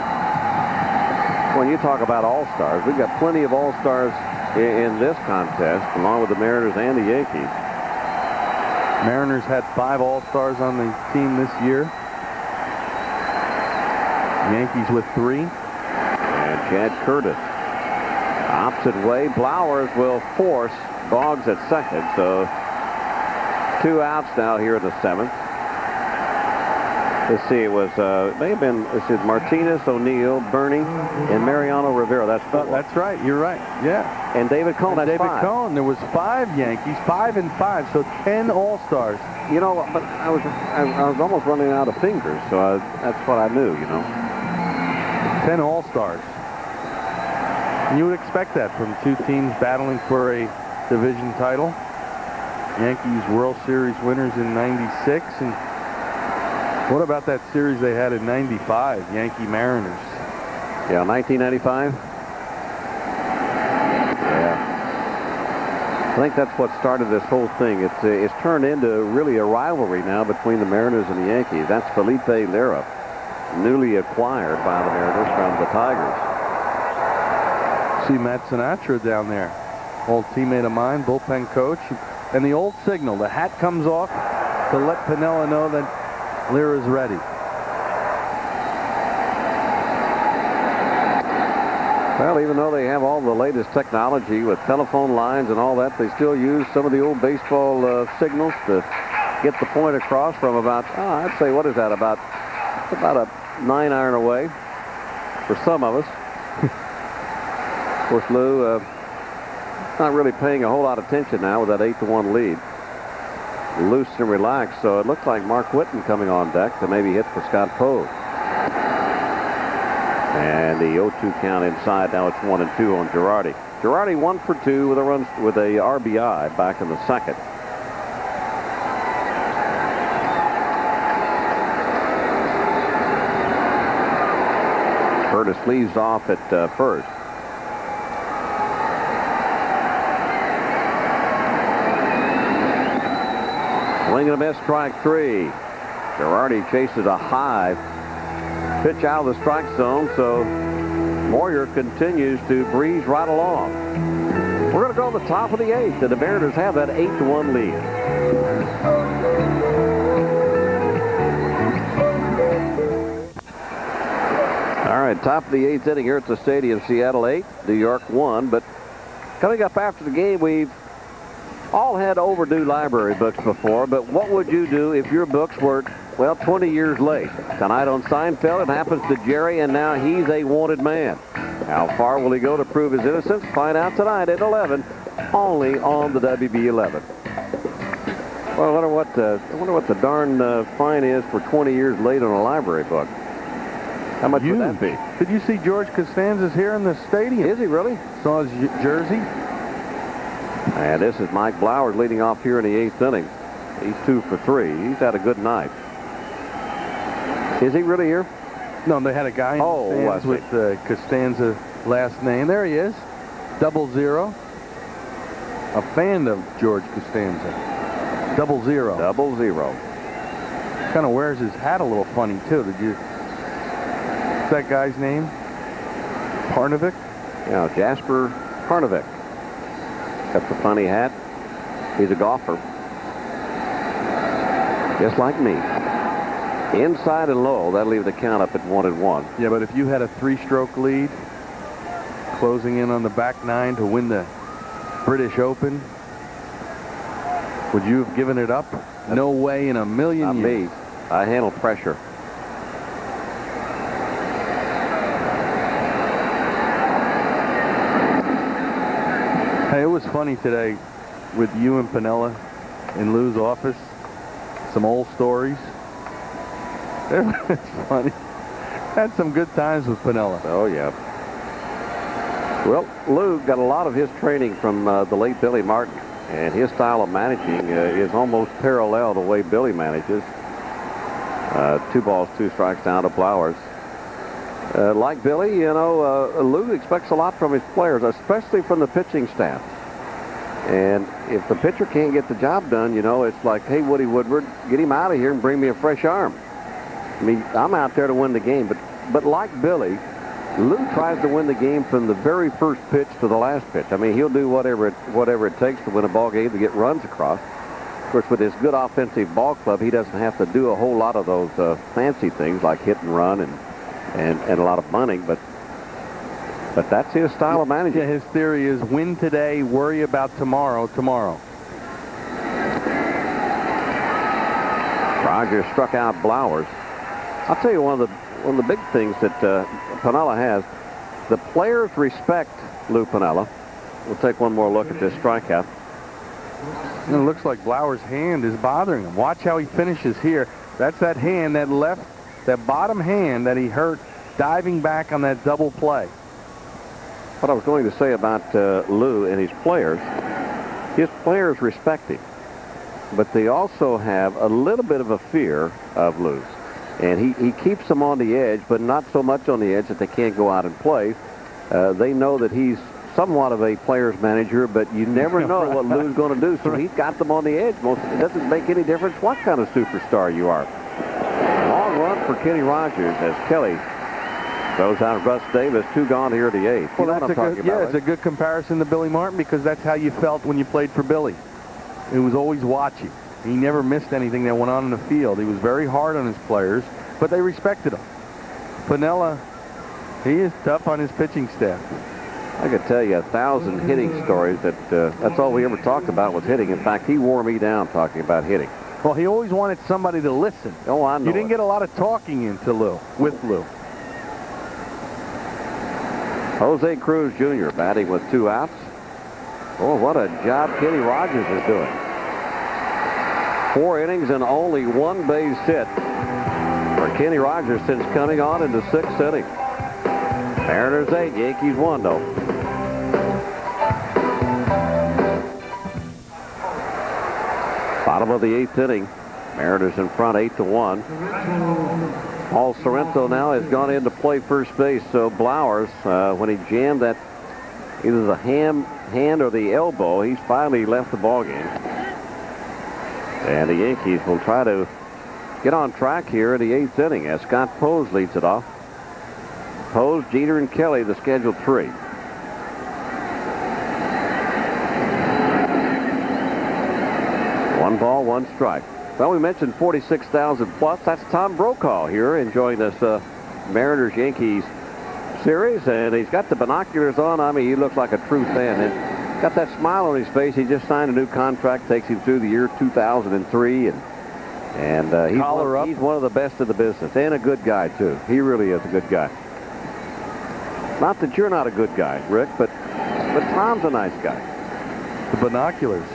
When you talk about all-stars, we've got plenty of all-stars in this contest, along with the Mariners and the Yankees.
Mariners had 5 all-stars on the team this year. Yankees with 3.
And Chad Curtis. Opposite way, Blowers will force Boggs at second. So 2 outs now here in the 7th. Let's see, it was, may have been, this is Martinez, O'Neill, Bernie, and Mariano Rivera. That's 4.
That's right. You're right. Yeah.
And David Cone, that's
David
5.
Cone. There was 5 Yankees, 5 and 5, so 10 all-stars.
You know, but I was almost running out of fingers, so that's what I knew, you know.
10 all-stars. And you would expect that from 2 teams battling for a division title. Yankees World Series winners in '96, and what about that series they had in '95, Yankee Mariners?
Yeah, 1995. Yeah. I think that's what started this whole thing. It's turned into really a rivalry now between the Mariners and the Yankees. That's Felipe Lera, newly acquired by the Mariners from the Tigers.
See Matt Sinatra down there, old teammate of mine, bullpen coach, and the old signal, the hat comes off to let Piniella know that Lera's ready.
Well, even though they have all the latest technology with telephone lines and all that, they still use some of the old baseball signals to get the point across from about, I'd say, what is that, about a 9-iron away for some of us. Of course, Lou not really paying a whole lot of attention now with that 8-1 lead. Loose and relaxed, so it looks like Mark Whitten coming on deck to maybe hit for Scott Poe. And the 0-2 count inside. Now it's 1-2 on Girardi. Girardi 1 for 2 with a RBI back in the 2nd. Curtis leads off at first. Swing and a miss, strike 3. Girardi chases a high pitch out of the strike zone, so Moyer continues to breeze right along. We're going to go to the top of the 8th, and the Mariners have that 8-1 lead. All right, top of the 8th inning here at the stadium. Seattle 8, New York 1. But coming up after the game, we've all had overdue library books before, but what would you do if your books were, well, 20 years late? Tonight on Seinfeld, it happens to Jerry, and now he's a wanted man. How far will he go to prove his innocence? Find out tonight at 11, only on the WB11. Well, I wonder what the darn fine is for 20 years late on a library book. How much would that be?
Did you see George Costanza's here in the stadium?
Is he really?
Saw his jersey.
And this is Mike Blowers leading off here in the 8th inning. He's 2 for 3. He's had a good night. Is he really here?
No, they had a guy in the stands with Costanza last name. There he is. 00. A fan of George Costanza. 00.
00.
Kind of wears his hat a little funny, too. What's that guy's name? Parnevik?
Yeah, Jasper Parnevik. Got the funny hat. He's a golfer. Just like me. Inside and low, that'll leave the count up at 1-1.
Yeah, but if you had a 3-stroke lead, closing in on the back 9 to win the British Open, would you have given it up? No way in a million years.
Not me. I handle pressure.
Hey, it was funny today with you and Piniella in Lou's office. Some old stories. It was funny. Had some good times with Piniella.
Oh, yeah. Well, Lou got a lot of his training from the late Billy Martin, and his style of managing is almost parallel the way Billy manages. 2 balls, 2 strikes down to Blowers. Like Billy, you know, Lou expects a lot from his players, especially from the pitching staff. And if the pitcher can't get the job done, you know, it's like, hey, Woody Woodward, get him out of here and bring me a fresh arm. I mean, I'm out there to win the game, but like Billy, Lou tries to win the game from the very first pitch to the last pitch. I mean, he'll do whatever it takes to win a ball game, to get runs across. Of course, with his good offensive ball club, he doesn't have to do a whole lot of those fancy things like hit and run and a lot of bunting, but that's his style of managing.
Yeah, his theory is win today, worry about tomorrow.
Rogers struck out Blowers. I'll tell you one of the big things that Piniella has. The players respect Lou Piniella. We'll take one more look at this strikeout.
And it looks like Blowers' hand is bothering him. Watch how he finishes here. That's that hand, that bottom hand that he hurt diving back on that double play.
What I was going to say about Lou and his players respect him, but they also have a little bit of a fear of Lou. And he keeps them on the edge, but not so much on the edge that they can't go out and play. They know that he's somewhat of a player's manager, but you never know what Lou's going to do, so he's got them on the edge. It doesn't make any difference what kind of superstar you are. Long run for Kenny Rogers as Kelly throws out Russ Davis. 2 gone here at the 8th.
Well, it's a good comparison to Billy Martin, because that's how you felt when you played for Billy. He was always watching. He never missed anything that went on in the field. He was very hard on his players, but they respected him. Piniella, he is tough on his pitching staff.
I could tell you 1,000 hitting stories. That's all we ever talked about was hitting. In fact, he wore me down talking about hitting.
Well, he always wanted somebody to listen.
Oh, I know.
You didn't get a lot of talking with Lou.
Jose Cruz Jr. batting with 2 outs. Oh, what a job Kenny Rogers is doing. 4 innings and only 1 base hit for Kenny Rogers since coming on in the 6th inning. Mariners 8, Yankees 1, though. Bottom of the 8th inning. Mariners in front 8-1. Paul Sorrento now has gone in to play first base. So Blowers, when he jammed that either the hand or the elbow, he's finally left the ball game. And the Yankees will try to get on track here in the 8th inning as Scott Pose leads it off. Pose, Jeter, and Kelly, the scheduled 3. One ball, one strike. Well, we mentioned 46,000 plus. That's Tom Brokaw here enjoying this Mariners-Yankees series, and he's got the binoculars on. I mean, he looks like a true fan. And got that smile on his face. He just signed a new contract, takes him through the year 2003, and he's one of the best in the business, and a good guy too. He really is a good guy. Not that you're not a good guy, Rick, but Tom's a nice guy.
The binoculars.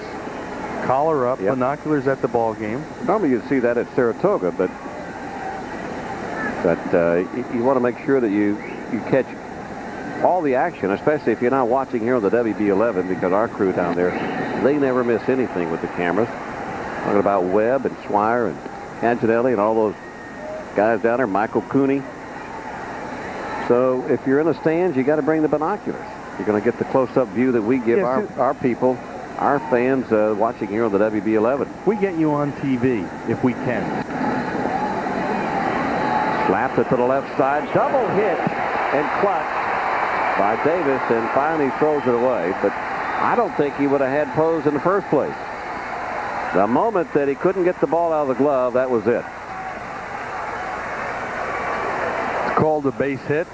Collar up, yep. Binoculars at the ball game.
Normally you'd see that at Saratoga, but you want to make sure that you catch all the action, especially if you're not watching here on the WB11, because our crew down there, they never miss anything with the cameras. Talking about Webb and Swire and Anginelli and all those guys down there, Michael Cooney. So if you're in the stands, you got to bring the binoculars. You're going to get the close-up view that we give our people, our fans watching here on the WB11.
We get you on TV if we can.
Slapped it to the left side. Double hit and clutch by Davis, and finally throws it away. But I don't think he would have had Pose in the first place. The moment that he couldn't get the ball out of the glove, that was it.
It's called a base hit.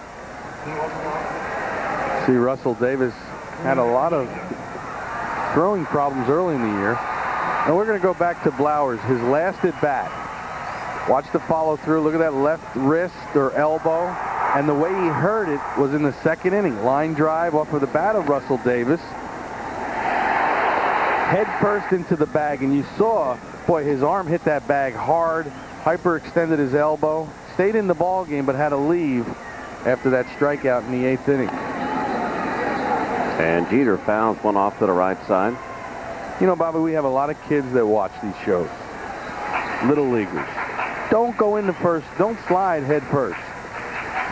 See, Russell Davis had a lot of throwing problems early in the year. And we're going to go back to Blowers, his last at bat. Watch the follow through. Look at that left wrist or elbow. And the way he hurt it was in the 2nd inning. Line drive off of the bat of Russell Davis. Head first into the bag. And you saw, boy, his arm hit that bag hard. Hyperextended his elbow. Stayed in the ball game, but had to leave after that strikeout in the 8th inning.
And Jeter fouls one off to the right side.
You know, Bobby, we have a lot of kids that watch these shows. Little leaguers. Don't go into first. Don't slide head first.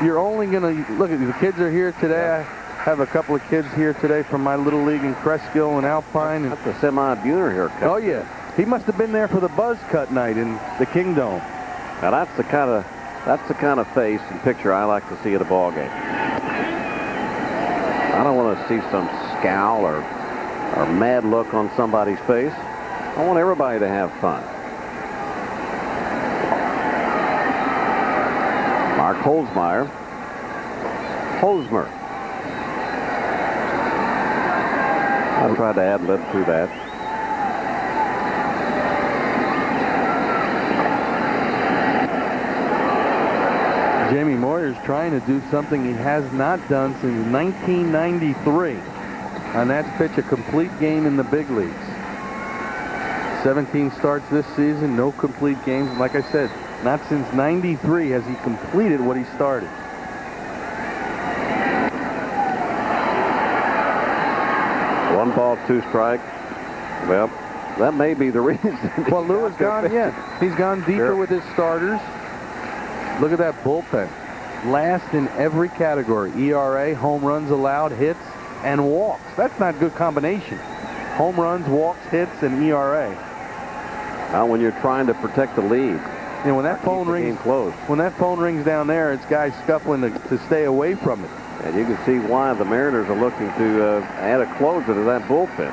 You're only going to look at the kids are here today. I have a couple of kids here today from my little league in Cresskill and Alpine. And
that's a semi-Buhner haircut.
Oh yeah, he must have been there for the buzz cut night in the Kingdome.
Now that's the kind of face and picture I like to see at a ball game. I don't want to see some scowl or mad look on somebody's face. I want everybody to have fun. Mark Holzmeyer. Hosmer. I tried to ad-lib through that.
Jamie Moyer's trying to do something he has not done since 1993. And that's pitch a complete game in the big leagues. 17 starts this season, no complete games. Like I said, not since 93 has he completed what he started.
One ball, two strikes. Well, that may be the reason.
Well, Lou has gone, he's gone deeper with his starters. Look at that bullpen. Last in every category. ERA, home runs allowed, hits, and walks. That's not a good combination. Home runs, walks, hits, and ERA.
When you're trying to protect the lead.
You know, when that phone rings close. When that phone rings down there, it's guys scuffling to stay away from it.
And you can see why the Mariners are looking to add a closer to that bullpen.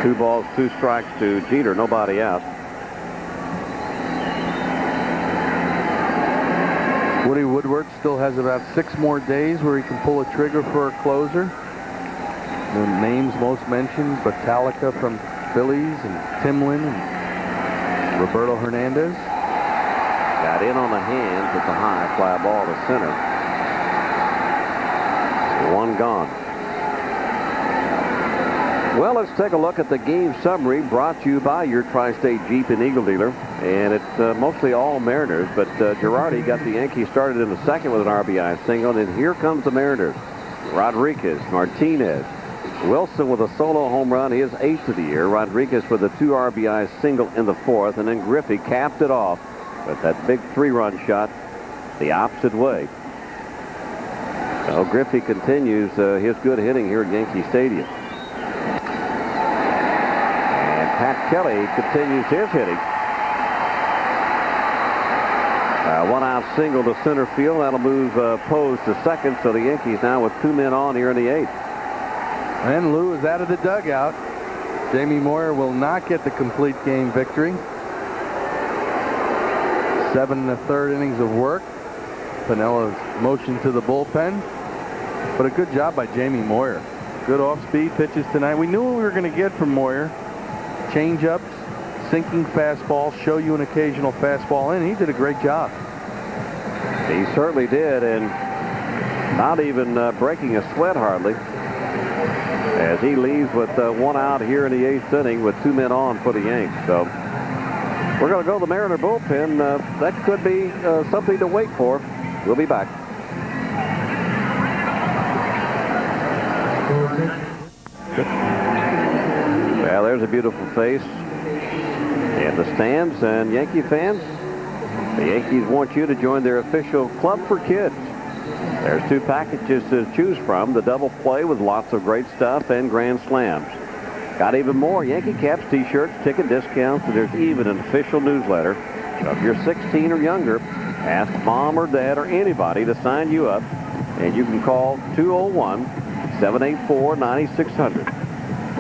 2 balls, 2 strikes to Jeter, nobody out.
Woody Woodward still has about 6 more days where he can pull a trigger for a closer. The names most mentioned, Batalika from Phillies and Timlin and Roberto Hernandez.
Got in on the hands with the high fly ball to center. 1 gone. Well, let's take a look at the game summary brought to you by your Tri-State Jeep and Eagle dealer. And it's mostly all Mariners, but Girardi got the Yankees started in the 2nd with an RBI single. And here comes the Mariners. Rodriguez, Martinez, Wilson with a solo home run, his 8th of the year. Rodriguez with a 2 RBI single in the 4th. And then Griffey capped it off but that big 3-run shot the opposite way. So Griffey continues his good hitting here at Yankee Stadium. And Pat Kelly continues his hitting. One-out single to center field. That'll move Pose to second. So the Yankees now with 2 men on here in the 8th.
And Lou is out of the dugout. Jamie Moyer will not get the complete game victory. 7 1/3 innings of work. Pinella's motion to the bullpen. But a good job by Jamie Moyer. Good off-speed pitches tonight. We knew what we were going to get from Moyer. Change-ups, sinking fastball, show you an occasional fastball in. He did a great job.
He certainly did, and not even breaking a sweat hardly, as he leaves with 1 out here in the 8th inning with 2 men on for the Yanks. So we're going to go to the Mariner bullpen. That could be something to wait for. We'll be back. Well, there's a beautiful face in the stands, and Yankee fans, the Yankees want you to join their official Club for Kids. There's 2 packages to choose from. The double play with lots of great stuff and grand slams. Got even more Yankee caps, t-shirts, ticket discounts, and there's even an official newsletter. So if you're 16 or younger, ask mom or dad or anybody to sign you up, and you can call 201-784-9600.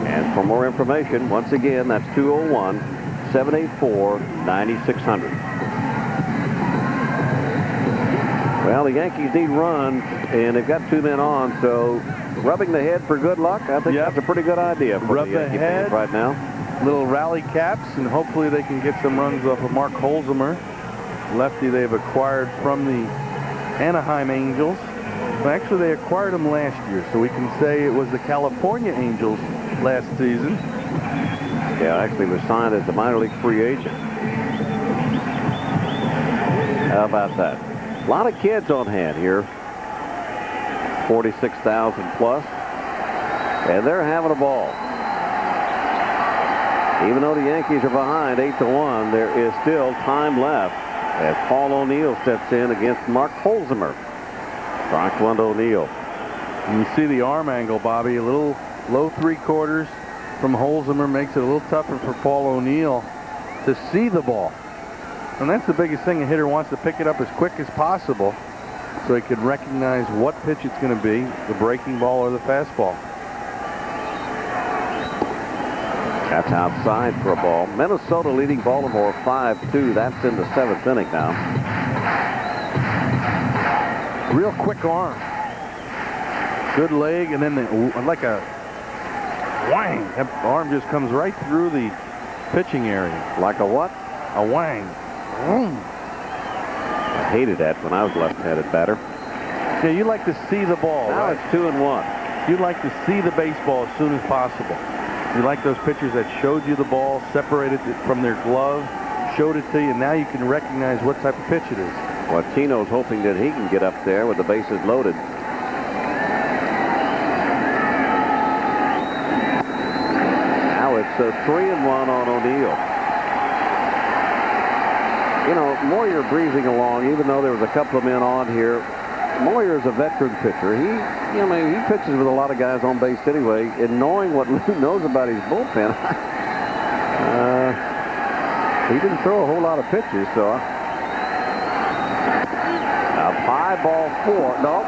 And for more information, once again, that's 201-784-9600. Well, the Yankees need runs, and they've got 2 men on, so rubbing the head for good luck, I think that's a pretty good idea for
Rub
the Yankee
head
fans right now.
Little rally caps, and hopefully they can get some runs off of Mark Holzheimer, lefty they've acquired from the Anaheim Angels. Well, actually, they acquired him last year, so we can say it was the California Angels last season.
Yeah, actually was signed as a minor league free agent. How about that? A lot of kids on hand here. 46,000 plus. And they're having a ball. Even though the Yankees are behind 8-1, there is still time left as Paul O'Neill steps in against Mark Holzheimer. Strike 1 to O'Neill.
And you see the arm angle, Bobby. A little low 3/4 from Holzheimer makes it a little tougher for Paul O'Neill to see the ball. And that's the biggest thing. A hitter wants to pick it up as quick as possible so he can recognize what pitch it's going to be, the breaking ball or the fastball.
That's outside for a ball. Minnesota leading Baltimore 5-2. That's in the 7th inning now.
Real quick arm. Good leg, and then like a whang. That arm just comes right through the pitching area.
Like a what?
A whang.
I hated that when I was left-handed batter.
Yeah, you like to see the ball.
Now
right?
it's 2-1.
You like to see the baseball as soon as possible. You like those pitchers that showed you the ball, separated it from their glove, showed it to you, and now you can recognize what type of pitch it is.
Well, Tino's hoping that he can get up there with the bases loaded. Now it's 3-1 on O'Neill. You know, Moyer breezing along, even though there was a couple of men on here. Moyer is a veteran pitcher. He pitches with a lot of guys on base anyway. And knowing what Lou knows about his bullpen, he didn't throw a whole lot of pitches. So a 5-4. No,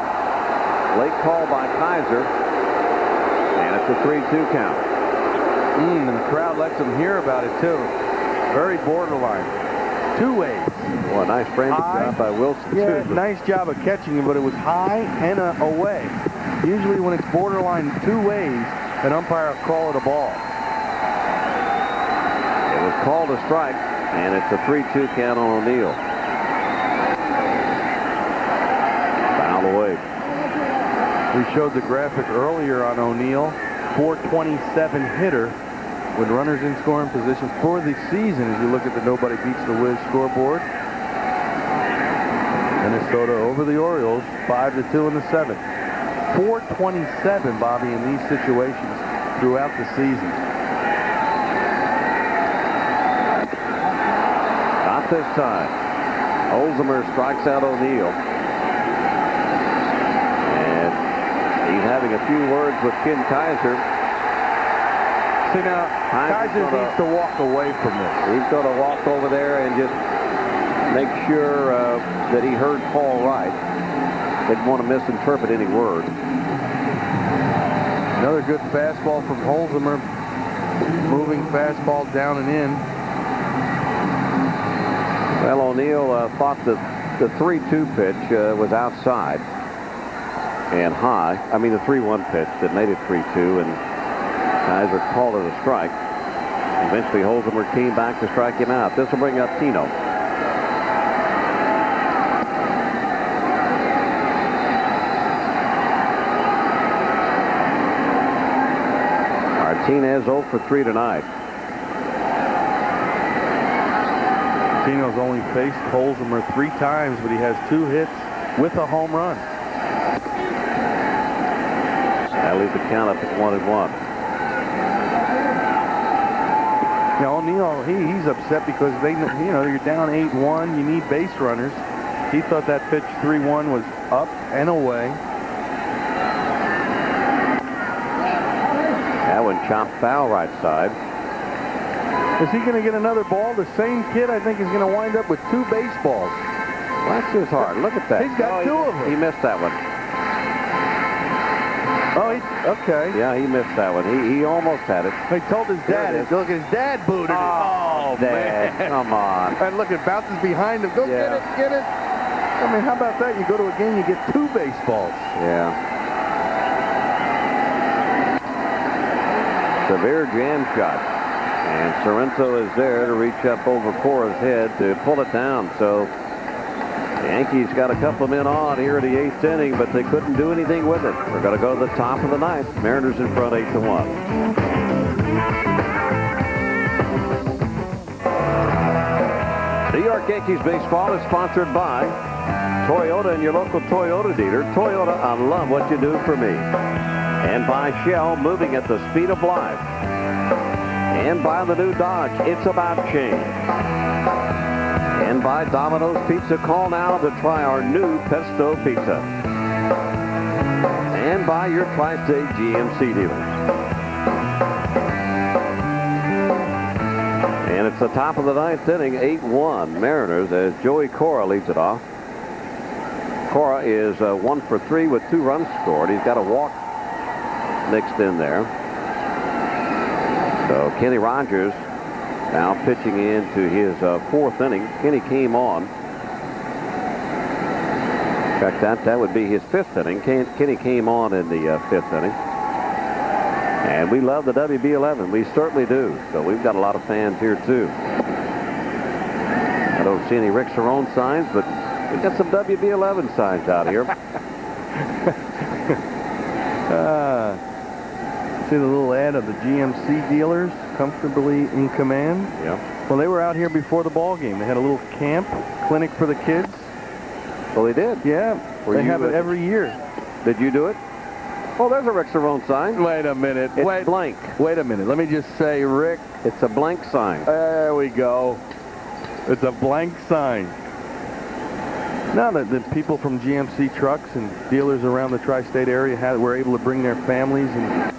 late call by Kaiser, and it's a 3-2 count.
And the crowd lets them hear about it too. Very borderline. 2 ways.
Well, nice framing job by Wilson.
Yeah,
too.
nice job of catching it, but it was high and away. Usually when it's borderline 2 ways, an umpire will call it a ball.
It was called a strike, and it's a 3-2 count on O'Neill. Foul away.
We showed the graphic earlier on O'Neill. 427 hitter with runners in scoring position for the season as you look at the Nobody Beats the Wiz scoreboard. Minnesota over the Orioles, 5-2 in the 7th. 427, Bobby, in these situations throughout the season.
Not this time. Holzheimer strikes out O'Neill. And he's having a few words with Ken Kaiser.
See, now, Kaiser needs to walk away from this.
He's going to walk over there and just make sure that he heard Paul right. Didn't want to misinterpret any word.
Another good fastball from Holzheimer. Moving fastball down and in.
Well, O'Neill thought that the 3-2 pitch was outside and high. I mean, the 3-1 pitch that made it 3-2, and Kaiser called it a strike. Eventually, Holzheimer came back to strike him out. This will bring up Tino. Martinez 0 for 3 tonight.
Tino's only faced Holzheimer 3 times, but he has 2 hits with a home run.
That leaves the count up at 1-1.
Now O'Neill, he's upset because you're down 8-1. You need base runners. He thought that pitch 3-1 was up and away.
That one chopped foul right side.
Is he going to get another ball? The same kid, I think, is going to wind up with 2 baseballs.
Well, that's just hard. Look at that.
He's got 2 of them.
He missed that one.
Oh, okay.
Yeah, he missed that one. He almost had it.
He told his dad. Look, his dad booted it.
Oh, Dad,
man.
come on.
And look, it bounces behind him. Go get it. I mean, how about that? You go to a game, you get 2 baseballs.
Yeah. Severe jam shot. And Sorrento is there to reach up over Cora's head to pull it down. So the Yankees got a couple of men on here in the 8th inning, but they couldn't do anything with it. We're going to go to the top of the 9th. Mariners in front 8-1. New York Yankees baseball is sponsored by Toyota and your local Toyota dealer. Toyota, I love what you do for me. And by Shell, moving at the speed of life. And by the new Dodge, it's about change. And by Domino's Pizza. Call now to try our new Pesto Pizza. And by your Tri-State GMC dealers. And it's the top of the 9th inning, 8-1 Mariners as Joey Cora leads it off. Cora is 1 for 3 with 2 runs scored. He's got a walk mixed in there. So Kenny Rogers now pitching into his 4th inning. Kenny came on. In fact, that would be his 5th inning. Kenny came on in the 5th inning. And we love the WB11. We certainly do. So we've got a lot of fans here, too. I don't see any Rick Cerrone signs, but we've got some WB11 signs out here.
See the little ad of the GMC dealers comfortably in command?
Yeah.
Well, they were out here before the ball game. They had a little camp, clinic for the kids.
Well, they did.
Yeah. They have it every year.
Did you do it? Oh, there's a Rick Cerrone sign.
Wait a minute.
It's blank.
Wait a minute. Let me just say, Rick.
It's a blank sign.
There we go. It's a blank sign. Now that the people from GMC trucks and dealers around the tri-state area were able to bring their families and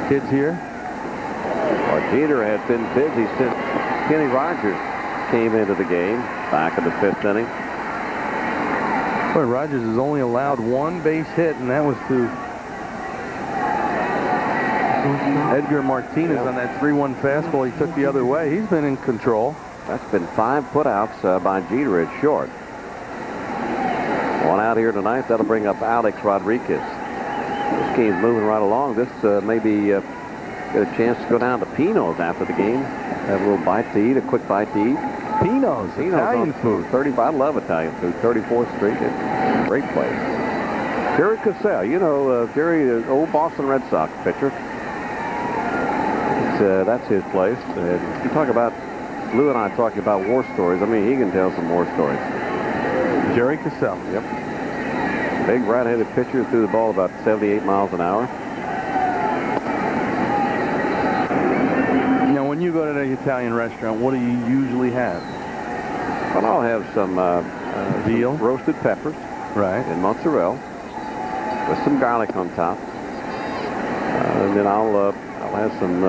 kids here.
Well, Jeter had been busy since Kenny Rogers came into the game back in the 5th inning.
Boy, Rogers has only allowed 1 base hit, and that was to Edgar Martinez on that 3-1 fastball he took the other way. He's been in control.
That's been 5 putouts by Jeter at short. 1 out here tonight. That'll bring up Alex Rodriguez. This game's moving right along. This maybe get a chance to go down to Pino's after the game. Have a little bite to eat, a quick bite to eat.
Pino's Italian food.
35. I love Italian food. 34th Street. It's a great place. Jerry Cassell. You know, Jerry is old Boston Red Sox pitcher. That's his place. And you talk about Lou and I talking about war stories. I mean, he can tell some war stories.
Jerry Cassell.
Yep. Big right-handed pitcher, threw the ball about 78 miles an hour.
Now, when you go to an Italian restaurant, what do you usually have?
Well, I'll have some
veal,
some roasted peppers,
right?
and mozzarella with some garlic on top. And then I'll have some.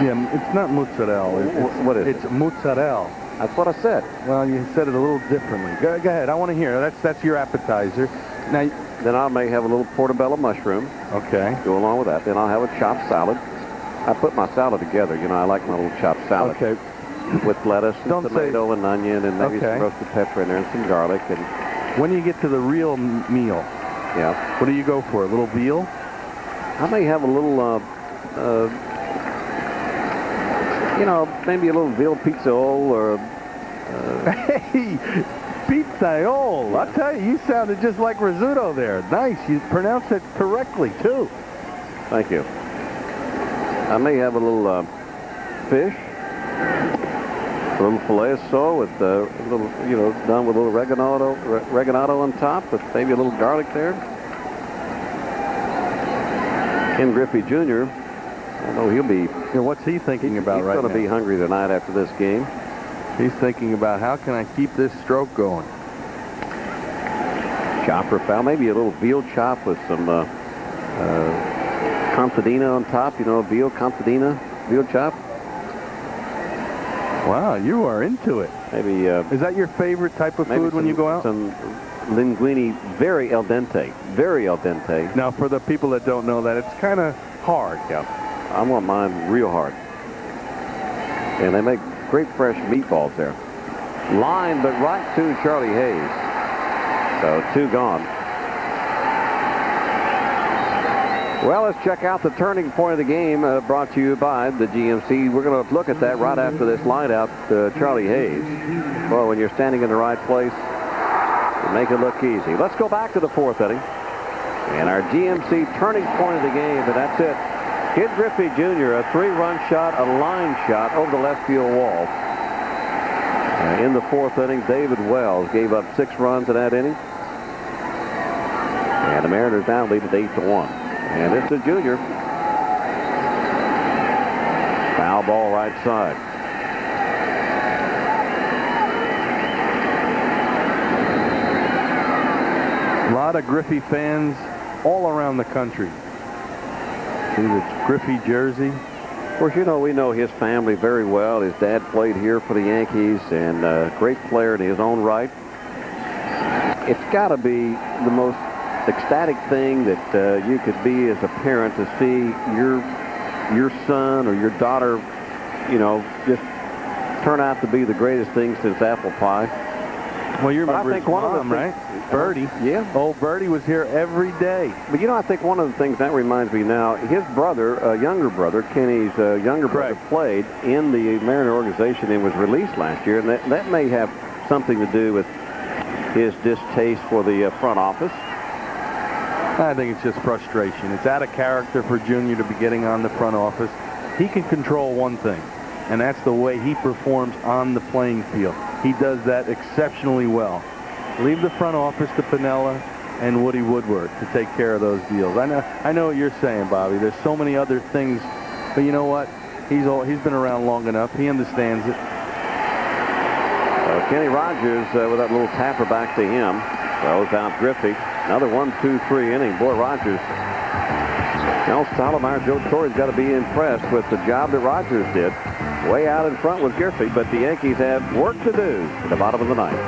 Yeah, it's not mozzarella.
What is it?
It's mozzarella.
That's what I said.
Well, you said it a little differently. Go ahead. I want to hear. That's your appetizer. Now,
Then I may have a little portobello mushroom.
okay.
Go along with that. Then I'll have a chopped salad. I put my salad together. You know, I like my little chopped salad.
Okay.
With lettuce and
Don't
tomato and onion and maybe
Okay.
some roasted pepper in there and some garlic. And
When you get to the real meal,
yeah,
what do you go for? A little veal?
I may have a little, you know, maybe a little veal pizzole or.
Hey, pizzaiole. I'll tell you, you sounded just like risotto there. Nice. You pronounced it correctly, too.
Thank you. I may have a little fish, a little filet of sole with a little, you know, done with a little oregano on top with maybe a little garlic there. Ken Griffey Jr., I know he'll be.
You know, what's he thinking about right now?
He's going to be hungry tonight after this game.
He's thinking about how can I keep this stroke going.
Chopper fowl, maybe a little veal chop with some contadina on top. You know, veal contadina, veal chop.
Wow, you are into it.
Maybe.
Is that your favorite type of food when you go out?
Some linguine, very al dente, very al dente.
Now, for the people that don't know that, it's kind of hard.
Yeah, I want mine real hard. And they make great fresh meatballs there. Line, but right to Charlie Hayes. So 2 gone. Well, let's check out the turning point of the game brought to you by the GMC. We're going to look at that right after this line out, Charlie Hayes. Well, when you're standing in the right place, you make it look easy. Let's go back to the 4th inning. And our GMC turning point of the game, and that's it. Ken Griffey Jr., a 3-run shot, a line shot over the left field wall. In the 4th inning, David Wells gave up 6 runs in that inning. And the Mariners now lead it 8-1. And it's the junior. Foul ball right side.
A lot of Griffey fans all around the country. See the Griffey jersey.
Of course, you know, we know his family very well. His dad played here for the Yankees and a great player in his own right. It's got to be the most ecstatic thing that you could be as a parent to see your son or your daughter, you know, just turn out to be the greatest thing since apple pie.
Well, you
But I
remember
think
his
one of the
mom, right? Birdie.
Yeah.
Old Birdie was here every day.
But, you know, I think one of the things that reminds me now, his brother, younger brother, Kenny's younger brother, played in the Mariner organization and was released last year. And that may have something to do with his distaste for the front office.
I think it's just frustration. It's out of character for Junior to be getting on the front office. He can control one thing, and that's the way he performs on the playing field. He does that exceptionally well. Leave the front office to Piniella and Woody Woodward to take care of those deals. I know what you're saying, Bobby. There's so many other things, but you know what? He's been around long enough. He understands it.
Kenny Rogers with that little tapper back to him. Throws out Griffey. Another 1-2-3 inning. Boy, Rogers. Al Stottlemyre, Joe Torre's got to be impressed with the job that Rogers did. Way out in front with Griffey, but the Yankees have work to do at the bottom of the ninth.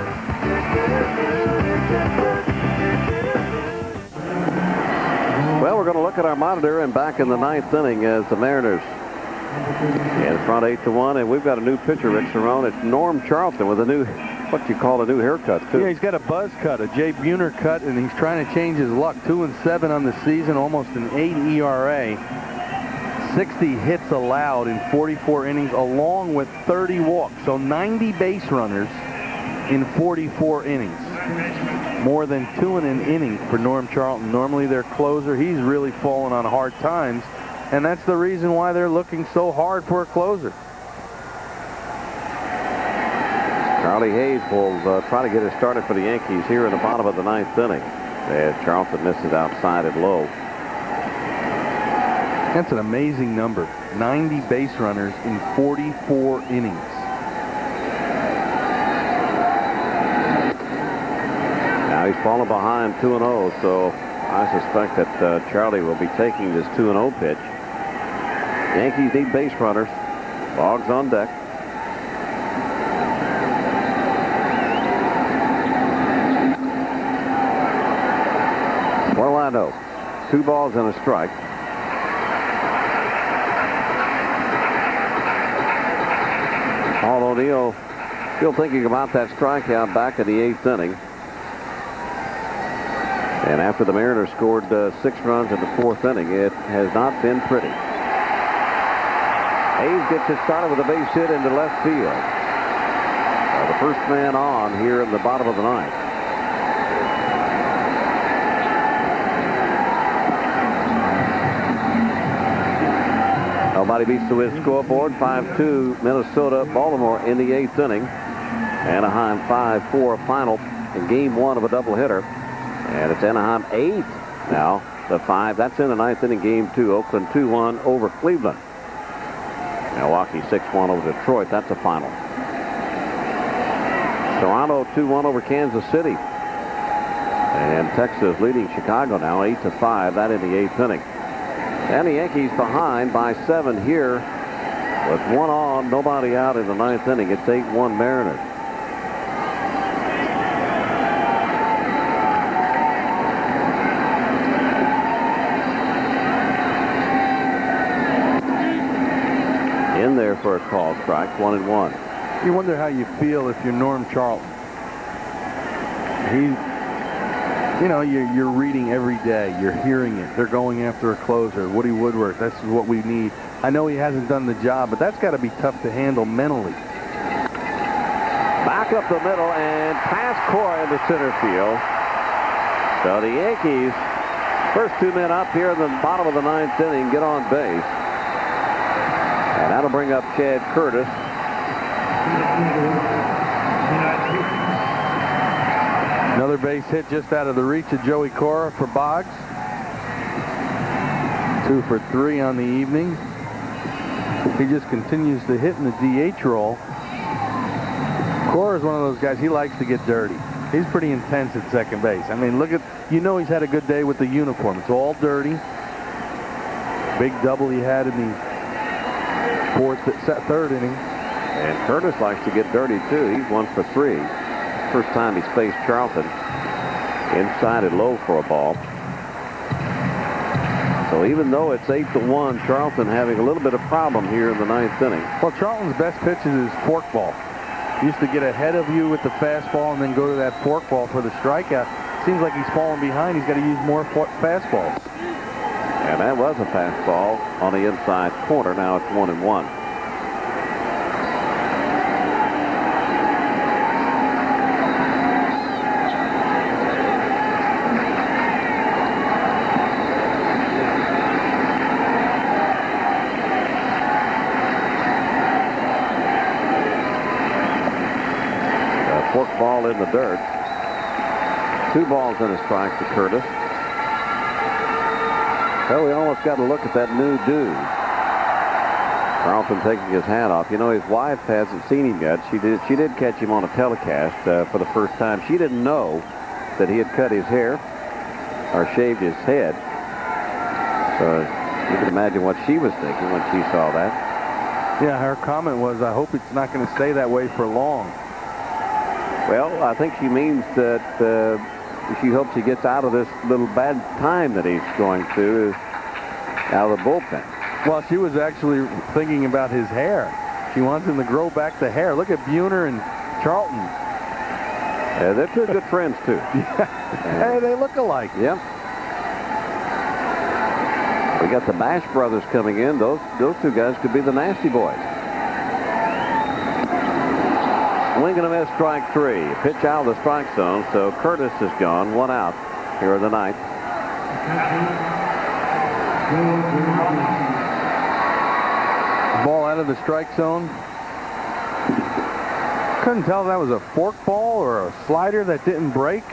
Well, we're going to look at our monitor and back in the 9th inning as the Mariners in front 8-1, and we've got a new pitcher, Rick Cerrone. It's Norm Charlton with a new, what you call a new haircut, too.
Yeah, he's got a buzz cut, a Jay Buhner cut, and he's trying to change his luck. 2-7 on the season, almost an 8 ERA. 60 hits allowed in 44 innings, along with 30 walks. So 90 base runners in 44 innings. More than 2 in an inning for Norm Charlton. Normally their closer. He's really fallen on hard times. And that's the reason why they're looking so hard for a closer.
Charlie Hayes will try to get it started for the Yankees here in the bottom of the 9th inning. As Charlton misses outside and low.
That's an amazing number. 90 base runners in 44 innings.
Now he's fallen behind 2-0, so I suspect that Charlie will be taking this 2-0 pitch. Yankees need base runners. Boggs on deck. Orlando, 2 balls and a strike. Paul O'Neill still thinking about that strikeout back in the 8th inning. And after the Mariners scored 6 runs in the 4th inning, it has not been pretty. Hayes gets it started with a base hit into left field. The first man on here in the bottom of the 9th. Nobody beats the Wiz scoreboard. 5-2 Minnesota, Baltimore in the 8th inning. Anaheim 5-4 final in game 1 of a doubleheader. And it's Anaheim 8 now. The 5. That's in the 9th inning, game 2. Oakland 2-1 over Cleveland. Milwaukee 6-1 over Detroit. That's a final. Toronto 2-1 over Kansas City. And Texas leading Chicago now 8-5. That in the 8th inning. And the Yankees behind by 7 here with 1 on, nobody out in the 9th inning. It's 8-1 Mariners. In there for a call strike, 1-1.
You wonder how you feel if you're Norm Charlton. You're reading every day. You're hearing it. They're going after a closer. Woody Woodward, this is what we need. I know he hasn't done the job, but that's got to be tough to handle mentally.
Back up the middle and past Cora into center field. So the Yankees, first 2 men up here in the bottom of the 9th inning, get on base. And that'll bring up Chad Curtis.
Another base hit just out of the reach of Joey Cora for Boggs. 2 for 3 on the evening. He just continues to hit in the DH role. Cora is one of those guys, he likes to get dirty. He's pretty intense at second base. I mean, look at, he's had a good day with the uniform. It's all dirty. Big double he had in the 3rd inning.
And Curtis likes to get dirty, too. He's 1 for 3. First time he's faced Charlton. Inside and low for a ball. So even though it's 8-1, Charlton having a little bit of problem here in the 9th inning.
Well, Charlton's best pitch is his forkball. He used to get ahead of you with the fastball and then go to that forkball for the strikeout. Seems like he's falling behind. He's got to use more fastballs.
And that was a fastball on the inside corner. Now it's 1-1. Ball in the dirt. 2 balls and a strike to Curtis. Well, we almost got to look at that new dude. Charlton taking his hat off. His wife hasn't seen him yet. She did catch him on a telecast for the first time. She didn't know that he had cut his hair or shaved his head. So you can imagine what she was thinking when she saw that.
Yeah, her comment was, I hope it's not going to stay that way for long.
Well, I think she means that she hopes he gets out of this little bad time that he's going through out of the bullpen.
Well, she was actually thinking about his hair. She wants him to grow back the hair. Look at Buhner and Charlton.
Yeah, they're 2 good friends, too.
Hey, they look alike.
Yep. We got the Bash brothers coming in. Those 2 guys could be the Nasty Boys. Swing and a miss, strike 3. Pitch out of the strike zone, so Curtis is gone. 1 out here in the 9th.
Ball out of the strike zone. Couldn't tell if that was a forkball or a slider that didn't break.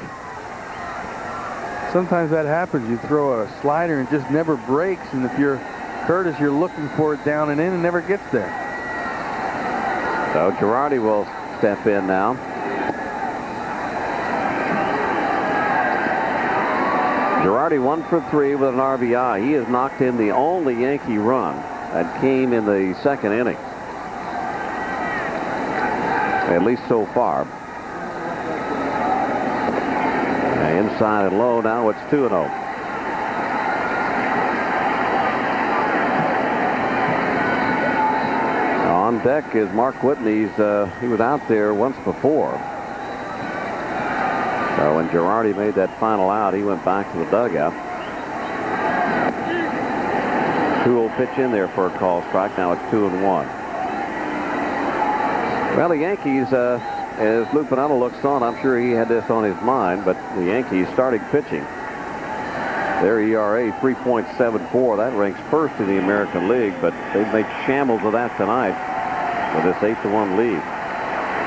Sometimes that happens. You throw a slider and it just never breaks, and if you're Curtis, you're looking for it down and in and never gets there.
So Girardi will step in now. Girardi 1 for 3 with an RBI. He has knocked in the only Yankee run that came in the second inning, at least so far. Inside and low. Now it's 2-0. On deck is Mark Whitney. He was out there once before. So when Girardi made that final out, he went back to the dugout. 2-0 pitch in there for a call strike. Now it's 2-1. Well, the Yankees, as Lou Piniella looks on, I'm sure he had this on his mind, but the Yankees starting pitching. Their ERA 3.74. That ranks first in the American League, but they've made shambles of that tonight with this 8-1 lead.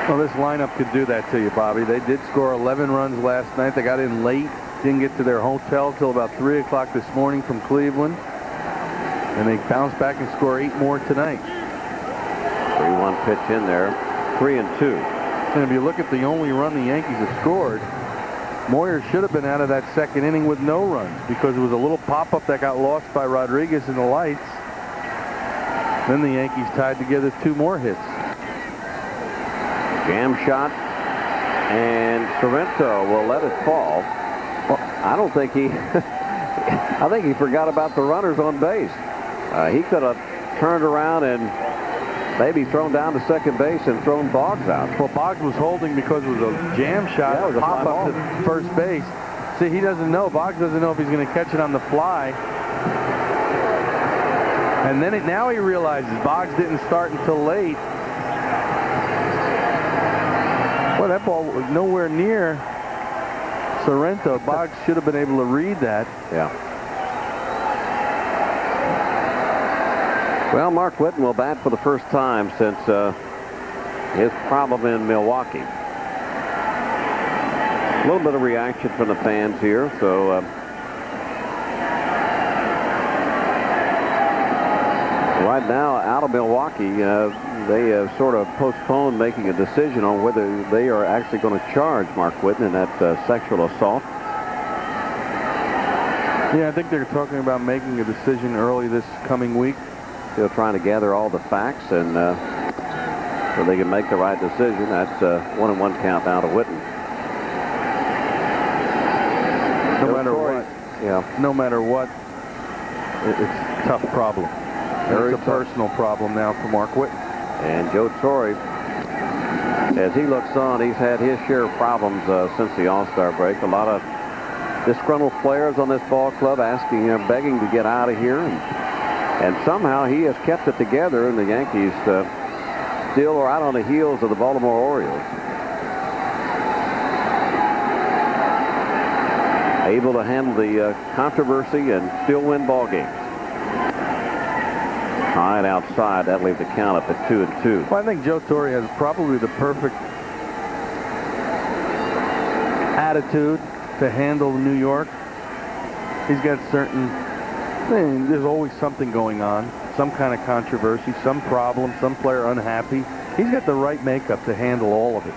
Well, this lineup could do that to you, Bobby. They did score 11 runs last night. They got in late, didn't get to their hotel till about 3 o'clock this morning from Cleveland. And they bounced back and score 8 more tonight.
3-1 pitch in there, 3-2.
And if you look at the only run the Yankees have scored, Moyer should have been out of that second inning with no runs because it was a little pop-up that got lost by Rodriguez in the lights. Then the Yankees tied together 2 more hits.
Jam shot, and Sorrento will let it fall. Well, I don't think he I think he forgot about the runners on base. He could have turned around and maybe thrown down to second base and thrown Boggs out.
Well, Boggs was holding because it was a jam shot.
Yeah, it was a
pop
fly
up to first base. See, he doesn't know. Boggs doesn't know if he's going to catch it on the fly. And then now he realizes Boggs didn't start until late. Well, that ball was nowhere near Sorrento. Boggs should have been able to read that.
Yeah. Well, Mark Whitten will bat for the first time since his problem in Milwaukee. A little bit of reaction from the fans here, so right now out of Milwaukee, they have sort of postponed making a decision on whether they are actually going to charge Mark Whitten in that sexual assault.
Yeah, I think they're talking about making a decision early this coming week.
Still trying to gather all the facts and so they can make the right decision. That's 1-1 count now to Whitten.
No matter what.
Yeah.
No matter what, it's a tough problem. It's a personal problem now for Mark Whitten.
And Joe Torre, as he looks on, he's had his share of problems since the All-Star break. A lot of disgruntled players on this ball club asking him, begging to get out of here. And somehow he has kept it together, and the Yankees still are out on the heels of the Baltimore Orioles. Able to handle the controversy and still win ball games. High and outside, that leaves the count up at 2-2.
Well, I think Joe Torre has probably the perfect attitude to handle New York. He's got certain things. There's always something going on, some kind of controversy, some problem, some player unhappy. He's got the right makeup to handle all of it.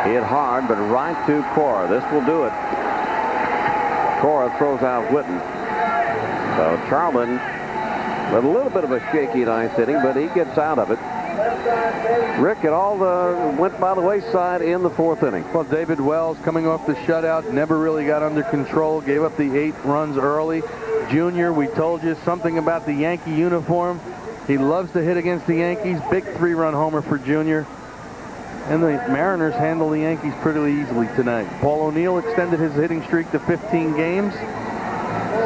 Hit hard, but right to Cora. This will do it. Cora throws out Whitten. So Charlton with a little bit of a shaky ninth inning, but he gets out of it. Rick, it all went by the wayside in the fourth inning.
Well, David Wells coming off the shutout, never really got under control, gave up the 8 runs early. Junior, we told you something about the Yankee uniform. He loves to hit against the Yankees. Big 3-run homer for Junior. And the Mariners handle the Yankees pretty easily tonight. Paul O'Neill extended his hitting streak to 15 games.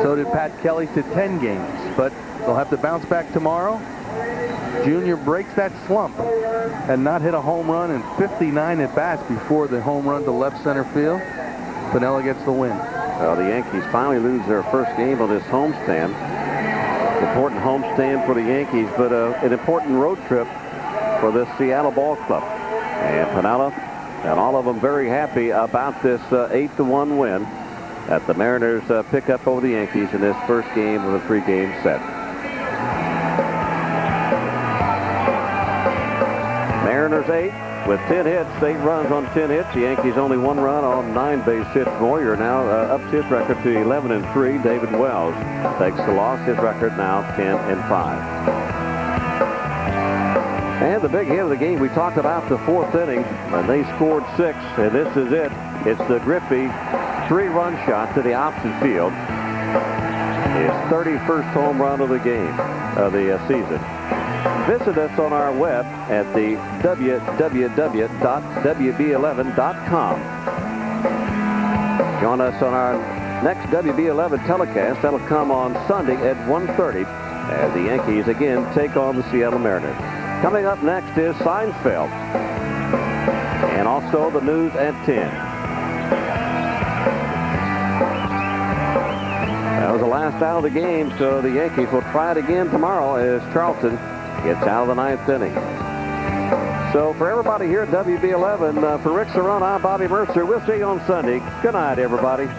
So did Pat Kelly to 10 games. But they'll have to bounce back tomorrow. Junior breaks that slump and not hit a home run in 59 at-bats before the home run to left center field. Piniella gets the win.
Well, the Yankees finally lose their first game of this homestand. Important homestand for the Yankees, but an important road trip for this Seattle ball club. And Piniella and all of them very happy about this 8-1 win that the Mariners pick up over the Yankees in this first game of the 3-game set. Mariners 8, with 10 hits, 8 runs on 10 hits. The Yankees only 1 run on 9 base hits more. You're now up his record to 11-3. David Wells takes the loss. His record now 10-5. And the big hit of the game, we talked about the 4th inning, and they scored 6, and this is it. It's the Griffey 3-run shot to the opposite field. His 31st home run of the game, of the season. Visit us on our web at the www.wb11.com. Join us on our next WB11 telecast. That'll come on Sunday at 1:30 as the Yankees again take on the Seattle Mariners. Coming up next is Seinfeld and also the news at 10. That was the last out of the game, so the Yankees will try it again tomorrow as Charlton gets out of the 9th inning. So for everybody here at WB11, for Rick Cerone, I'm Bobby Mercer. We'll see you on Sunday. Good night, everybody.